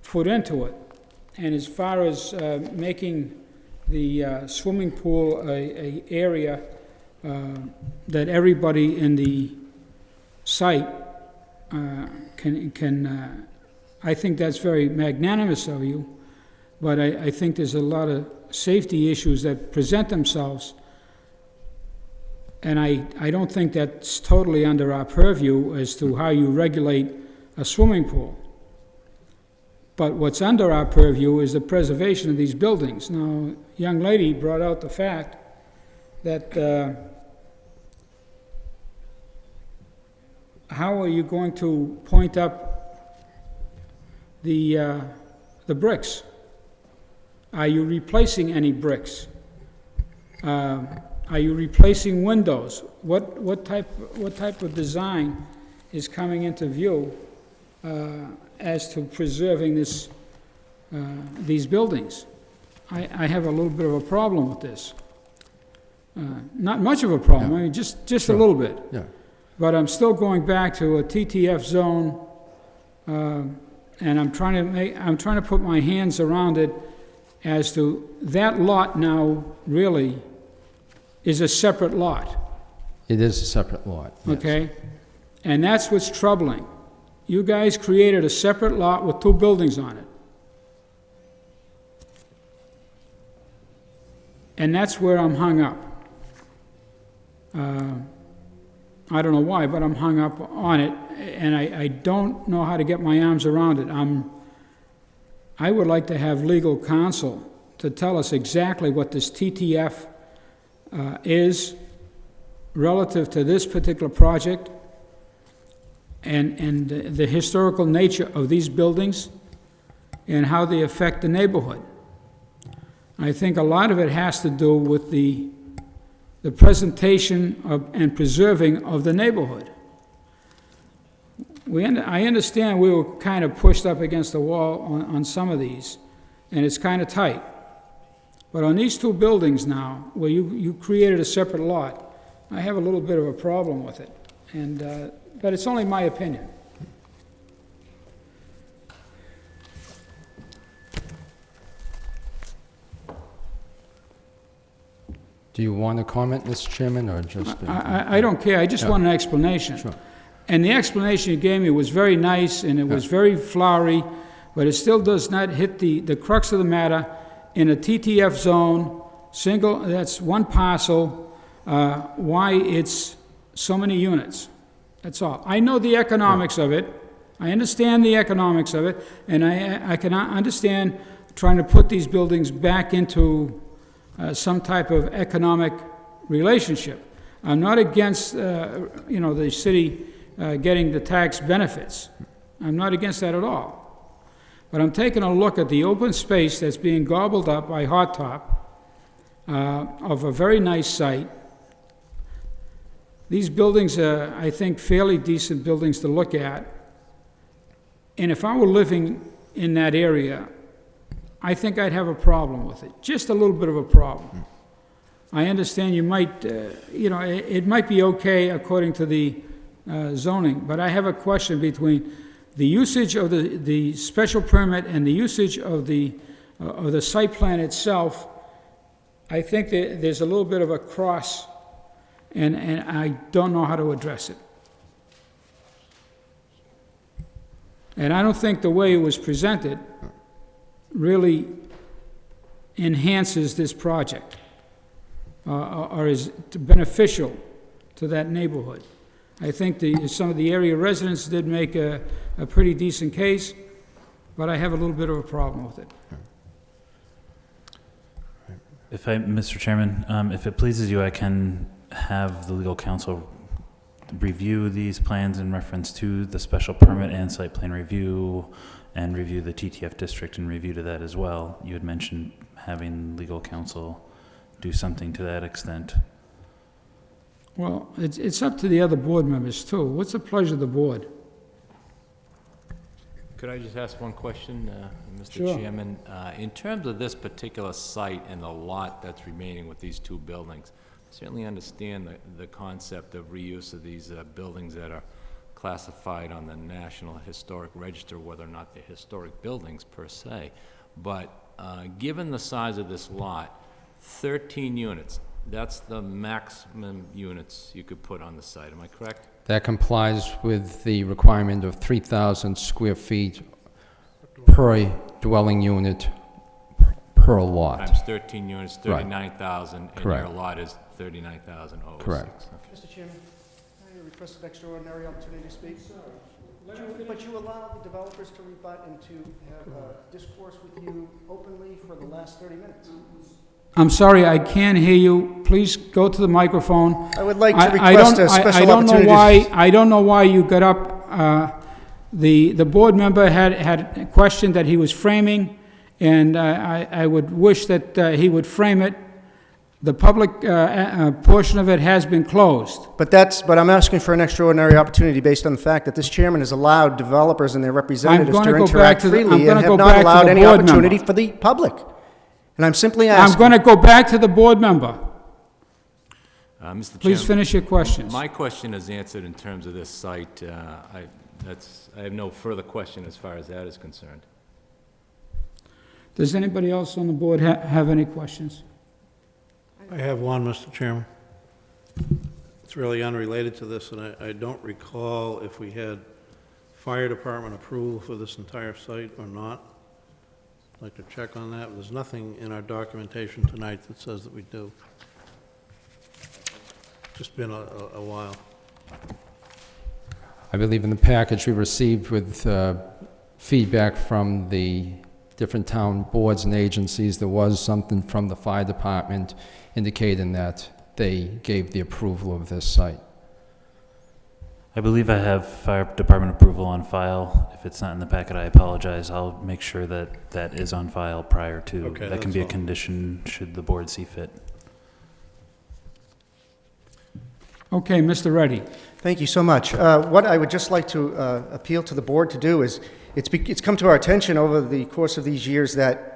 put into it. And as far as making the swimming pool a area that everybody in the site can I think that's very magnanimous of you, but I think there's a lot of safety issues that present themselves. And I don't think that's totally under our purview as to how you regulate a swimming pool. But what's under our purview is the preservation of these buildings. Now, a young lady brought out the fact that how are you going to point up the bricks? Are you replacing any bricks? Are you replacing windows? What type of design is coming into view as to preserving these buildings? I have a little bit of a problem with this. Not much of a problem, I mean, just a little bit. Yeah. But I'm still going back to a TTF zone, and I'm trying to put my hands around it as to that lot now really is a separate lot. It is a separate lot. Yes. Okay? And that's what's troubling. You guys created a separate lot with two buildings on it. And that's where I'm hung up. I don't know why, but I'm hung up on it, and I don't know how to get my arms around it. I would like to have legal counsel to tell us exactly what this TTF is relative to this particular project and the historical nature of these buildings and how they affect the neighborhood. I think a lot of it has to do with the presentation and preserving of the neighborhood. I understand we were kind of pushed up against the wall on some of these, and it's kind of tight. But on these two buildings now, where you created a separate lot, I have a little bit of a problem with it. But it's only my opinion. Do you want to comment, Mr. Chairman, or just... I don't care, I just want an explanation. Sure. And the explanation you gave me was very nice, and it was very flowery, but it still does not hit the crux of the matter. In a TTF zone, that's one parcel, why it's so many units. That's all. I know the economics of it. I understand the economics of it, and I can understand trying to put these buildings back into some type of economic relationship. I'm not against, the city getting the tax benefits. I'm not against that at all. But I'm taking a look at the open space that's being gobbled up by Hot Top of a very nice site. These buildings are, I think, fairly decent buildings to look at. And if I were living in that area, I think I'd have a problem with it, just a little bit of a problem. I understand you might, it might be okay according to the zoning, but I have a question between the usage of the special permit and the usage of the site plan itself. I think that there's a little bit of a cross, and I don't know how to address it. And I don't think the way it was presented really enhances this project or is beneficial to that neighborhood. I think some of the area residents did make a pretty decent case, but I have a little bit of a problem with it. Mr. Chairman, if it pleases you, I can have the legal counsel review these plans in reference to the special permit and site plan review, and review the TTF district and review to that as well. You had mentioned having legal counsel do something to that extent. Well, it's up to the other board members too. What's the pleasure of the board? Could I just ask one question, Mr. Sure. Chairman? In terms of this particular site and the lot that's remaining with these two buildings, I certainly understand the concept of reuse of these buildings that are classified on the National Historic Register, whether or not they're historic buildings per se. But given the size of this lot, 13 units, that's the maximum units you could put on the site, am I correct? That complies with the requirement of 3,000 square feet per dwelling unit per lot. Times 13 units, Right. 39,000, and Correct. your lot is 39,006. Correct. Mr. Chairman, I request an extraordinary opportunity to speak. But you allow the developers to rebut and to have a discourse with you openly for the last 30 minutes. I'm sorry, I can't hear you. Please go to the microphone. I would like to request a special opportunity. I don't know why you got up. The board member had a question that he was framing, and I would wish that he would frame it The public portion of it has been closed. But I'm asking for an extraordinary opportunity based on the fact that this chairman has allowed developers and their representatives to interact freely and have not allowed any opportunity for the public. And I'm simply asking. I'm going to go back to the board member. Mr. Please Chairman, finish your questions. My question is answered in terms of this site. I have no further question as far as that is concerned. Does anybody else on the board have any questions? I have one, Mr. Chairman. It's really unrelated to this, and I don't recall if we had fire department approval for this entire site or not. I'd like to check on that. There's nothing in our documentation tonight that says that we do. Just been a while. I believe in the package we received with feedback from the different town boards and agencies, there was something from the fire department indicating that they gave the approval of this site. I believe I have fire department approval on file. If it's not in the packet, I apologize. I'll make sure that that is on file prior to. Okay, that can be a all. condition should the board see fit. Okay, Mr. Reddy. Thank you so much. What I would just like to appeal to the board to do is, it's come to our attention over the course of these years that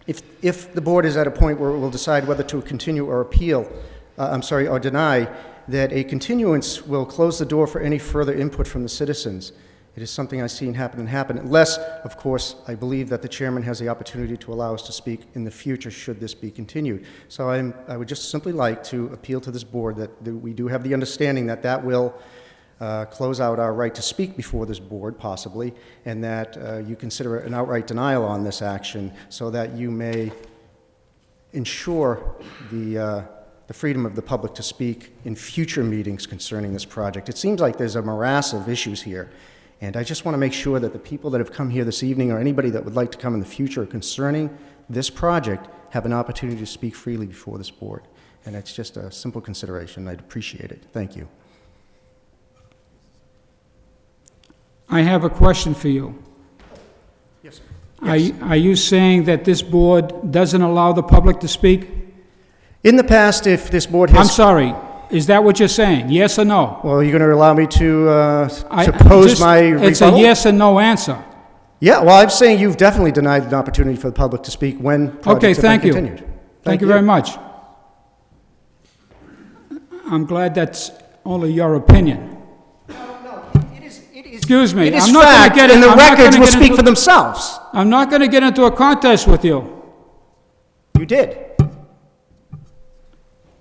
if the board is at a point where it will decide whether to continue or appeal, or deny, that a continuance will close the door for any further input from the citizens. It is something I've seen happen, unless, of course, I believe that the chairman has the opportunity to allow us to speak in the future should this be continued. So I would just simply like to appeal to this board that we do have the understanding that that will close out our right to speak before this board, possibly, and that you consider an outright denial on this action so that you may ensure the freedom of the public to speak in future meetings concerning this project. It seems like there's a morass of issues here, and I just want to make sure that the people that have come here this evening or anybody that would like to come in the future concerning this project have an opportunity to speak freely before this board. And it's just a simple consideration. I'd appreciate it. Thank you. I have a question for you. Yes, sir. Yes. Are you saying that this board doesn't allow the public to speak? In the past, if this board has... I'm sorry. Is that what you're saying? Yes or no? Well, you're going to allow me to pose my rebuttal? It's a yes or no answer. Yeah, well, I'm saying you've definitely denied an opportunity for the public to speak when projects have been continued. Thank you very much. I'm glad that's only your opinion. No, it is... Excuse me. It is I'm not fact, gonna get and the records will speak into, for themselves. I'm not going to get into a contest with you. You did.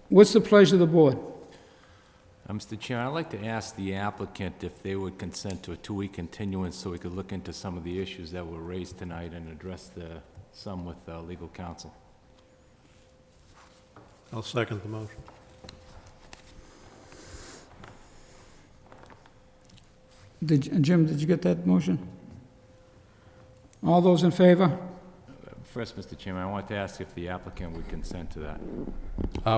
What's the pleasure of the board? Mr. Chair, I'd like to ask the applicant if they would consent to a 2-week continuance so we could look into some of the issues that were raised tonight and address some with legal counsel. I'll second the motion. Jim, did you get that motion? All those in favor? First, Mr. Chairman, I want to ask if the applicant would consent to that.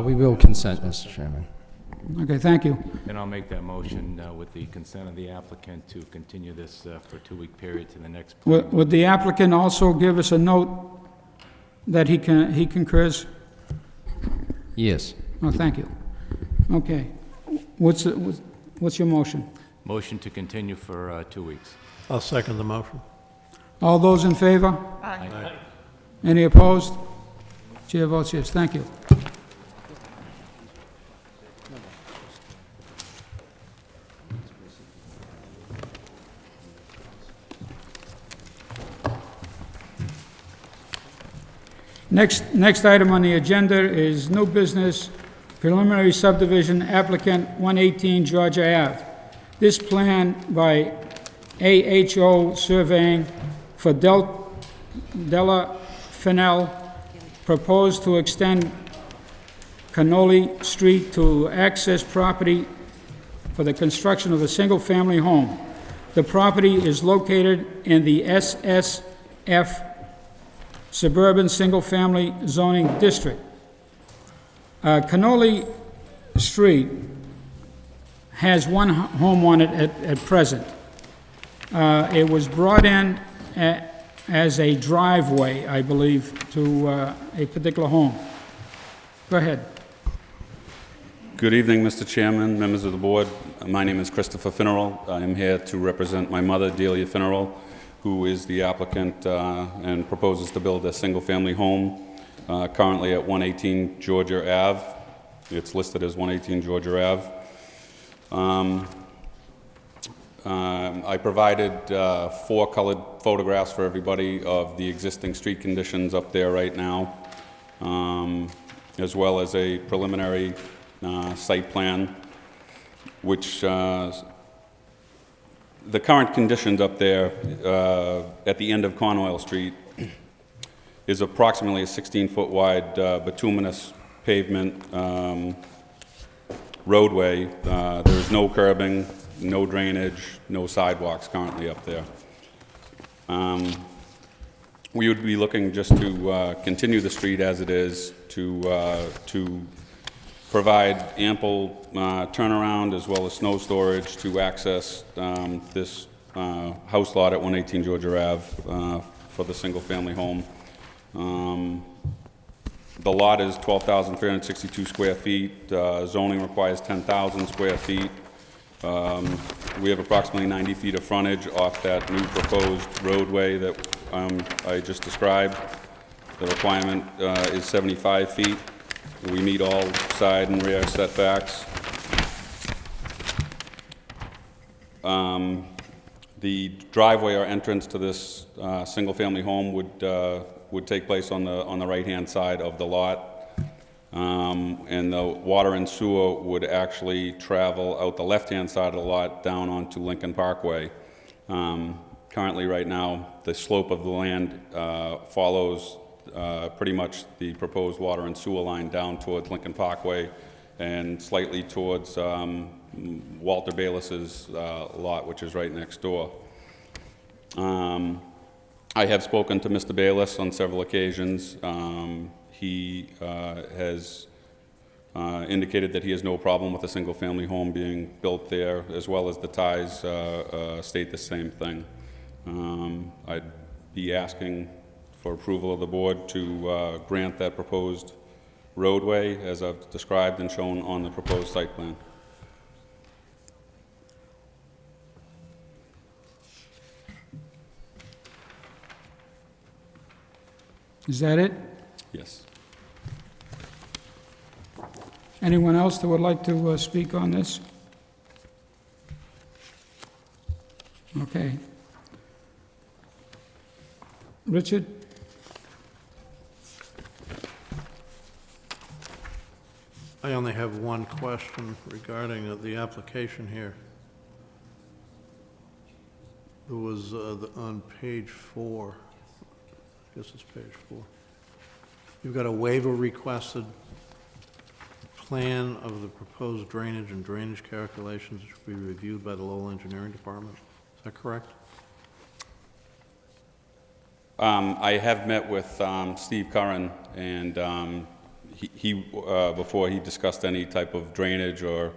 We will consent, Mr. Chairman. Okay, thank you. Then I'll make that motion with the consent of the applicant to continue this for a 2-week period to the next. Would the applicant also give us a note that he concurs? Yes. Oh, thank you. Okay. What's your motion? Motion to continue for 2 weeks. I'll second the motion. All those in favor? Aye. Aye. Any opposed? Chair votes yes. Thank you. Next item on the agenda is new business, preliminary subdivision applicant 118 Georgia Ave. This plan by AHO Surveying for Della Fennell proposed to extend Cannoli Street to access property for the construction of a single-family home. The property is located in the SSF Suburban Single Family Zoning District. Cannoli Street has one home on it at present. It was brought in as a driveway, I believe, to a particular home. Go ahead. Good evening, Mr. Chairman, members of the board. My name is Christopher Finneral. I am here to represent my mother, Delia Finneral, who is the applicant and proposes to build a single-family home currently at 118 Georgia Ave. It's listed as 118 Georgia Ave. I provided 4 colored photographs for everybody of the existing street conditions up there right now, as well as a preliminary site plan, which the current conditions up there at the end of Conwell Street is approximately a 16-foot wide bituminous pavement roadway. There's no curbing, no drainage, no sidewalks currently up there. We would be looking just to continue the street as it is, to provide ample turnaround as well as snow storage to access this house lot at 118 Georgia Ave for the single-family home. The lot is 12,362 square feet. Zoning requires 10,000 square feet. We have approximately 90 feet of frontage off that new proposed roadway that I just described. The requirement is 75 feet. We meet all side and rear setbacks. The driveway or entrance to this single-family home would take place on the right-hand side of the lot, and the water and sewer would actually travel out the left-hand side of the lot down onto Lincoln Parkway. Currently, right now, the slope of the land follows pretty much the proposed water and sewer line down towards Lincoln Parkway and slightly towards Walter Bayless's lot, which is right next door. I have spoken to Mr. Bayless on several occasions. He has indicated that he has no problem with a single-family home being built there, as well as the ties state the same thing. I'd be asking for approval of the board to grant that proposed roadway as I've described and shown on the proposed site plan. Is that it? Yes. Anyone else that would like to speak on this? Okay. Richard? I only have one question regarding the application here. It was on page 4. I guess it's page 4. You've got a waiver requested, plan of the proposed drainage and drainage calculations which will be reviewed by the Lowell Engineering Department. Is that correct? I have met with Steve Curran, and he before he discussed any type of drainage or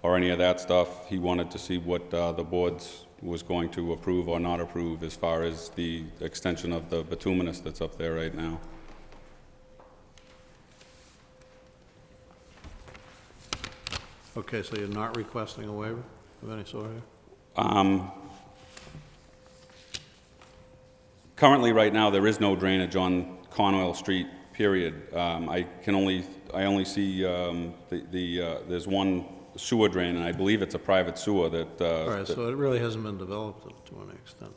any of that stuff, he wanted to see what the board's was going to approve or not approve as far as the extension of the bituminous that's up there right now. Okay, so you're not requesting a waiver of any sort here? Currently, right now, there is no drainage on Conwell Street, period. I only see there's one sewer drain, and I believe it's a private sewer that... All right, so it really hasn't been developed to an extent.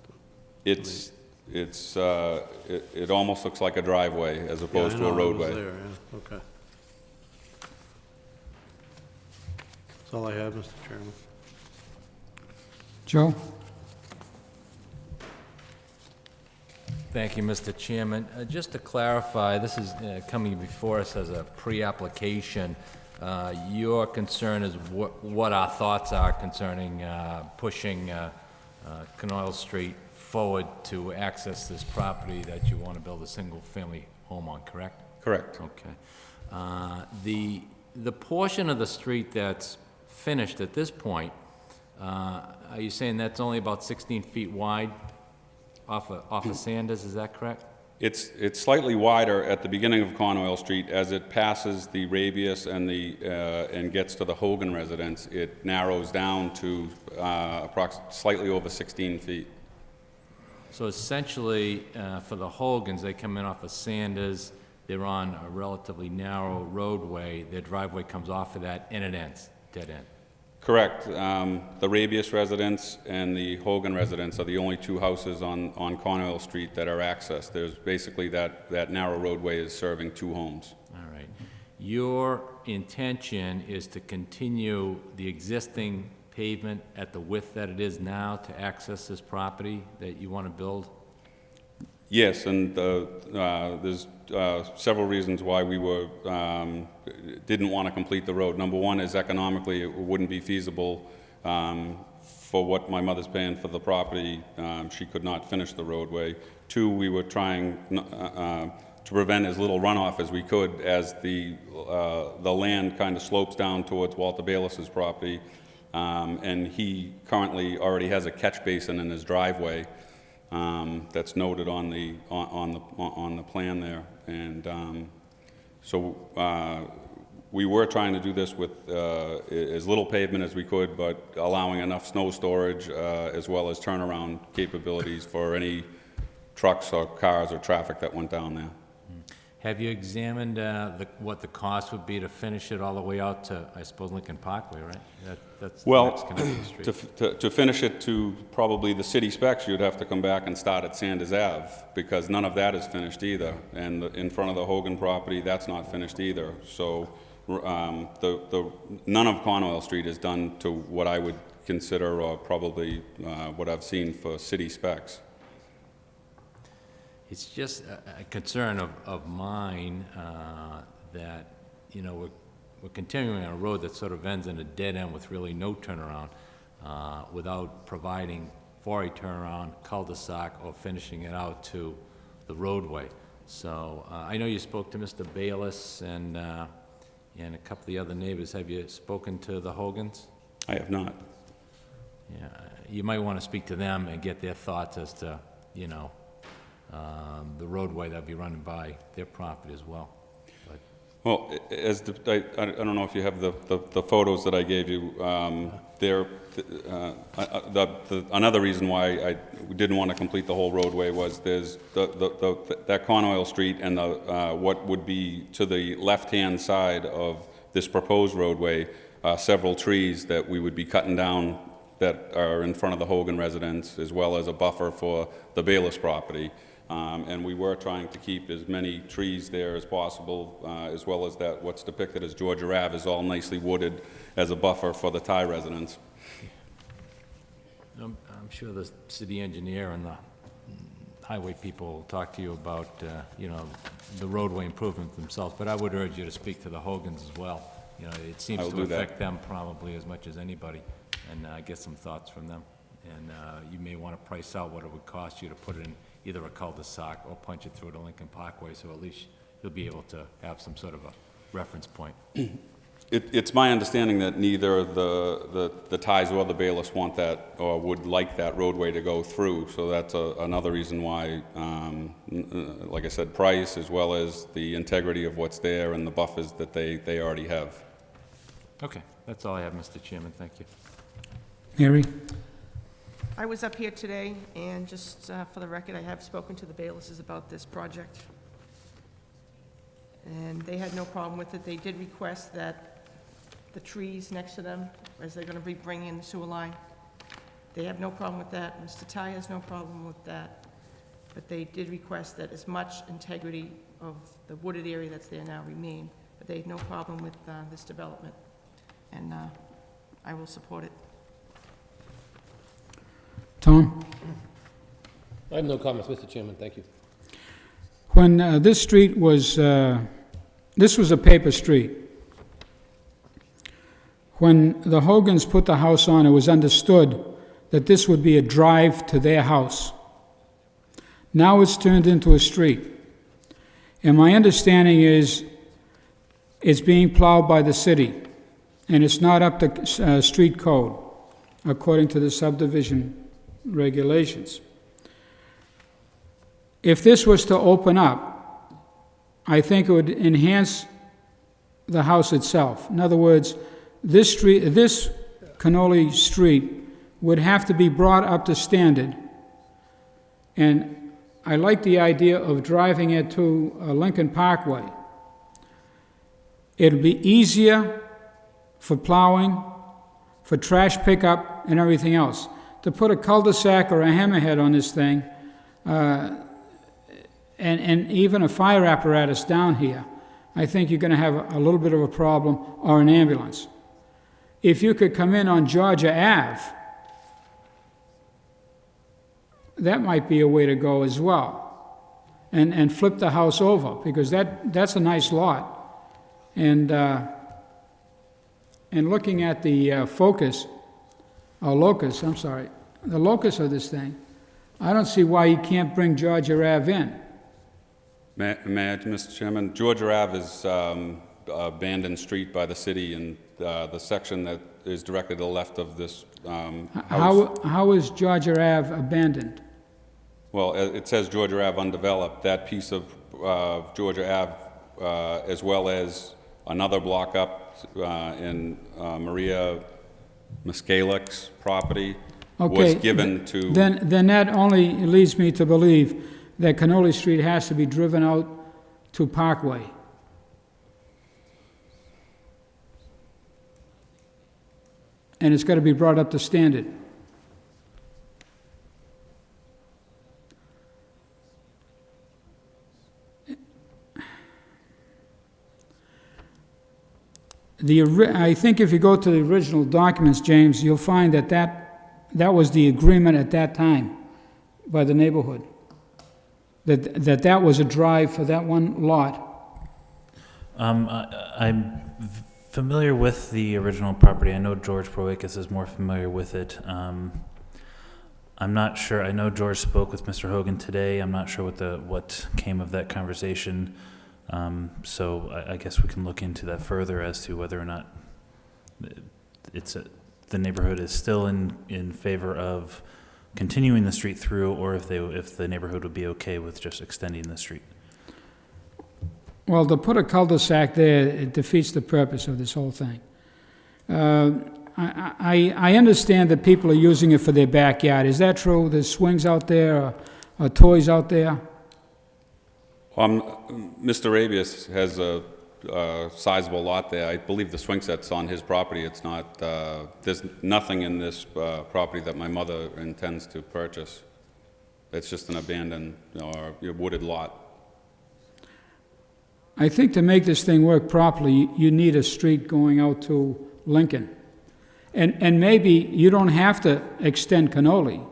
It almost looks like a driveway as opposed to a roadway. I was there, yeah, okay. That's all I have, Mr. Chairman. Joe? Thank you, Mr. Chairman. Just to clarify, this is coming before us as a pre-application. Your concern is what our thoughts are concerning pushing Canal Street forward to access this property that you want to build a single-family home on, correct? Correct. Okay. The portion of the street that's finished at this point, are you saying that's only about 16 feet wide off of Sanders, is that correct? It's slightly wider at the beginning of Cornwall Street. As it passes the Rabius and and gets to the Hogan residence, it narrows down to slightly over 16 feet. So essentially, for the Hogans, they come in off of Sanders, they're on a relatively narrow roadway, their driveway comes off of that and it ends, dead end. Correct. The Rabius residence and the Hogan residence are the only two houses on Cornwall Street that are accessed. There's basically that narrow roadway is serving two homes. All right. Your intention is to continue the existing pavement at the width that it is now to access this property that you want to build? Yes, and there's several reasons why we didn't want to complete the road. Number one is economically it wouldn't be feasible for what my mother's paying for the property. She could not finish the roadway. Two, we were trying to prevent as little runoff as we could as the land kind of slopes down towards Walter Bayless's property, and he currently already has a catch basin in his driveway. That's noted on the plan there, and so we were trying to do this with as little pavement as we could, but allowing enough snow storage as well as turnaround capabilities for any trucks or cars or traffic that went down there. Have you examined what the cost would be to finish it all the way out to, I suppose, Lincoln Parkway, right? That's the next connecting street. To finish it to probably the city specs, you'd have to come back and start at Sanders Ave, because none of that is finished either. And in front of the Hogan property, that's not finished either. So none of Cornwall Street is done to what I would consider, or probably what I've seen for city specs. It's just a concern of mine that, you know, we're continuing on a road that sort of ends in a dead end with really no turnaround without providing for a turnaround, cul-de-sac, or finishing it out to the roadway. So I know you spoke to Mr. Bayless and a couple of the other neighbors. Have you spoken to the Hogans? I have not. Yeah, you might want to speak to them and get their thoughts as to, you know, the roadway that'll be running by their property as well. But well, I don't know if you have the photos that I gave you. Another reason why I didn't want to complete the whole roadway was there's that Cornwall Street and what would be to the left-hand side of this proposed roadway, several trees that we would be cutting down that are in front of the Hogan residence, as well as a buffer for the Bayless property. And we were trying to keep as many trees there as possible, as well as that what's depicted as Georgia Ave is all nicely wooded as a buffer for the Thai residents. I'm sure the city engineer and the highway people will talk to you about, you know, the roadway improvements themselves, but I would urge you to speak to the Hogans as well. You know, it seems to affect them probably as much as anybody, and get some thoughts from them. And you may want to price out what it would cost you to put it in either a cul-de-sac or punch it through to Lincoln Parkway, so at least you'll be able to have some sort of a reference point. It's my understanding that neither the Thais or the Bayless want that or would like that roadway to go through, so that's another reason why, like I said, price as well as the integrity of what's there and the buffers that they already have. Okay, that's all I have, Mr. Chairman. Thank you. Mary? I was up here today, and just for the record, I have spoken to the Baylesses about this project, and they had no problem with it. They did request that the trees next to them, as they're going to be bringing in the sewer line, they have no problem with that. Mr. Ty has no problem with that, but they did request that as much integrity of the wooded area that's there now remain, but they had no problem with this development, and I will support it. Tom? I have no comments, Mr. Chairman, thank you. When this street was, this was a paper street. When the Hogans put the house on, it was understood that this would be a drive to their house. Now it's turned into a street. And my understanding is it's being plowed by the city, and it's not up to street code, according to the subdivision regulations. if this was to open up, I think it would enhance the house itself. In other words, this Cannoli Street would have to be brought up to standard. And I like the idea of driving it to Lincoln Parkway. It'll be easier for plowing, for trash pickup, and everything else. To put a cul-de-sac or a hammerhead on this thing, and even a fire apparatus down here, I think you're going to have a little bit of a problem, or an ambulance. If you could come in on Georgia Ave, that might be a way to go as well, and flip the house over, because that's a nice lot. And looking at the locus of this thing, I don't see why you can't bring Georgia Ave in. May I, Mr. Chairman? Georgia Ave is abandoned street by the city, and the section that is directly to the left of this house. How is Georgia Ave abandoned? Well, it says Georgia Ave undeveloped. That piece of Georgia Ave, as well as another block up in Maria Miskalik's property, was given to... Then that only leads me to believe that Cannoli Street has to be driven out to Parkway. And it's got to be brought up to standard. I think if you go to the original documents, James, you'll find that was the agreement at that time by the neighborhood. That was a drive for that one lot. I'm familiar with the original property. I know George Proakis is more familiar with it. I'm not sure. I know George spoke with Mr. Hogan today. I'm not sure what came of that conversation. So I guess we can look into that further as to whether or not the neighborhood is still in favor of continuing the street through, or if the neighborhood would be okay with just extending the street. Well, to put a cul-de-sac there, it defeats the purpose of this whole thing. I understand that people are using it for their backyard. Is that true? There's swings out there, or toys out there? Mr. Rabius has a sizable lot there. I believe the swing set's on his property. It's not, there's nothing in this property that my mother intends to purchase. It's just an abandoned or wooded lot. I think to make this thing work properly, you need a street going out to Lincoln. And maybe you don't have to extend Cannoli.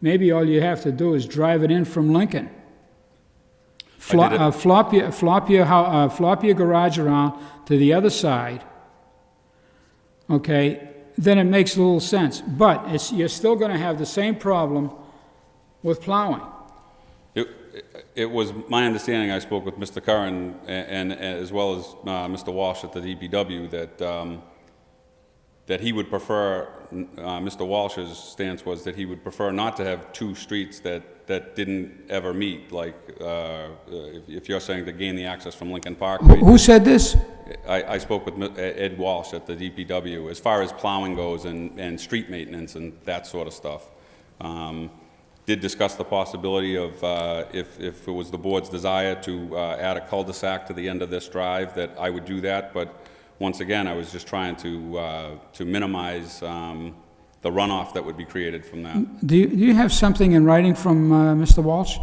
Maybe all you have to do is drive it in from Lincoln. Flop your garage around to the other side, okay, then it makes a little sense. But you're still going to have the same problem with plowing. It was my understanding, I spoke with Mr. Curran and as well as Mr. Walsh at the DPW, that he would prefer, Mr. Walsh's stance was that he would prefer not to have two streets that didn't ever meet, like if you're saying to gain the access from Lincoln Park. Who said this? I spoke with Ed Walsh at the DPW as far as plowing goes and street maintenance and that sort of stuff. Did discuss the possibility of if it was the board's desire to add a cul-de-sac to the end of this drive, that I would do that, but once again, I was just trying to minimize the runoff that would be created from that. Do you have something in writing from Mr. Walsh?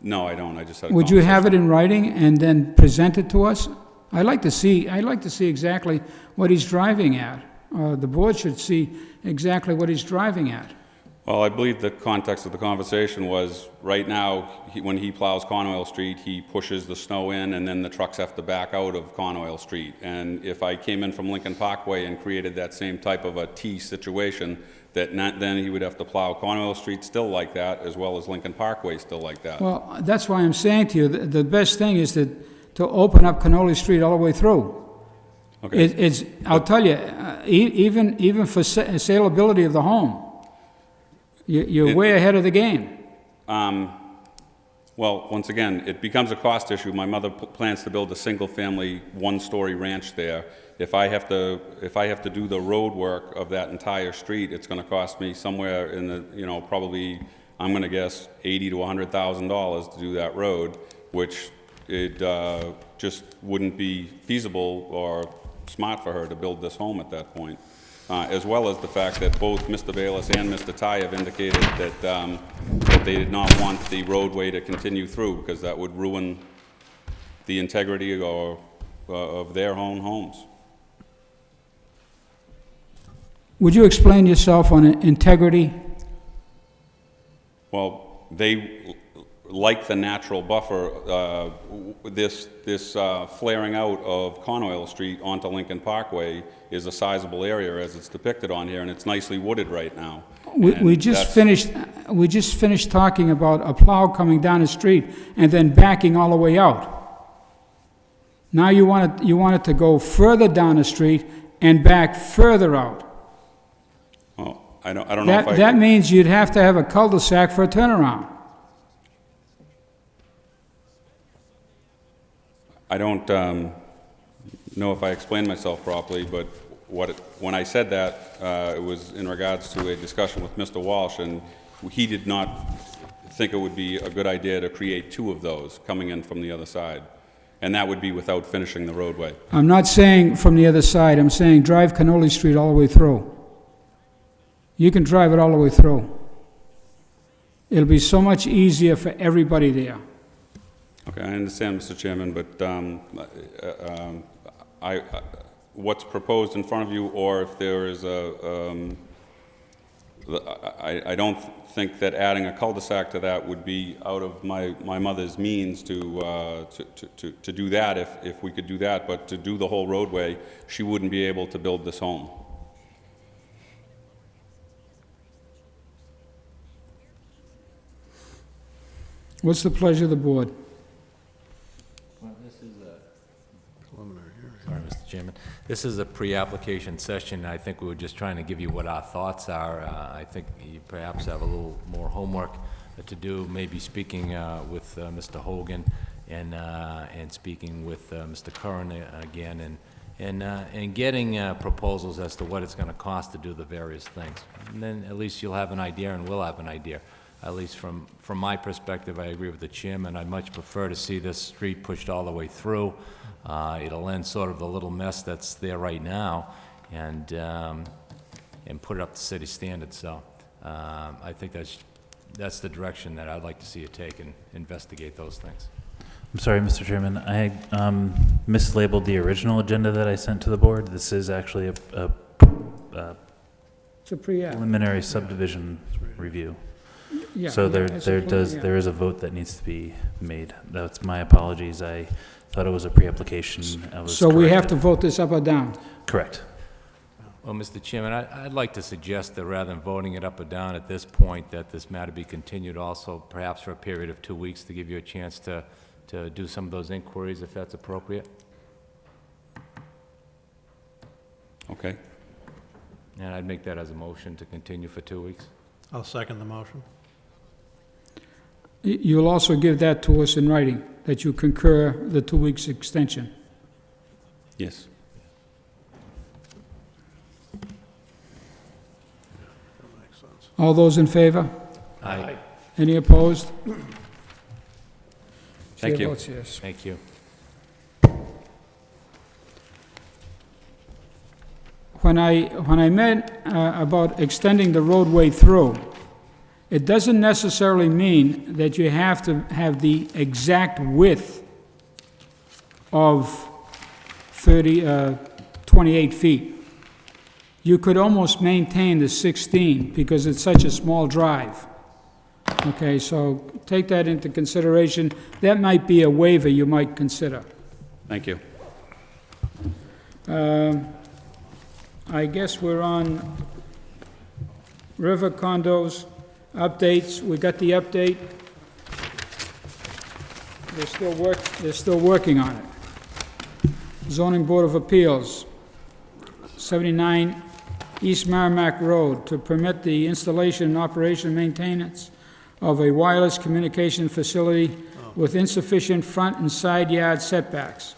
No, I don't. I just had a Would you have it in writing and then present it to us? I'd like to see exactly what he's driving at. The board should see exactly what he's driving at. Well, I believe the context of the conversation was, right now, when he plows Conoil Street, he pushes the snow in, and then the trucks have to back out of Conoil Street. And if I came in from Lincoln Parkway and created that same type of a T situation, then he would have to plow Conoil Street still like that, as well as Lincoln Parkway still like that. Well, that's why I'm saying to you, the best thing is to open up Cannoli Street all the way through. Okay. I'll tell you, even for saleability of the home, you're way ahead of the game. Well, Well, once again, it becomes a cost issue. My mother plans to build a single-family, one-story ranch there. If I have to do the road work of that entire street, it's going to cost me somewhere in the, probably, I'm going to guess, $80,000 to $100,000 to do that road, which it just wouldn't be feasible or smart for her to build this home at that point. As well as the fact that both Mr. Bayless and Mr. Ty have indicated that, that they did not want the roadway to continue through because that would ruin the integrity of their own homes. Would you explain yourself on integrity? Well, they like the natural buffer. This flaring out of Conoil Street onto Lincoln Parkway is a sizable area as it's depicted on here, and it's nicely wooded right now. We just finished talking about a plow coming down the street and then backing all the way out. Now you want it to go further down the street and back further out. Well, I don't know if I... That means you'd have to have a cul-de-sac for a turnaround. I don't know if I explained myself properly, but when I said that, it was in regards to a discussion with Mr. Walsh, and he did not think it would be a good idea to create two of those coming in from the other side, and that would be without finishing the roadway. I'm not saying from the other side. I'm saying drive Cannoli Street all the way through. You can drive it all the way through. It'll be so much easier for everybody there. Okay, I understand, Mr. Chairman, but what's proposed in front of you, or if there is I don't think that adding a cul-de-sac to that would be out of my mother's means to do that if we could do that, but to do the whole roadway, she wouldn't be able to build this home. What's the pleasure of the board? Well, this is a preliminary hearing. Sorry, Mr. Chairman. This is a pre-application session. I think we were just trying to give you what our thoughts are. I think you perhaps have a little more homework to do, maybe speaking with Mr. Hogan and speaking with Mr. Curran again, and getting proposals as to what it's going to cost to do the various things. And then at least you'll have an idea, and we'll have an idea. At least from my perspective, I agree with the chairman. I'd much prefer to see this street pushed all the way through. It'll end sort of the little mess that's there right now, and put it up to city standards. So I think that's the direction that I'd like to see it take and investigate those things. I'm sorry, Mr. Chairman. I mislabeled the original agenda that I sent to the board. This is actually a preliminary subdivision review. Yeah, so there is a vote that needs to be made. That's my apologies. I thought it was a pre-application. So we have to vote this up or down? Correct. Well, Mr. Chairman, I'd like to suggest that rather than voting it up or down at this point, that this matter be continued also perhaps for a period of 2 weeks to give you a chance to do some of those inquiries if that's appropriate. Okay. And I'd make that as a motion to continue for 2 weeks. I'll second the motion. You'll also give that to us in writing, that you concur the 2 weeks extension. Yes. All those in favor? Aye. Any opposed? Thank Chair you. votes yes. Thank you. When I meant about extending the roadway through, it doesn't necessarily mean that you have to have the exact width of 28 feet. You could almost maintain the 16 because it's such a small drive. Okay, so take that into consideration. That might be a waiver you might consider. Thank you. I guess we're on river condos, updates. We got the update. They're still working on it. Zoning Board of Appeals, 79 East Merrimack Road, to permit the installation and operation and maintenance of a wireless communication facility with insufficient front and side yard setbacks.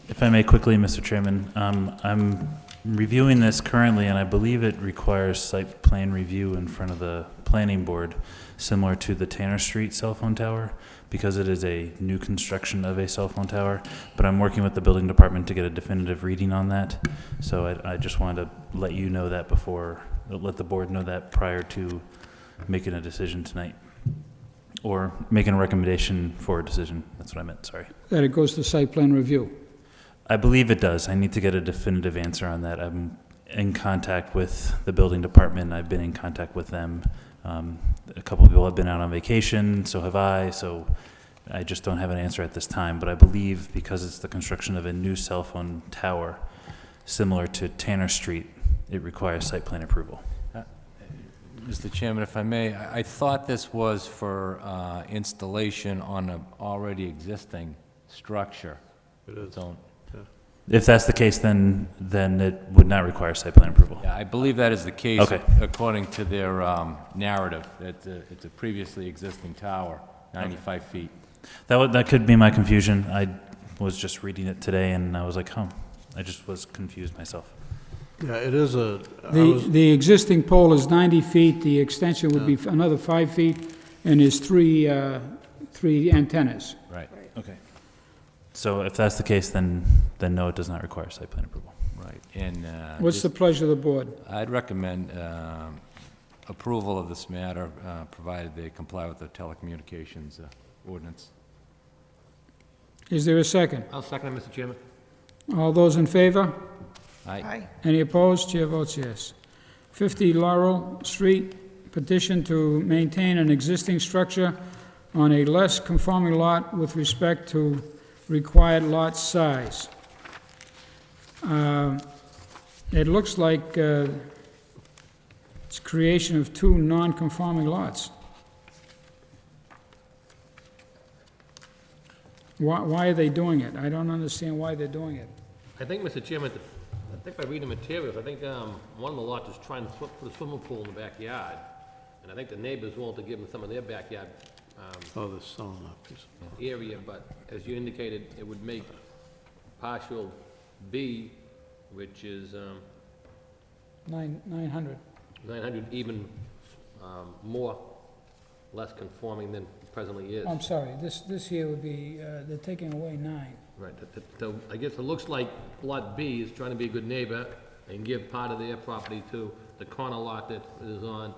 If I may quickly, Mr. Chairman, I'm reviewing this currently, and I believe it requires site plan review in front of the planning board, similar to the Tanner Street cell phone tower, because it is a new construction of a cell phone tower. But I'm working with the building department to get a definitive reading on that. So I just wanted to let you know that before, let the board know that prior to making a decision tonight. Or making a recommendation for a decision. That's what I meant, sorry. That it goes to site plan review. I believe it does. I need to get a definitive answer on that. I'm in contact with the building department. I've been in contact with them. A couple of people have been out on vacation, so have I, so I just don't have an answer at this time. But I believe because it's the construction of a new cell phone tower, similar to Tanner Street, it requires site plan approval. Mr. Chairman, if I may, I thought this was for installation on an already existing structure. It is. Don't. If that's the case, then it would not require site plan approval. Yeah, I believe that is the case. Okay. According to their narrative. It's a previously existing tower, 95 feet. That could be my confusion. I was just reading it today, and I was like, huh. I just was confused myself. Yeah, it is a... The existing pole is 90 feet, the extension would be another 5 feet, and there's three antennas. Right. Okay. So if that's the case, then no, it does not require site plan approval. Right. And What's the pleasure of the board? I'd recommend approval of this matter, provided they comply with the telecommunications ordinance. Is there a second? I'll second it, Mr. Chairman. All those in favor? Aye. Any opposed? Chair votes yes. 50 Laurel Street, petition to maintain an existing structure on a less conforming lot with respect to required lot size. It looks like it's creation of two non-conforming lots. Why are they doing it? I don't understand why they're doing it. I think, Mr. Chairman, I think by reading the materials, I think one of the lots is trying to put a swimming pool in the backyard. And I think the neighbors want to give them some of their backyard Oh, they're selling that piece. area, but as you indicated, it would make partial B, which is 900. 900 even less conforming than it presently is. I'm sorry, this here would be, they're taking away 9. Right, so I guess it looks like Lot B is trying to be a good neighbor and give part of their property to the corner lot that is on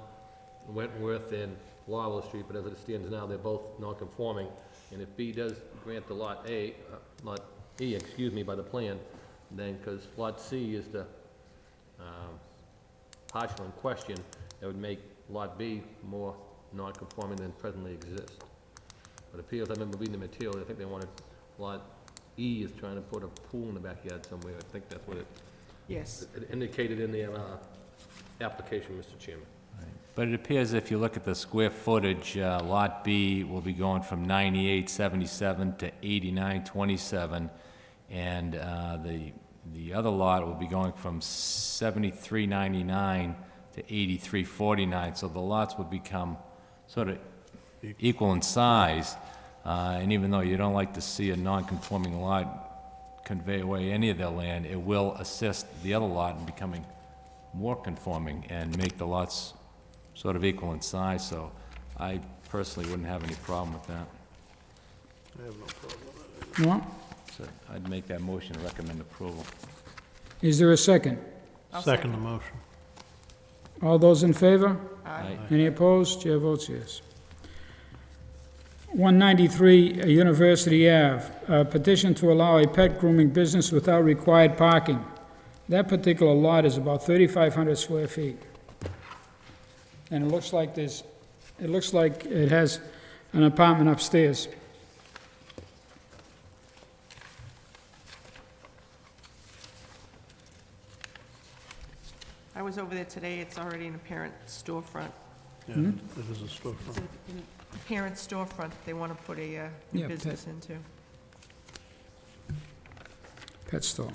Wentworth and Lowell Street, but as it stands now, they're both non-conforming. And if B does grant the Lot E, by the plan, then, because Lot C is the partial in question, that would make Lot B more non-conforming than presently exists. But it appears, I remember reading the material, I think they wanted Lot E is trying to put a pool in the backyard somewhere. I think that's what it indicated in their application, Mr. Chairman. But it appears if you look at the square footage, Lot B will be going from 9877 to 8927, and the other lot will be going from 7399 to 8349. So the lots would become sort of equal in size. And even though you don't like to see a non-conforming lot convey away any of their land, it will assist the other lot in becoming more conforming and make the lots sort of equal in size. So I personally wouldn't have any problem with that. I have no problem with that. You want? So I'd make that motion to recommend approval. Is there a second? Second the motion. All those in favor? Aye. Any opposed? Chair votes yes. 193 University Ave, a petition to allow a pet grooming business without required parking. That particular lot is about 3,500 square feet. And it looks like it has an apartment upstairs. I was over there today, it's already an apparent storefront. Yeah, it is a storefront. An apparent storefront they want to put a new business into. Pet store.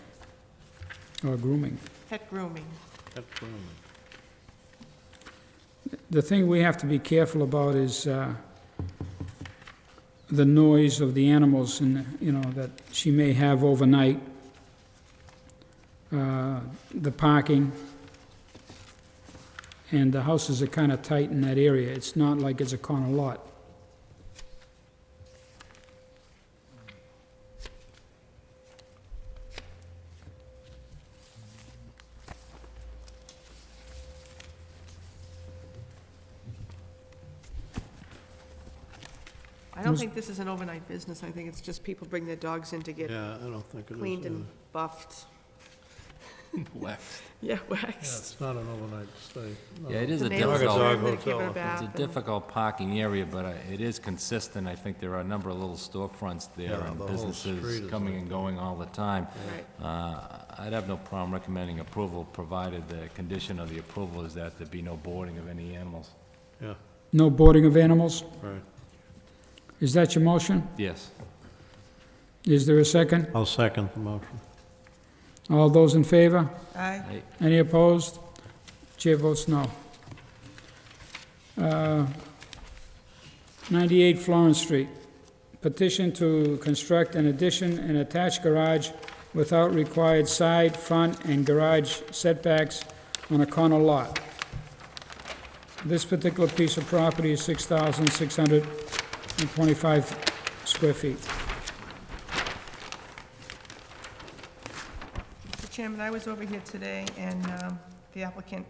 Or grooming. Pet grooming. Pet grooming. The thing we have to be careful about is the noise of the animals and, you know, that she may have overnight, the parking, and the houses are kind of tight in that area. It's not like it's a corner lot. I don't think this is an overnight business. I think it's just people bring their dogs in to get Yeah, I don't think it is. cleaned and buffed. Waxed. Yeah, Yeah, waxed. it's not an overnight stay. No. Yeah, it is The a neighbors Dog difficult, and come in, dog they give it a hotel. bath. it's a difficult parking area, but it is consistent. I think there are a number of little storefronts there Yeah, and the whole street businesses is coming like and going all the time. Right. I'd have no problem recommending approval, provided the condition of the approval is that there be no boarding of any animals. Yeah, No boarding of animals? right. Is that your motion? Yes. Is there a second? I'll second the motion. All those in favor? Aye. Any opposed? Chair votes no. 98 Florence Street. Petition to construct an addition and attached garage without required side, front, and garage setbacks on a corner lot. This particular piece of property is 6,625 square feet. Mr. Chairman, I was over here today, and the applicant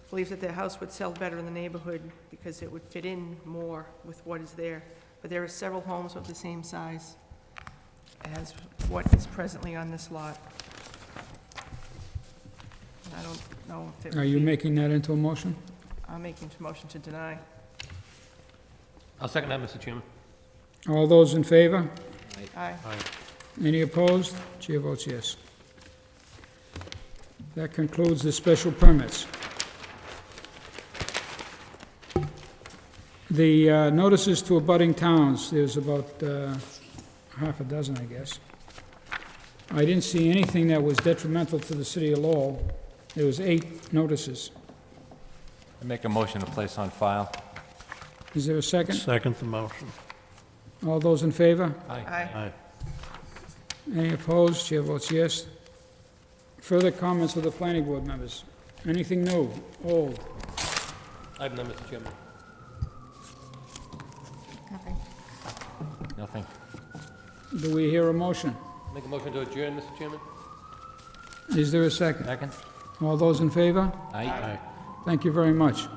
believes that their house would sell better in the neighborhood because it would fit in more with what is there. But there are several homes of the same size as what is presently on this lot. And I don't know if it Are would you be... making that into a motion? I'm making a motion to deny. I'll second that, Mr. Chairman. All those in favor? Aye. Any opposed? Chair votes yes. That concludes the special permits. The notices to abutting towns, there's about half a dozen, I guess. I didn't see anything that was detrimental to the city of Lowell. There was 8 notices. I make a motion to place on file. Is there a second? Second the motion. All those in favor? Aye. Aye. Any opposed? Chair votes yes. Further comments of the planning board members? Anything new, old? I have none, Mr. Chairman. Nothing. Nothing. Do we hear a motion? Make a motion to adjourn, Mr. Chairman? Is there a second? Second? All those in favor? Aye. Aye. Thank you very much.